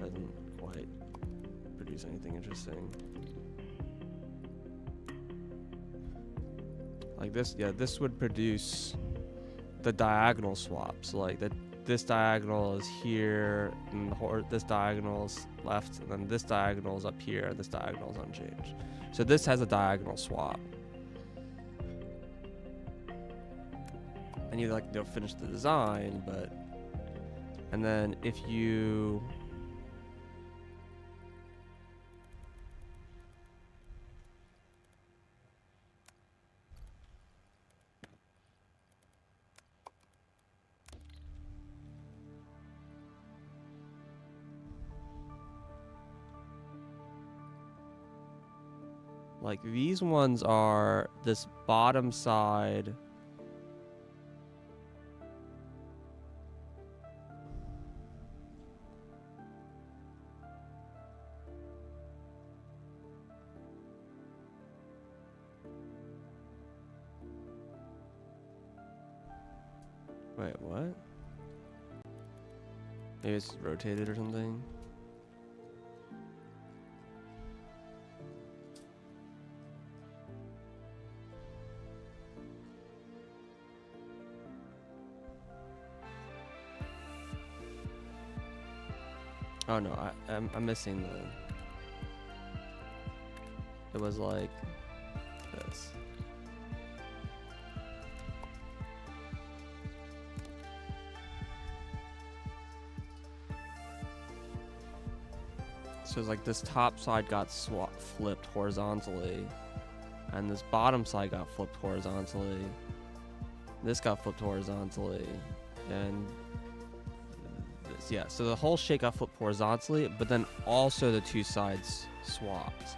doesn't quite produce anything interesting. Like this, yeah, this would produce the diagonal swaps. Like that, this diagonal is here, and this diagonal is left, and then this diagonal is up here, and this diagonal is unchanged. So this has a diagonal swap. And you like finish the design, but and then if you like these ones are this bottom side. Wait, what? Maybe it's rotated or something. Oh no, I'm missing the. It was like this. So it's like this top side got flipped horizontally, and this bottom side got flipped horizontally. This got flipped horizontally, and this, yeah. So the whole shape got flipped horizontally, but then also the two sides swapped.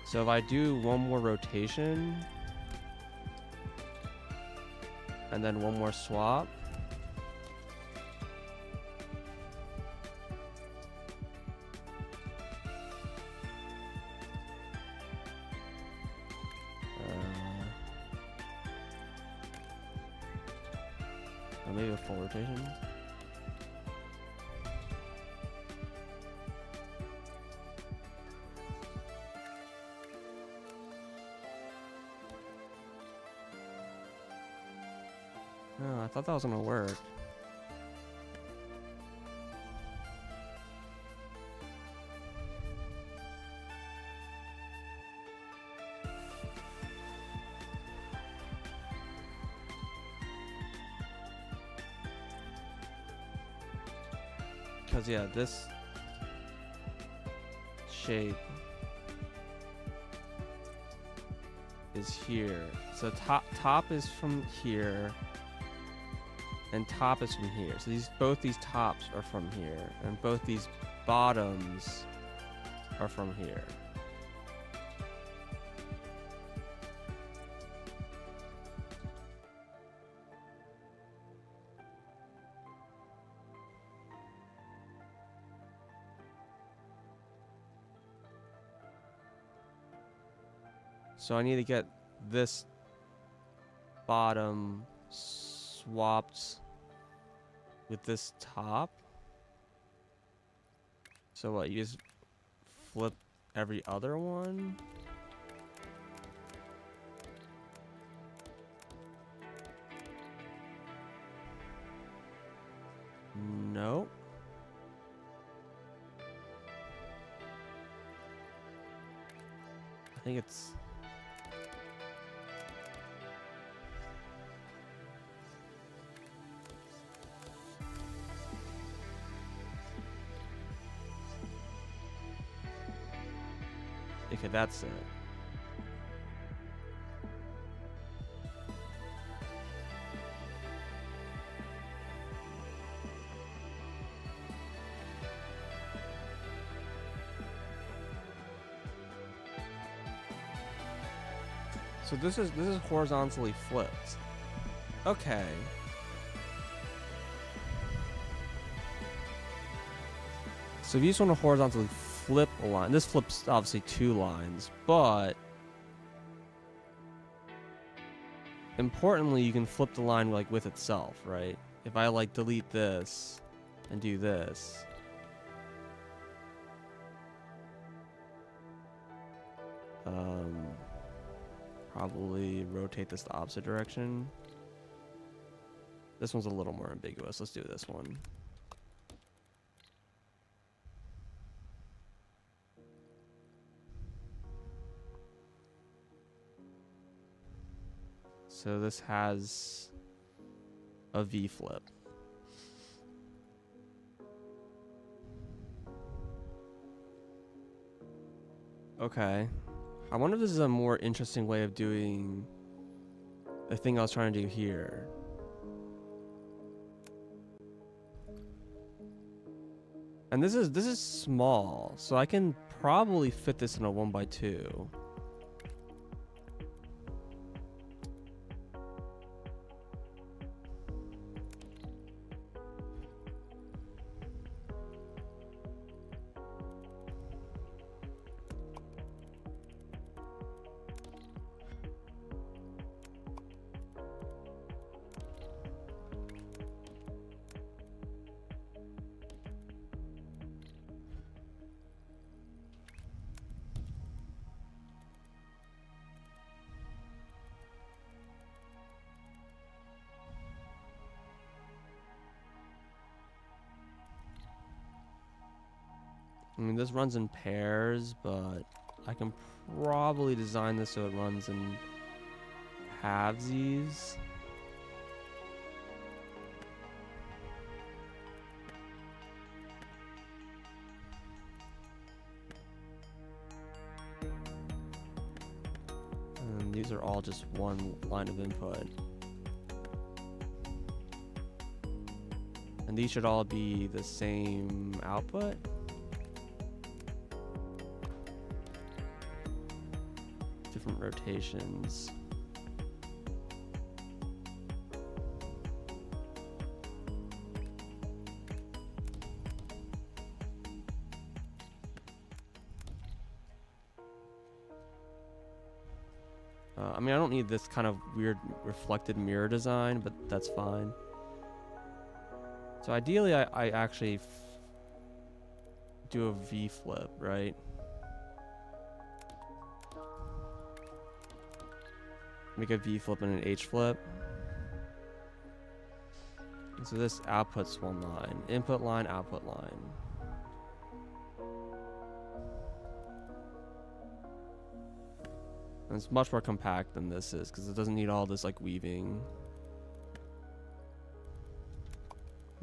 So if I do one more rotation, and then one more swap, or maybe a full rotation. Oh, I thought that was gonna work. Because yeah, this shape is here. So top is from here, and top is from here. So both these tops are from here, and both these bottoms are from here. So I need to get this bottom swapped with this top. So what, you just flip every other one? Nope. I think it's... Okay, that's it. So this is horizontally flipped. Okay. So if you just want to horizontally flip a line, this flips obviously 2 lines, but importantly, you can flip the line like with itself, right? If I like delete this and do this, probably rotate this the opposite direction. This one's a little more ambiguous. Let's do this one. So this has a V flip. Okay. I wonder if this is a more interesting way of doing the thing I was trying to do here. And this is small, so I can probably fit this in a 1x2. I mean, this runs in pairs, but I can probably design this so it runs in halvesies. And these are all just one line of input. And these should all be the same output. Different rotations. I mean, I don't need this kind of weird reflected mirror design, but that's fine. So ideally, I actually do a V flip, right? Make a V flip and an H flip. And so this outputs one line. Input line, output line. And it's much more compact than this is, because it doesn't need all this like weaving.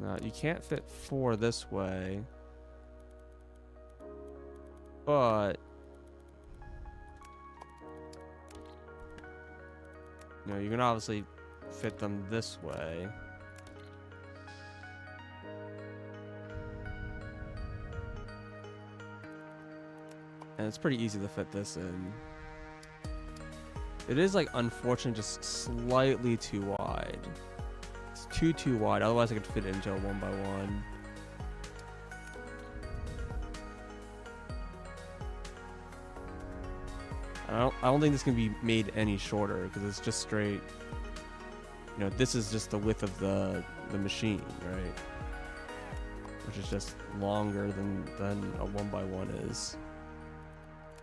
Now, you can't fit 4 this way. But you know, you can obviously fit them this way. And it's pretty easy to fit this in. It is like unfortunate, just slightly too wide. It's too wide, otherwise I could fit it into a 1x1. I don't think this can be made any shorter because it's just straight. You know, this is just the width of the machine, right? Which is just longer than a 1x1 is.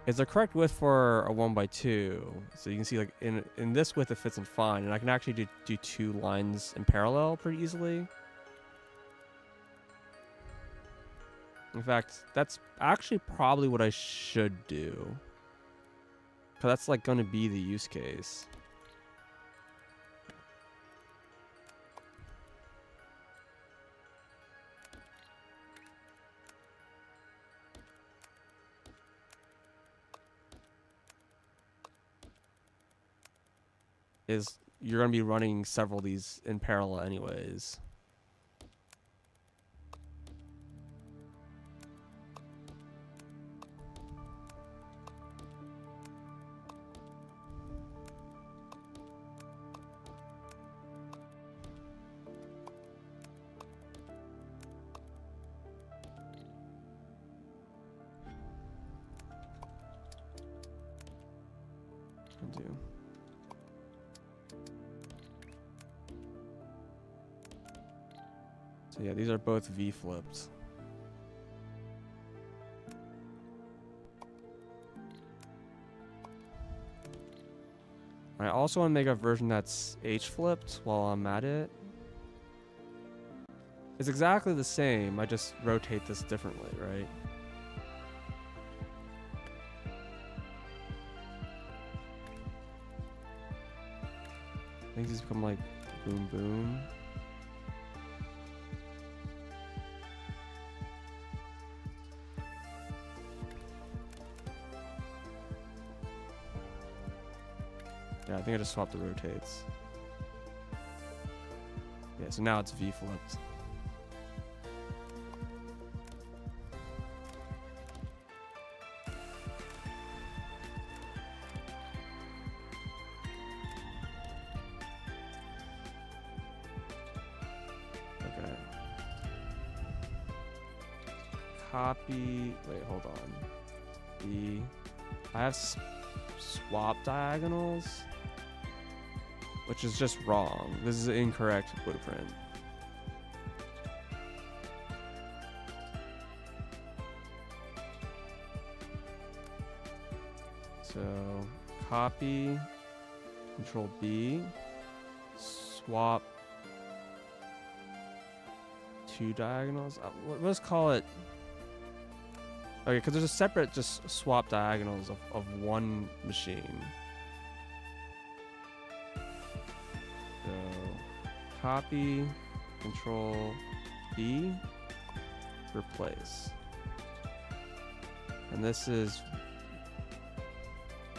It's the correct width for a 1x2, so you can see like in this width it fits in fine, and I can actually do 2 lines in parallel pretty easily. In fact, that's actually probably what I should do. Cause that's like gonna be the use case. Is you're gonna be running several of these in parallel anyways. too. So yeah, these are both V flipped. I also want to make a version that's H flipped while I'm at it. It's exactly the same, I just rotate this differently, right? I think these become like boom boom. Yeah, I think I just swapped the rotates. Yeah, so now it's V flipped. Okay. Copy. Wait, hold on. V. I have swap diagonals, which is just wrong. This is an incorrect blueprint. So copy, Control B, swap two diagonals. Let's call it. Okay, because there's a separate just swap diagonals of one machine. So copy, Control B, replace. And this is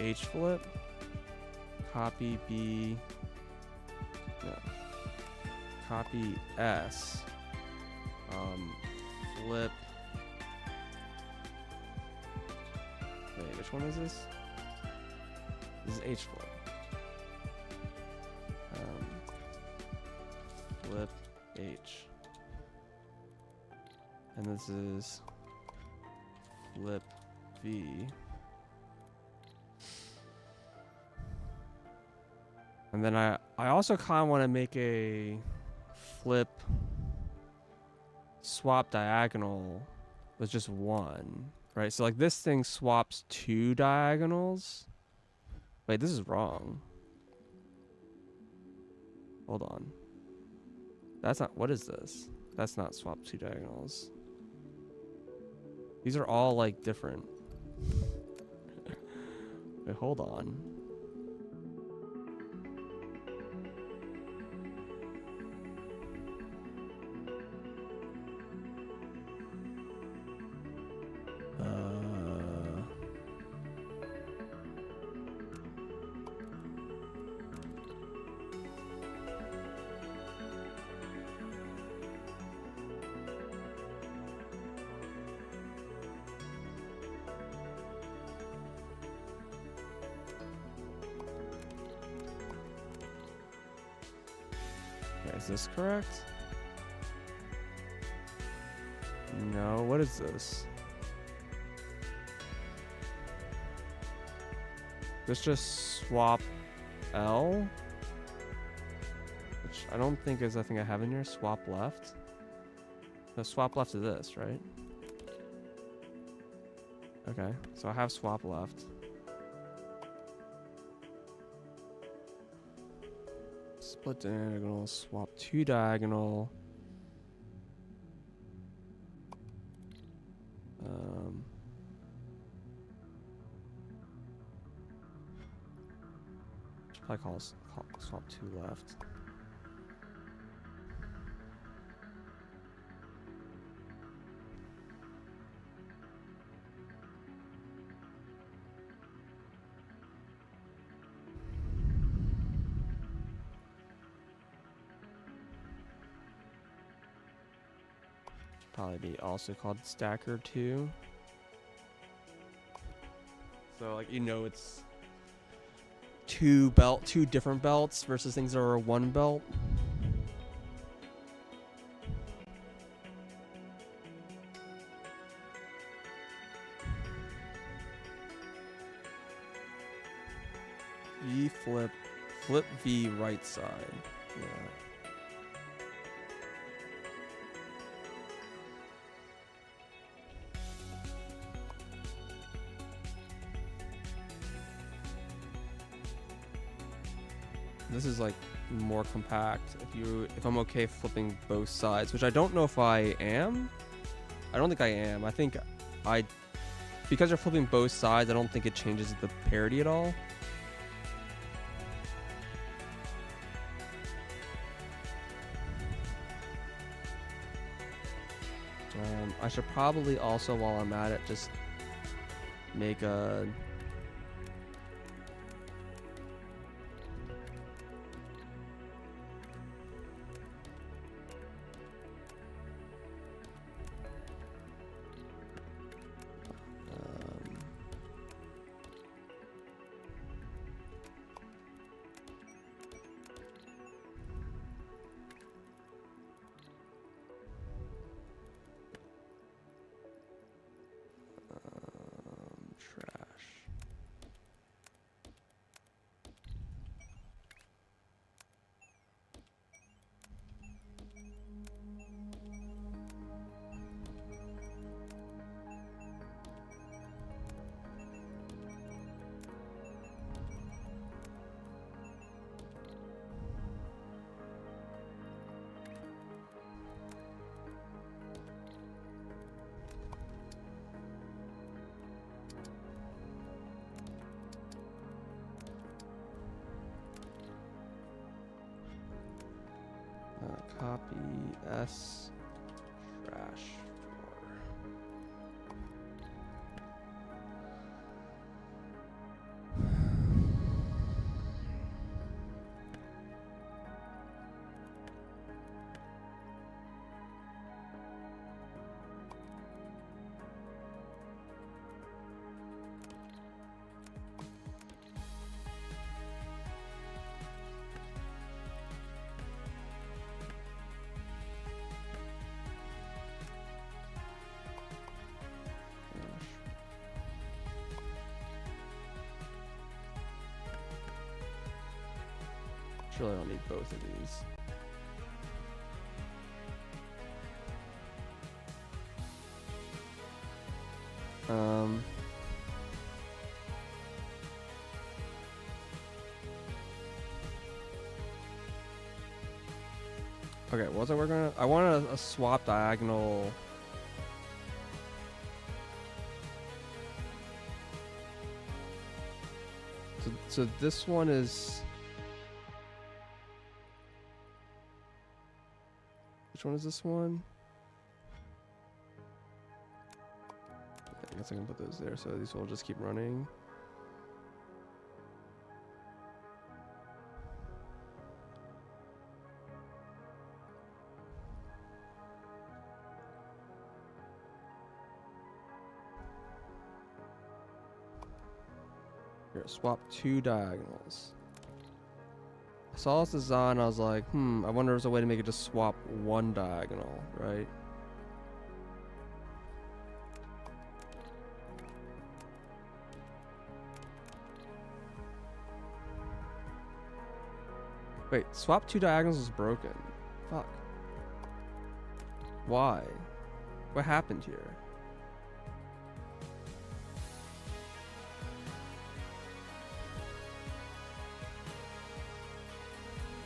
H flip, copy B, no, copy S, flip. Wait, which one is this? This is H flip. Flip H. And this is flip V. And then I also kind of want to make a flip swap diagonal with just one, right? So like this thing swaps two diagonals. Wait, this is wrong. Hold on. That's not, what is this? That's not swap two diagonals. These are all like different. Wait, hold on. Is this correct? No, what is this? This just swap L? Which I don't think is a thing I have in here. Swap left? No, swap left is this, right? Okay, so I have swap left. Split diagonal, swap two diagonal. Should probably call swap two left. Probably be also called stacker 2. So like, you know, it's two different belts versus things that are one belt. V flip, flip V right side. Yeah. This is like more compact. If I'm okay flipping both sides, which I don't know if I am. I don't think I am. I think because you're flipping both sides, I don't think it changes the parity at all. I should probably also, while I'm at it, just make a trash. Copy S trash 4. Surely I don't need both of these. Okay, what was I working on? I wanted a swap diagonal. So this one is. Which one is this one? I guess I can put those there, so these will just keep running. Here, swap 2 diagonals. I saw this design, I was like, I wonder if there's a way to make it just swap 1 diagonal, right? Wait, swap 2 diagonals is broken. Fuck. Why? What happened here?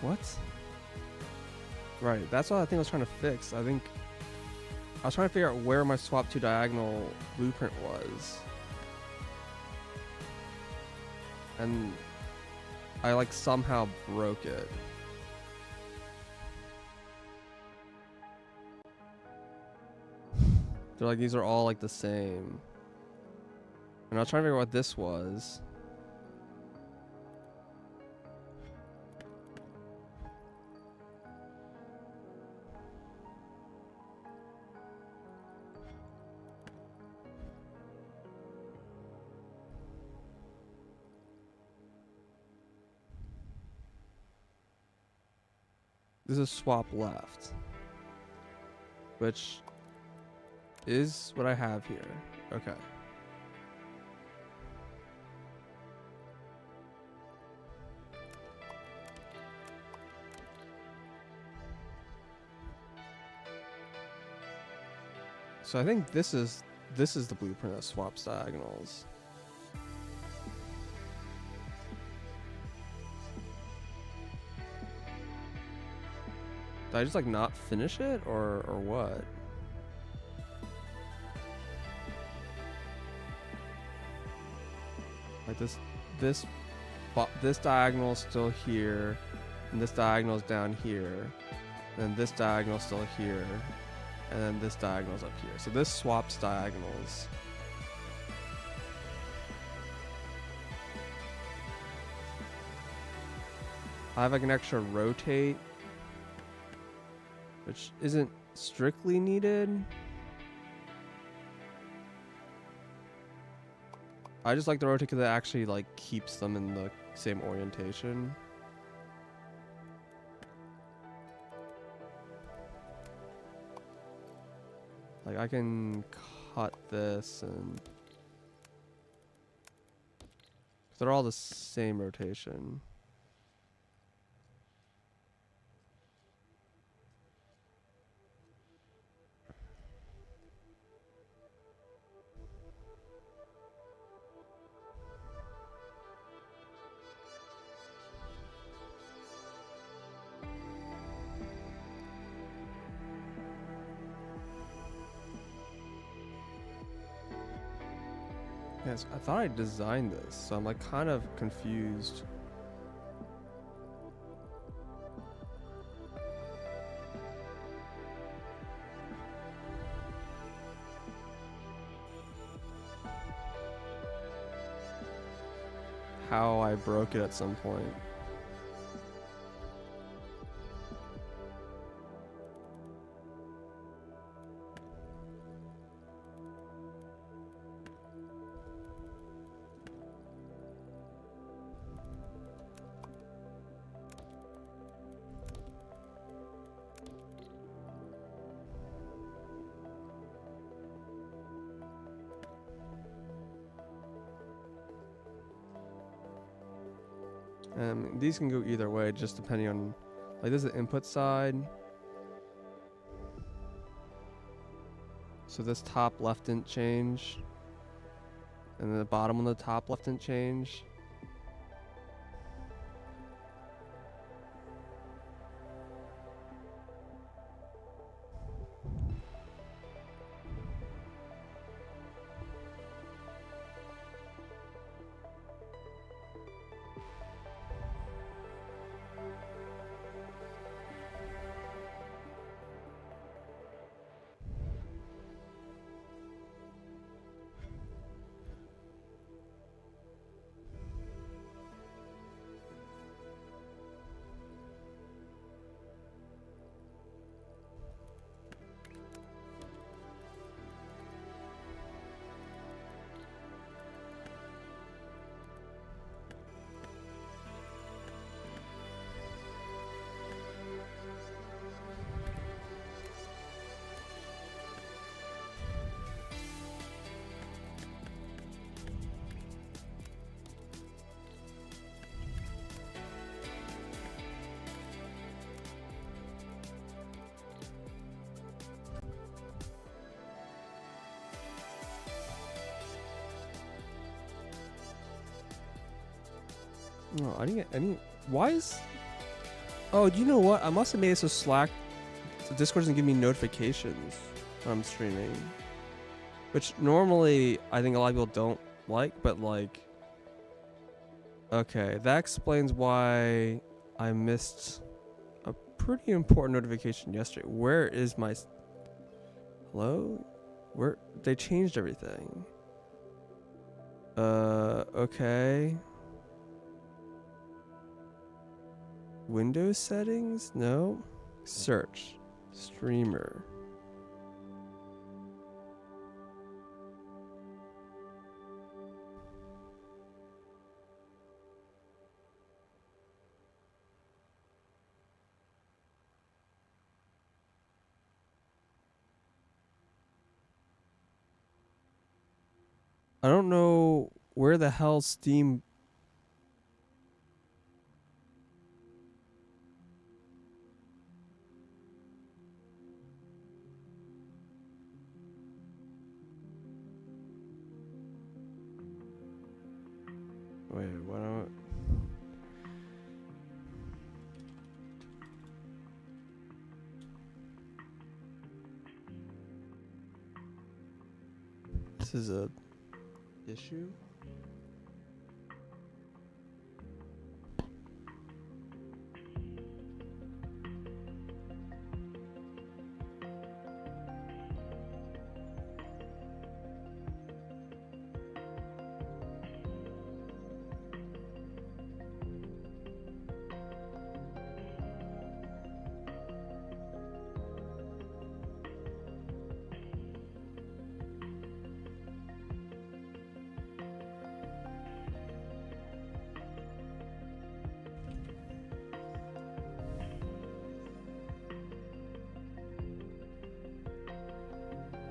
What? Right, that's what I think I was trying to fix. I was trying to figure out where my swap 2 diagonal blueprint was. And I like somehow broke it. They're like, these are all like the same. And I was trying to figure out what this was. This is swap left, which is what I have here. Okay. So I think this is the blueprint that swaps diagonals. Did I just like not finish it or what? Like this diagonal is still here, and this diagonal is down here, and then this diagonal is still here, and then this diagonal is up here. So this swaps diagonals. I have like an extra rotate, which isn't strictly needed. I just like the rotate because it actually like keeps them in the same orientation. Like I can cut this and they're all the same rotation. Yes, I thought I designed this, so I'm like kind of confused. How I broke it at some point. These can go either way, just depending on, like this is the input side. So this top left didn't change. And then the bottom on the top left didn't change. No, I didn't get any. Why is? Oh, do you know what? I must have made it so Slack, Discord doesn't give me notifications when I'm streaming, which normally I think a lot of people don't like. But like, okay, that explains why I missed a pretty important notification yesterday. Where is my? Hello? Where they changed everything? Okay. Windows settings? No. Search. Streamer. I don't know where the hell Steam. Wait, what? This is a issue.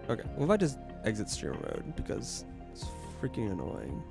Okay, what if I just exit streamer mode because it's freaking annoying.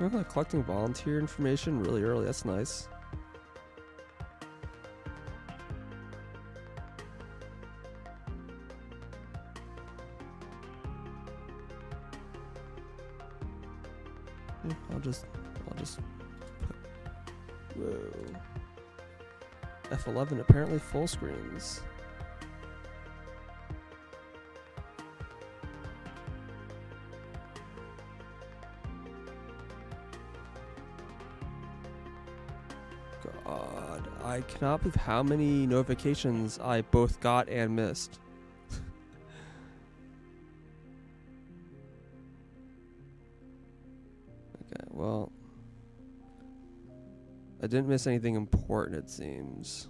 I'm like collecting volunteer information really early. That's nice. Yeah, I'll just whoa. F11 apparently full screens. God, I cannot believe how many notifications I both got and missed. Okay, well, I didn't miss anything important, it seems.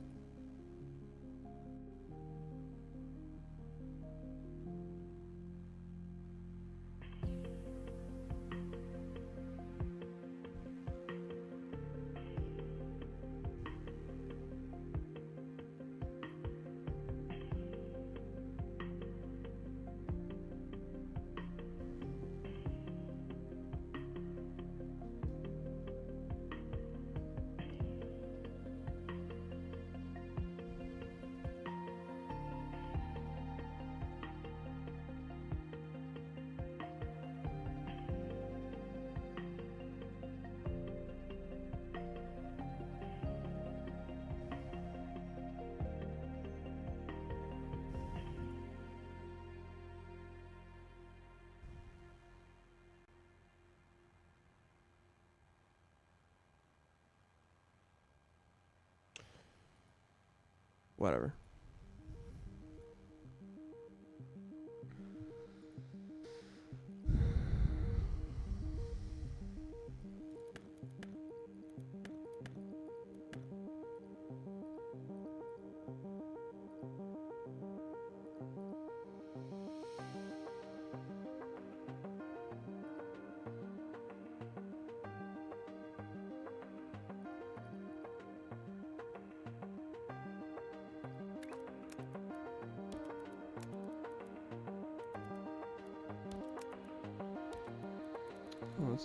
Whatever. Oh,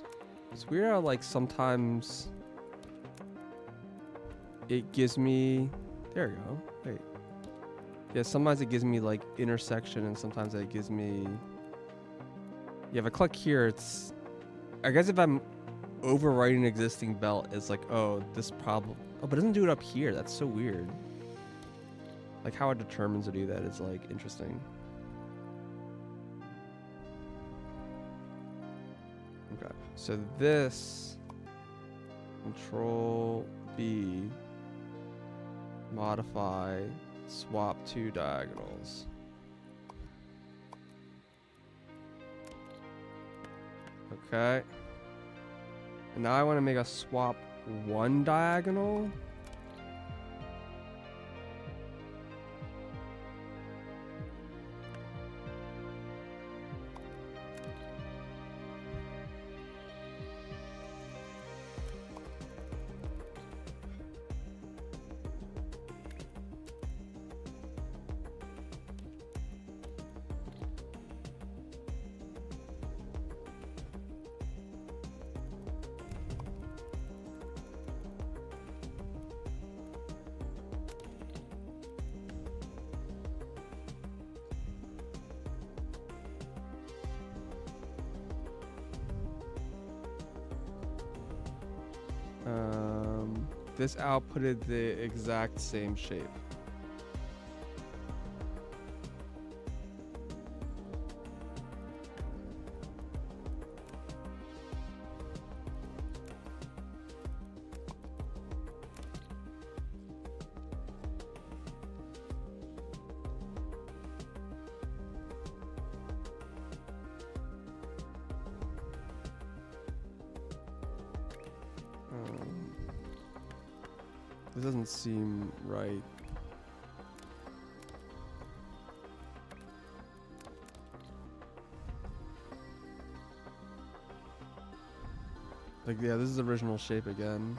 it's weird how like sometimes it gives me, there we go. Wait. Yeah, sometimes it gives me like intersection and sometimes it gives me, yeah, if I click here, it's, I guess if I'm overwriting an existing belt, it's like, oh, this problem, oh, but it doesn't do it up here. That's so weird. Like how it determines to do that is like interesting. Okay, so this Control B, modify, swap two diagonals. Okay. And now I want to make a swap one diagonal. This outputted the exact same shape. This doesn't seem right. Like, yeah, this is the original shape again.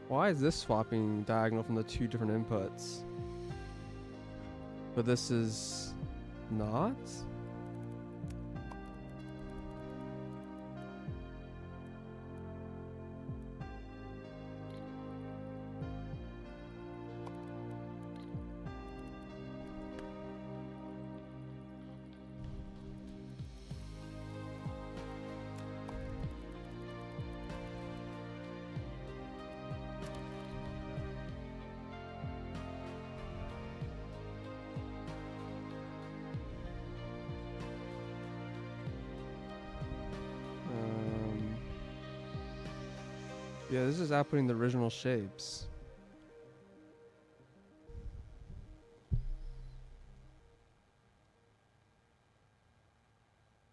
Why is this swapping diagonal from the two different inputs? But this is not? Yeah, this is outputting the original shapes.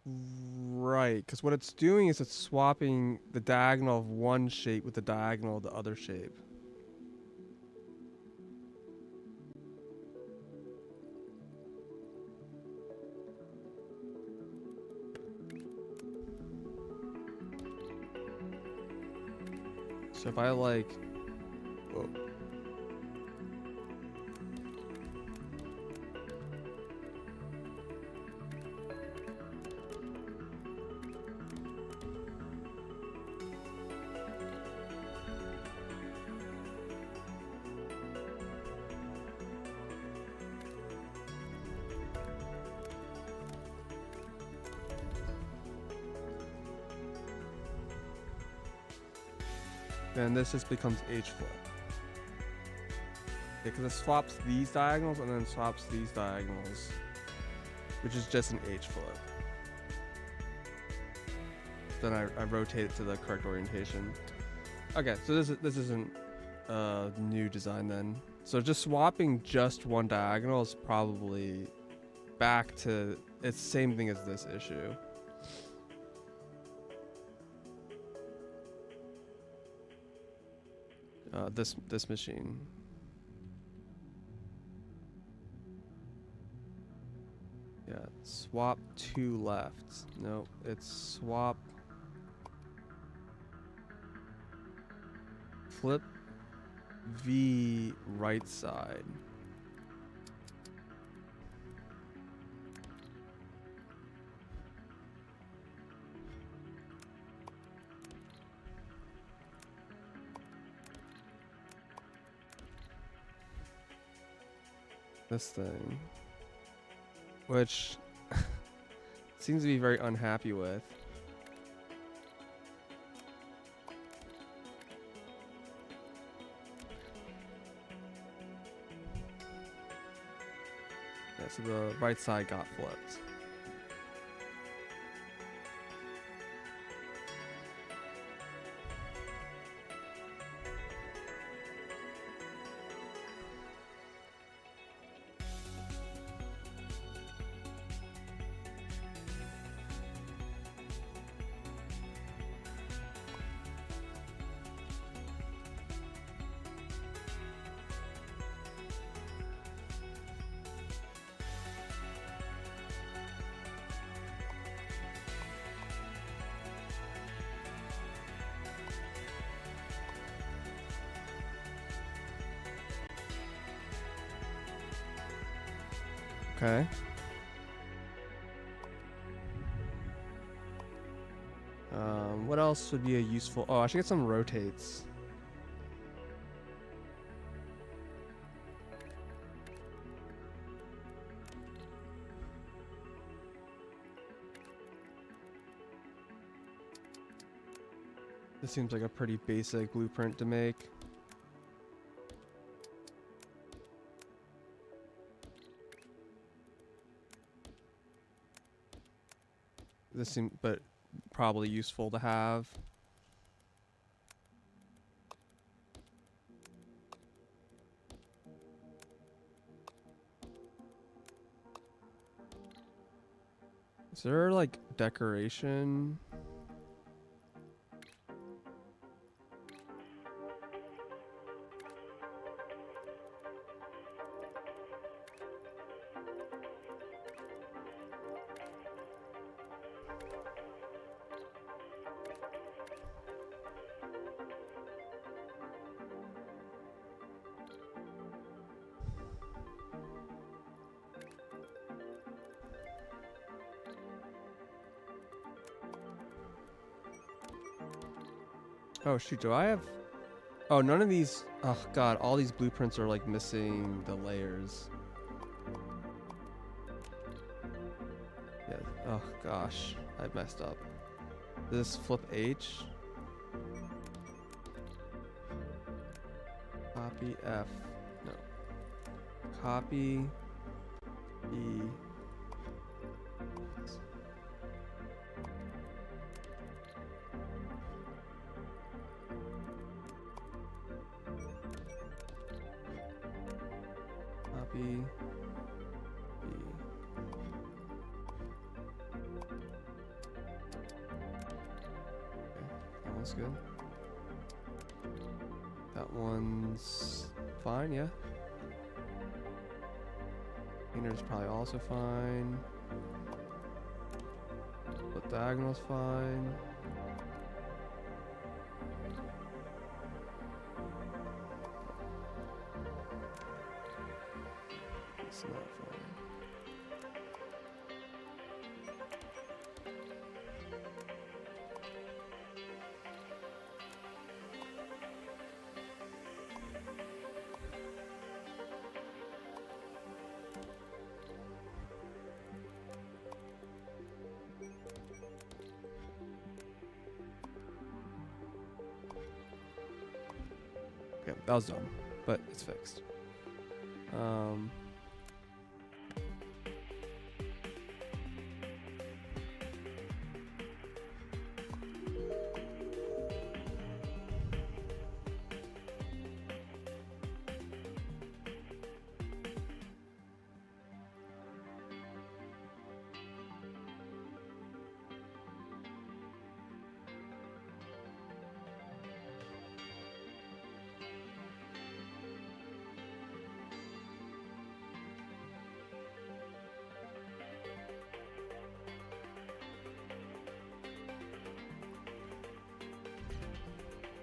Right, because what it's doing is it's swapping the diagonal of one shape with the diagonal of the other shape. So if I like... Whoa. Then this just becomes H flip. Because it swaps these diagonals and then swaps these diagonals, which is just an H flip. Then I rotate it to the correct orientation. Okay, so this isn't a new design then. So just swapping just one diagonal is probably back to it's the same thing as this issue. This machine. Yeah, swap two left. No, it's swap. Flip V right side. This thing, which seems to be very unhappy with. Yeah, so the right side got flipped. Okay. What else would be a useful... Oh, I should get some rotates. This seems like a pretty basic blueprint to make. This seems, but probably useful to have. Is there like decoration? Oh shoot, do I have... Oh, none of these... Oh god, all these blueprints are like missing the layers. Yeah, oh gosh, I messed up. This flip H. Copy F. No. Copy E. Copy E. That one's good. That one's fine, yeah. Inner's probably also fine. Split diagonal's fine. It's not fine. Okay, that was dumb, but it's fixed.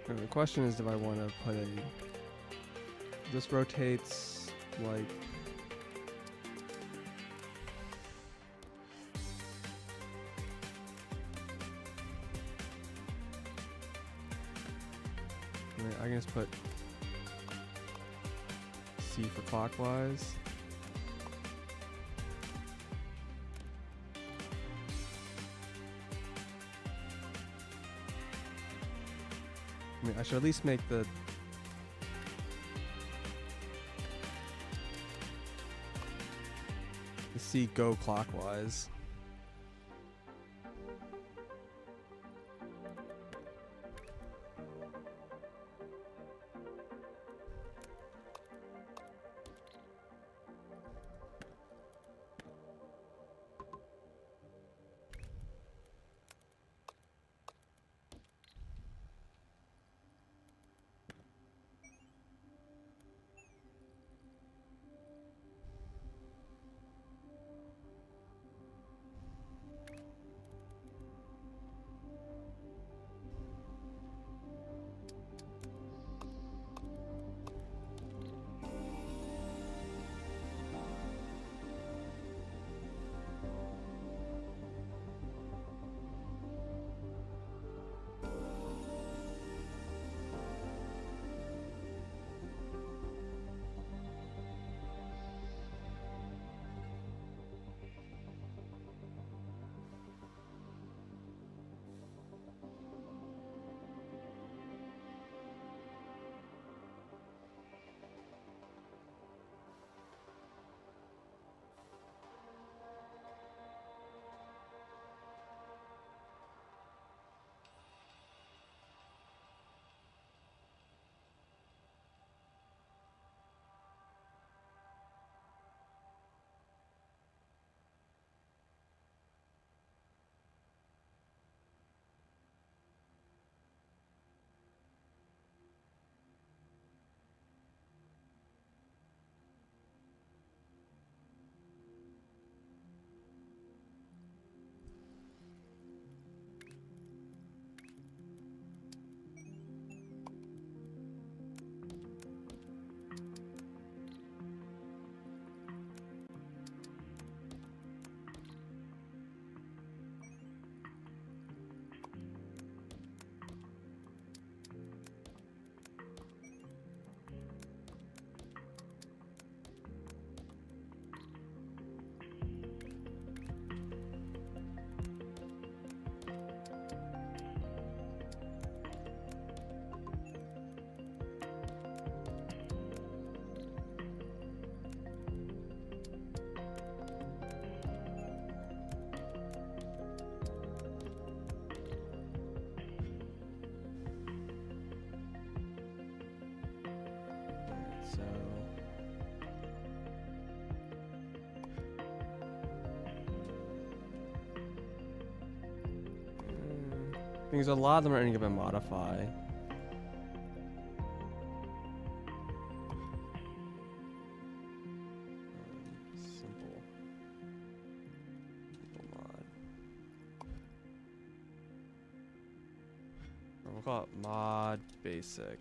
And the question is, do I want to put a... This rotates like... Wait, I can just put C for clockwise. I mean, I should at least make the C go clockwise. Because a lot of them are only going to modify. Simple. Simple mod. Or we'll call it mod basic.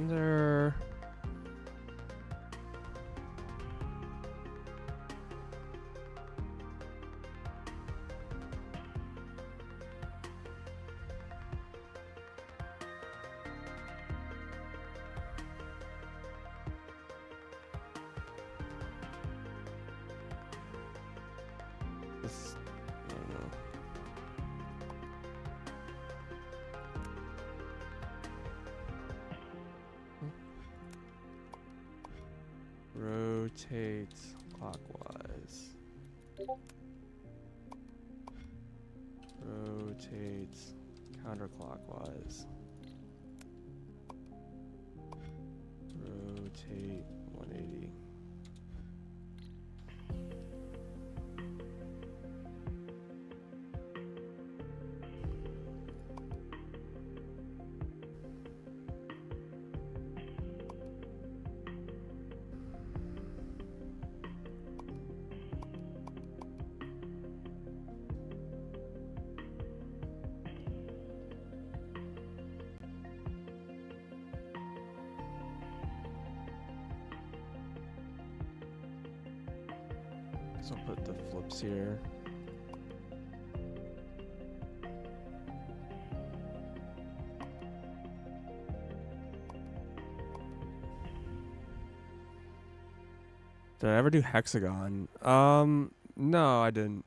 There. This, I don't know. Rotate clockwise. Rotate counterclockwise. Rotate 180. So I'll put the flips here. Did I ever do hexagon? No, I didn't.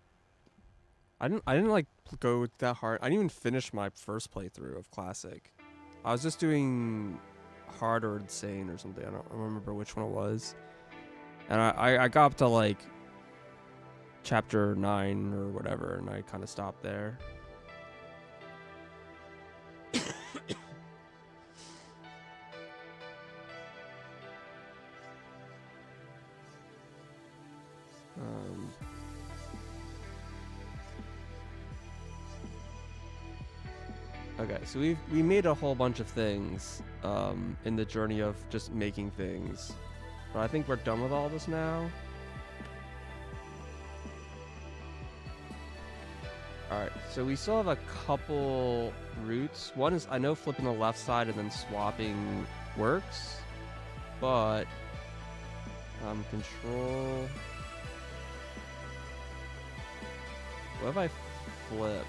I didn't like go that hard. I didn't even finish my first playthrough of classic. I was just doing hard or insane or something. I don't remember which one it was. And I got up to like chapter 9 or whatever, and I kind of stopped there. Okay, so we made a whole bunch of things in the journey of just making things, but I think we're done with all this now. Alright, so we still have a couple routes. One is, I know flipping the left side and then swapping works, but control. What if I flip?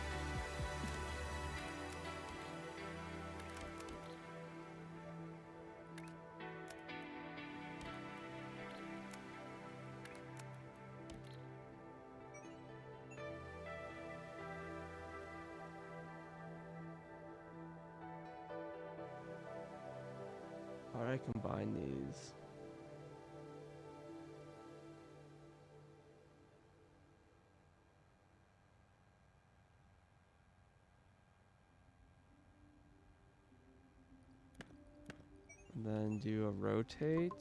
How do I combine these? And then do a rotate.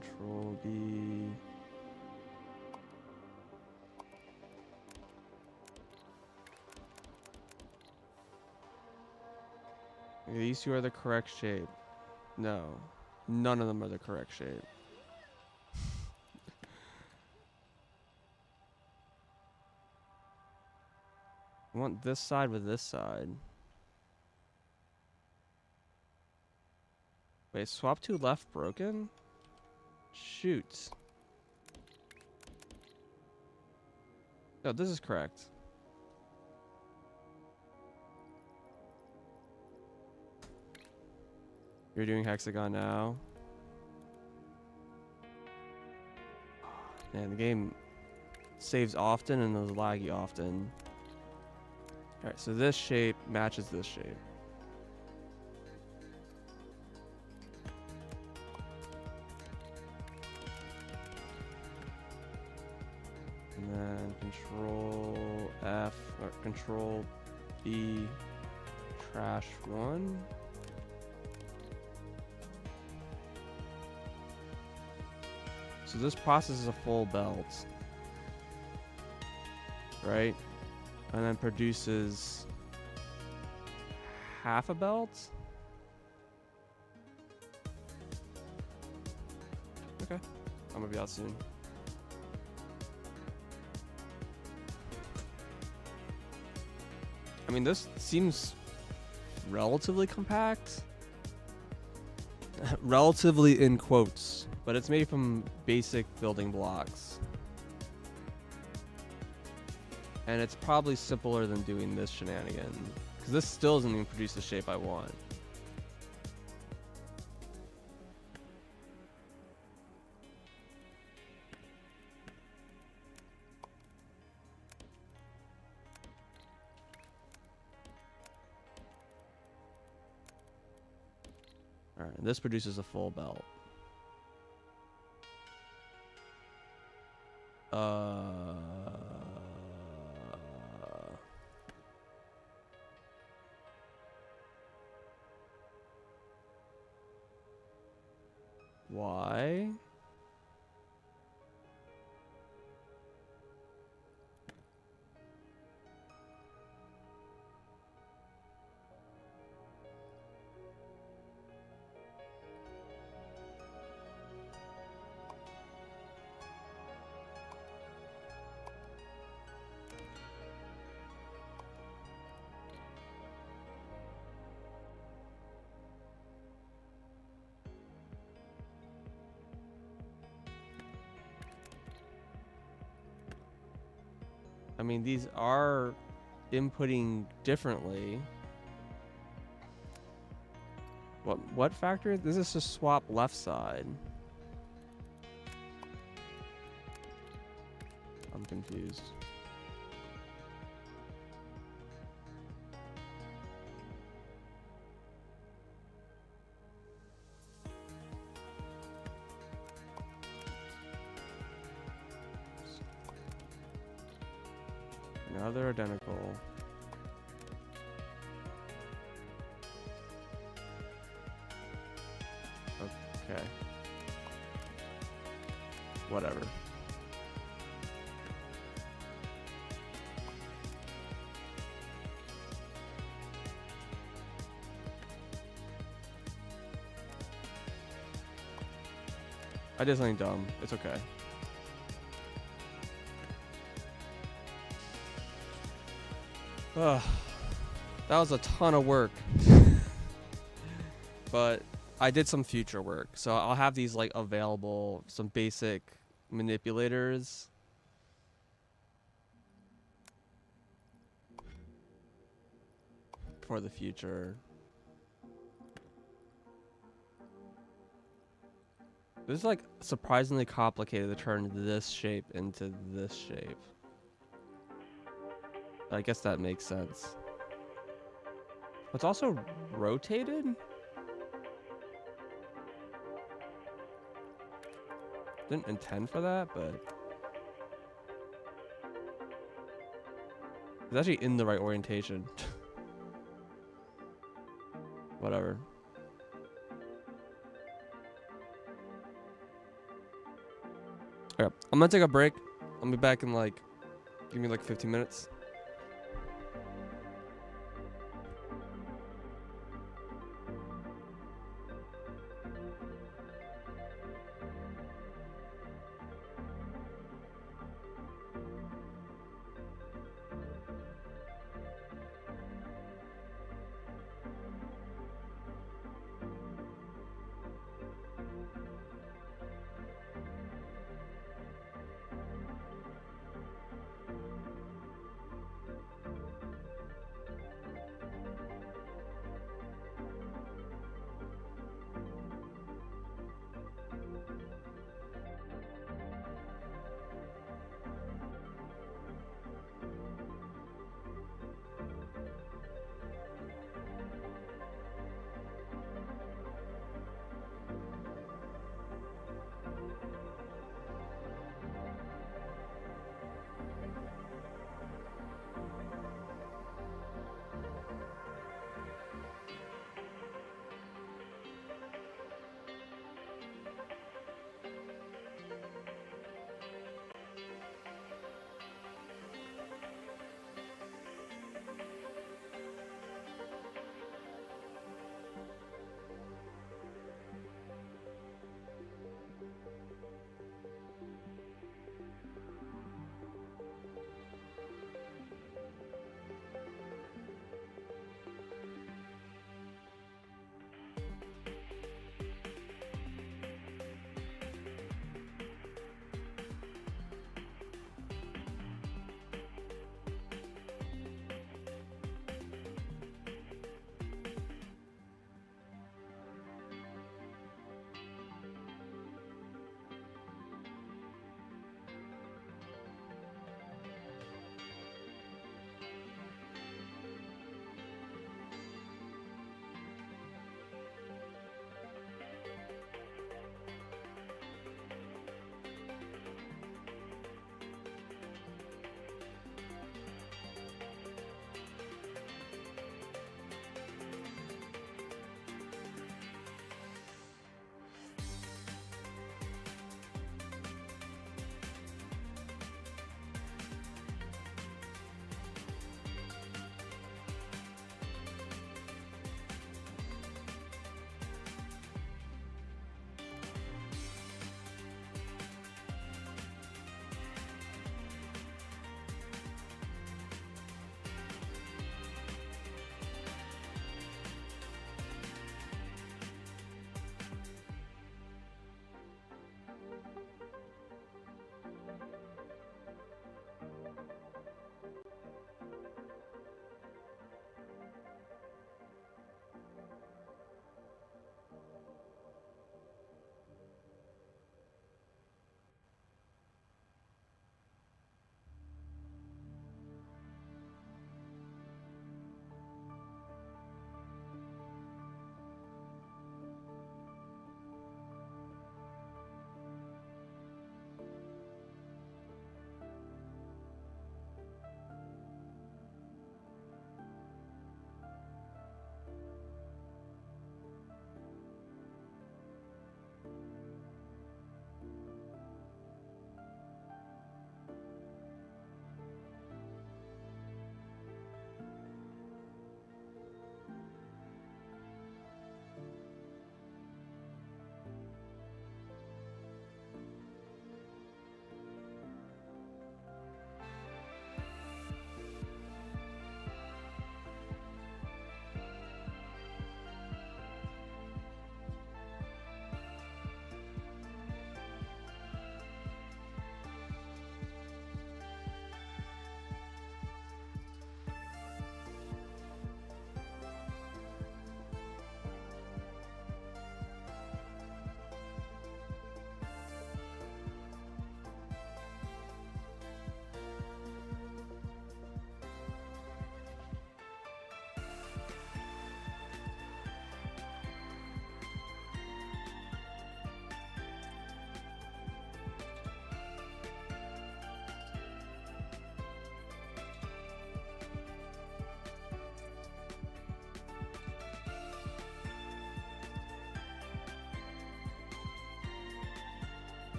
Control B. These two are the correct shape. No, none of them are the correct shape. I want this side with this side. Wait, swap to left broken? Shoot. No, this is correct. You're doing hexagon now. Man, the game saves often and is laggy often. Alright, so this shape matches this shape. And then control F or control B, trash 1. So this processes a full belt, right? And then produces half a belt. Okay, I'm gonna be out soon. I mean, this seems relatively compact. Relatively in quotes, but it's made from basic building blocks. And it's probably simpler than doing this shenanigan, because this still doesn't even produce the shape I want. Alright, this produces a full belt. Why? I mean, these are inputting differently. What factor? This is just swap left side. I'm confused. Now they're identical. Okay. Whatever. I did something dumb. It's okay. Ugh. That was a ton of work. But I did some future work. So I'll have these like available, some basic manipulators. For the future. This is like surprisingly complicated to turn this shape into this shape. I guess that makes sense. It's also rotated? Didn't intend for that, but it's actually in the right orientation. Whatever. Okay, I'm gonna take a break. I'll be back in like, give me like 15 minutes.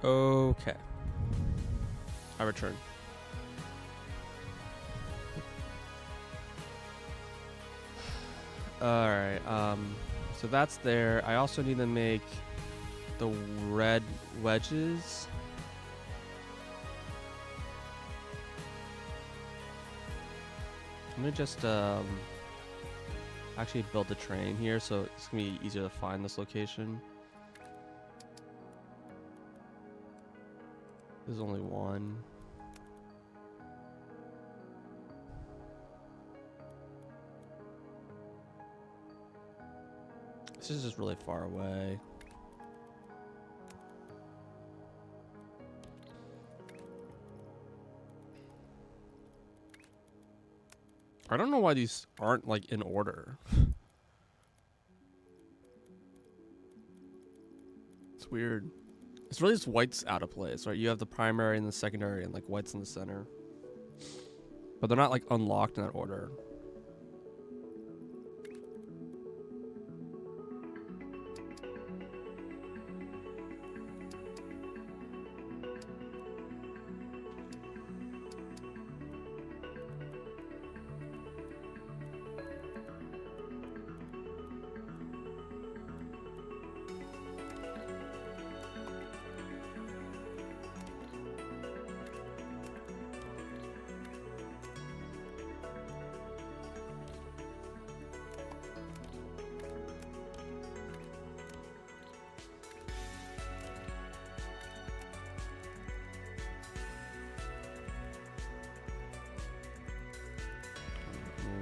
Okay. I return. Alright, so that's there. I also need to make the red wedges. I'm gonna just actually build the train here, so it's gonna be easier to find this location. There's only one. This is just really far away. I don't know why these aren't like in order. It's weird. It's really just white's out of place, right? You have the primary and the secondary and like white's in the center. But they're not like unlocked in that order.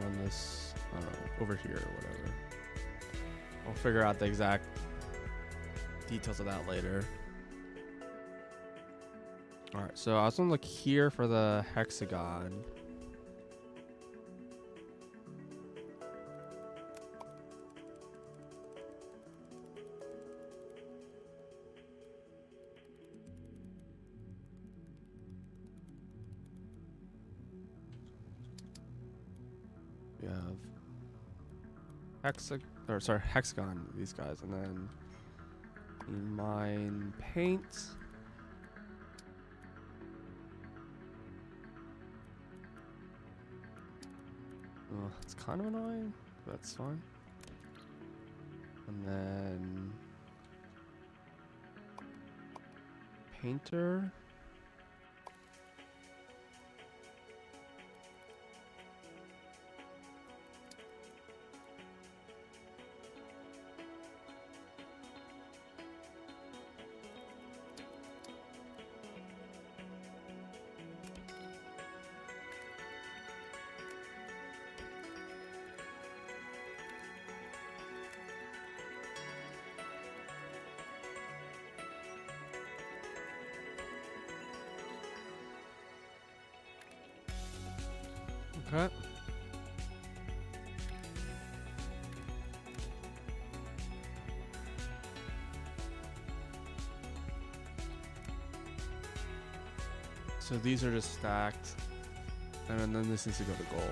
Run this over here or whatever. I'll figure out the exact details of that later. Alright, so I was gonna look here for the hexagon. We have hexagon, these guys, and then mine paint. Oh, it's kind of annoying, but that's fine. And then painter. Okay. So these are just stacked, and then this needs to go to gold.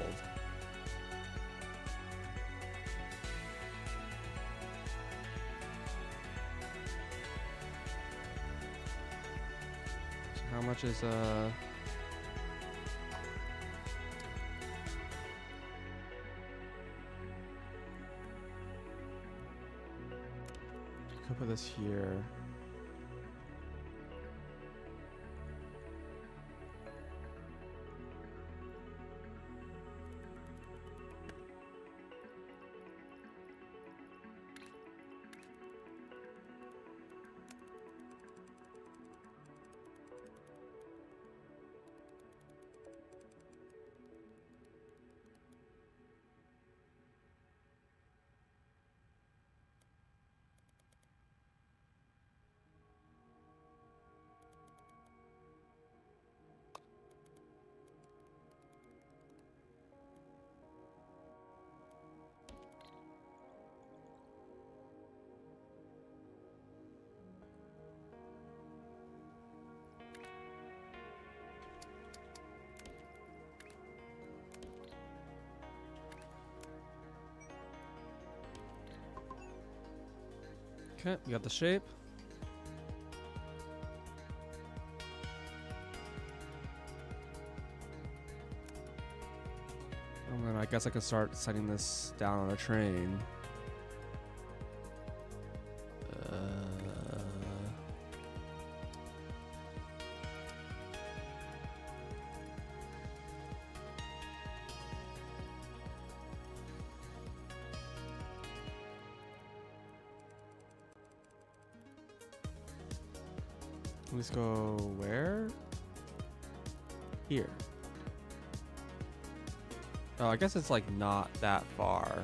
So how much is could put this here. Okay, we got the shape. And then I guess I could start setting this down on a train. Let's go where? Here. Oh, I guess it's like not that far.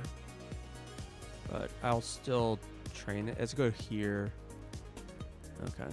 But I'll still train it. Let's go here. Okay.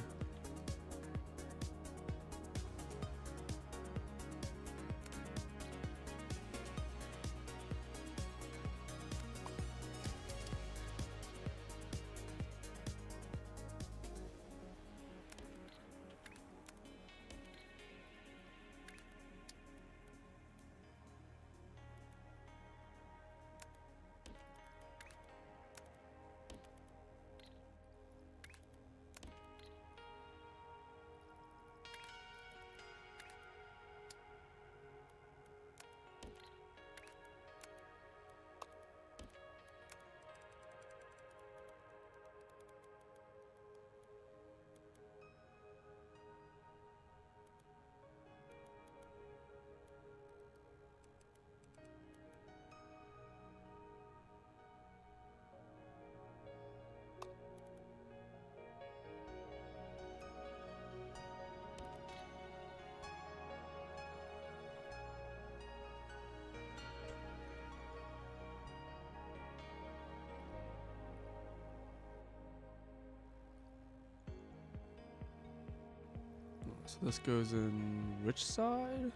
So this goes in which side?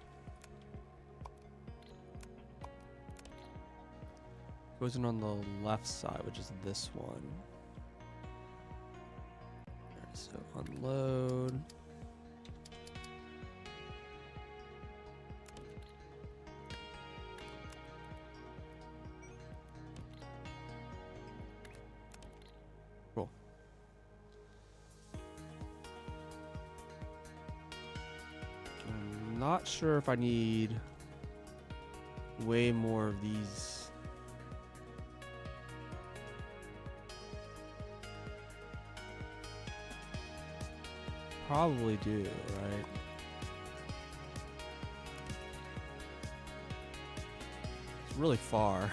Goes in on the left side, which is this one. Alright, so unload. Cool. I'm not sure if I need way more of these. Probably do, right? It's really far.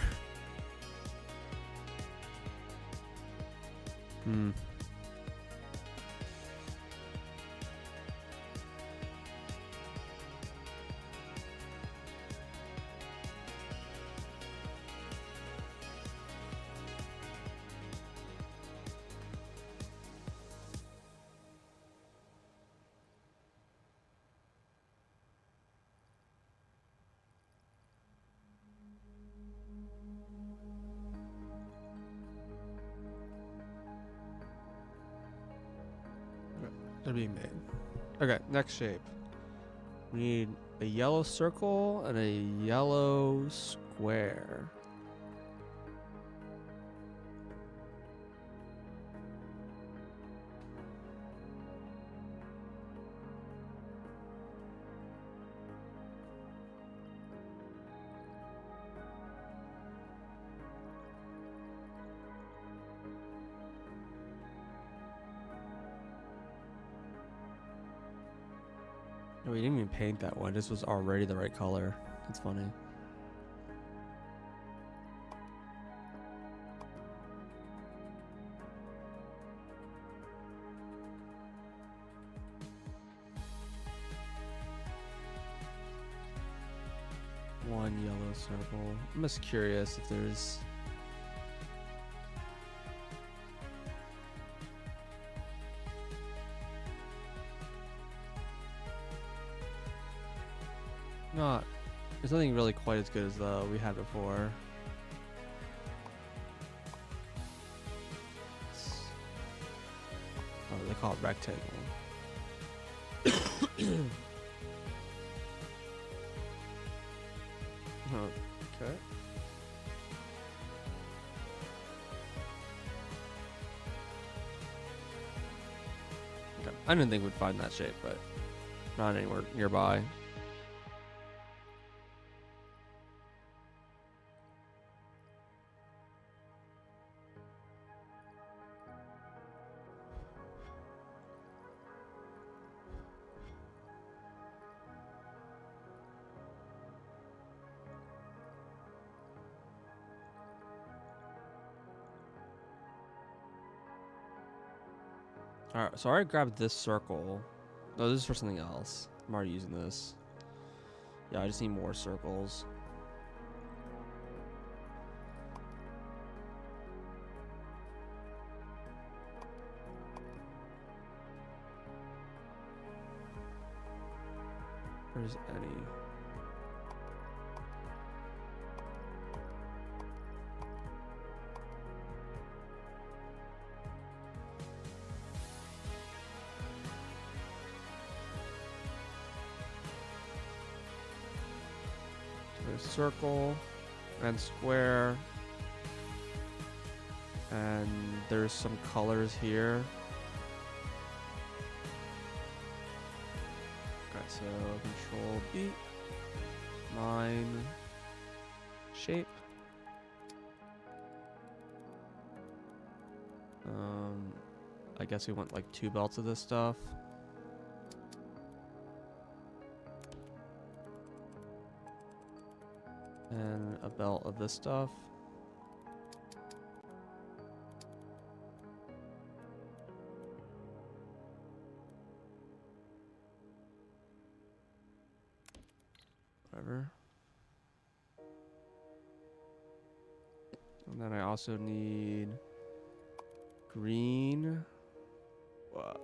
They're being made. Okay, next shape. We need a yellow circle and a yellow square. No, we didn't even paint that one. This was already the right color. That's funny. One yellow circle. I'm just curious if there's... There's nothing really quite as good as we had before. Oh, they call it rectangle. Okay. Okay. I didn't think we'd find that shape, but not anywhere nearby. Alright, so I already grabbed this circle. No, this is for something else. I'm already using this. Yeah, I just need more circles. There's any. There's circle and square. And there's some colors here. Okay, so control B, line, shape. I guess we want like 2 belts of this stuff. And a belt of this stuff. Whatever. And then I also need green. What?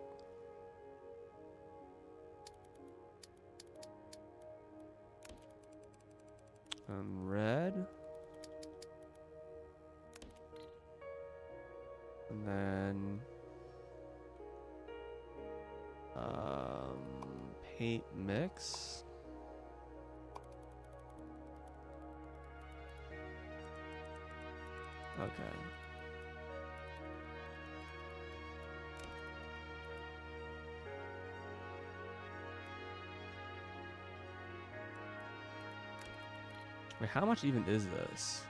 And red. And then paint mix. Okay. Wait, how much even is this?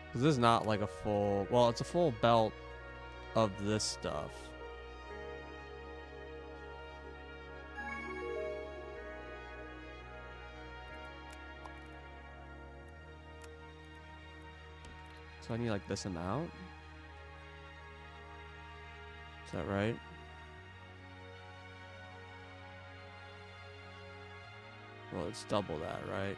Because this is not like a full... Well, it's a full belt of this stuff. So I need like this amount. Is that right? Well, it's double that, right?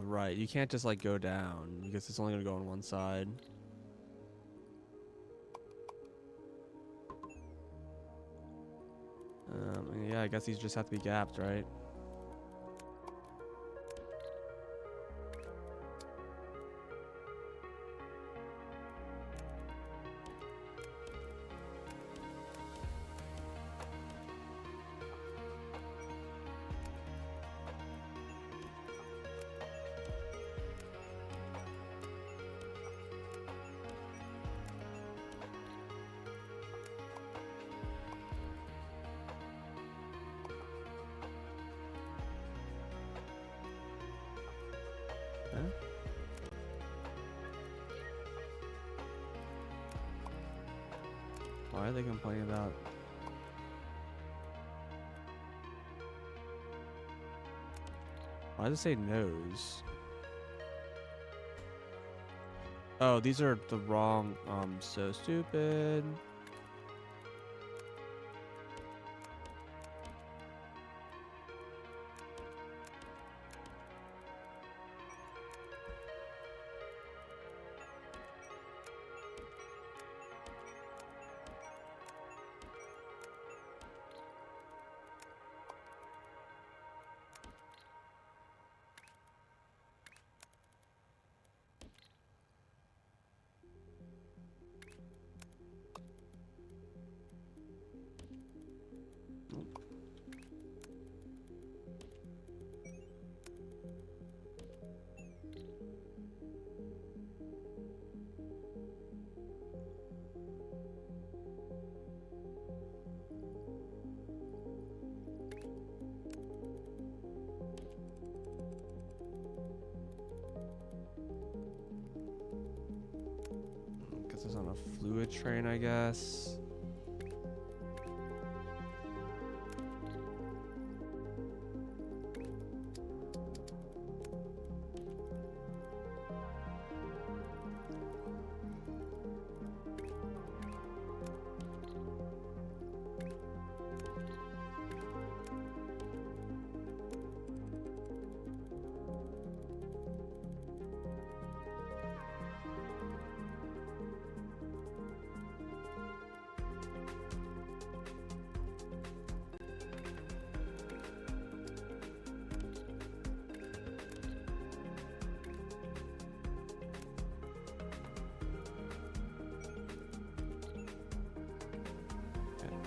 Right. You can't just like go down because it's only gonna go on one side. Yeah, I guess these just have to be gapped, right? Why are they complaining about? Why does it say nose? Oh, these are the wrong. So stupid. fluid train, I guess.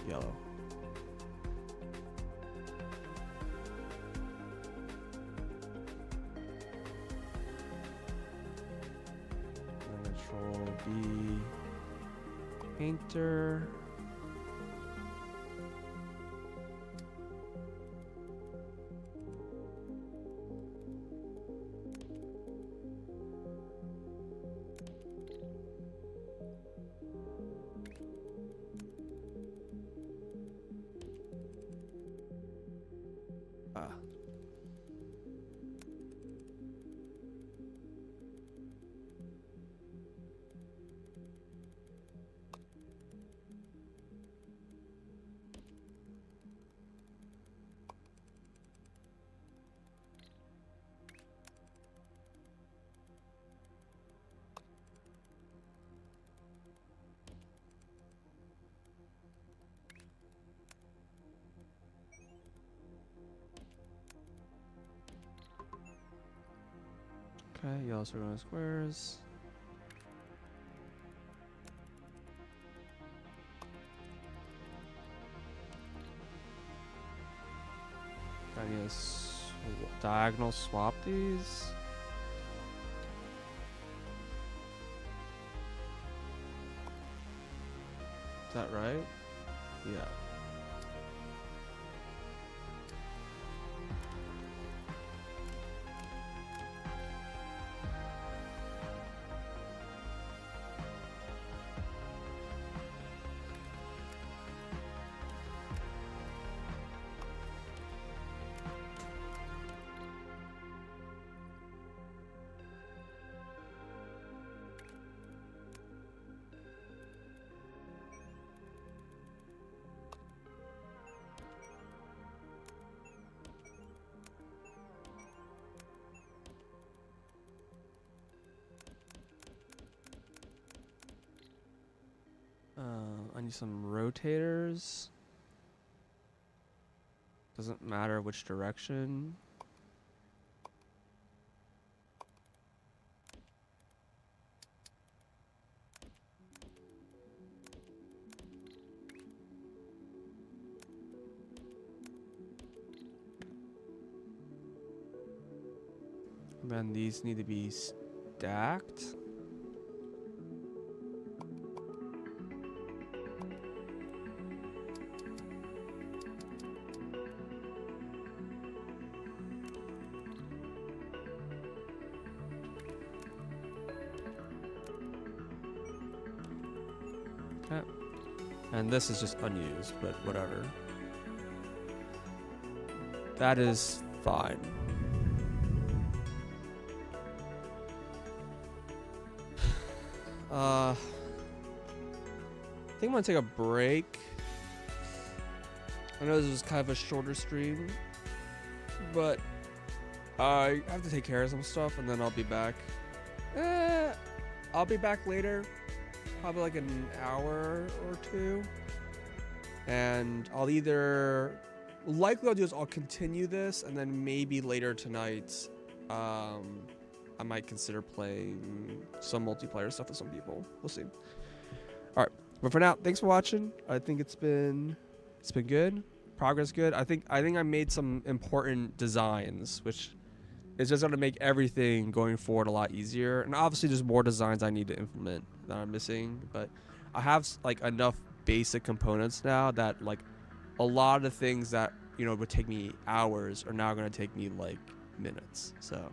Yellow. Control B. Painter. Okay, yellow circle and squares. I need to diagonal swap these. Is that right? Yeah. I need some rotators. Doesn't matter which direction. And then these need to be stacked. Okay. And this is just unused, but whatever. That is fine. I think I'm gonna take a break. I know this was kind of a shorter stream, but I have to take care of some stuff and then I'll be back. I'll be back later, probably like an hour or two. And I'll likely I'll do is I'll continue this, and then maybe later tonight, I might consider playing some multiplayer stuff with some people. We'll see. All right, but for now, thanks for watching. I think it's been good. Progress good. I think I made some important designs, which is just going to make everything going forward a lot easier. And obviously, there's more designs I need to implement that I'm missing, but I have like enough basic components now that like a lot of the things that would take me hours are now going to take me like minutes. So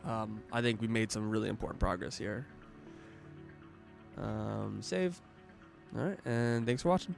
I think we made some really important progress here. Save. All right, and thanks for watching.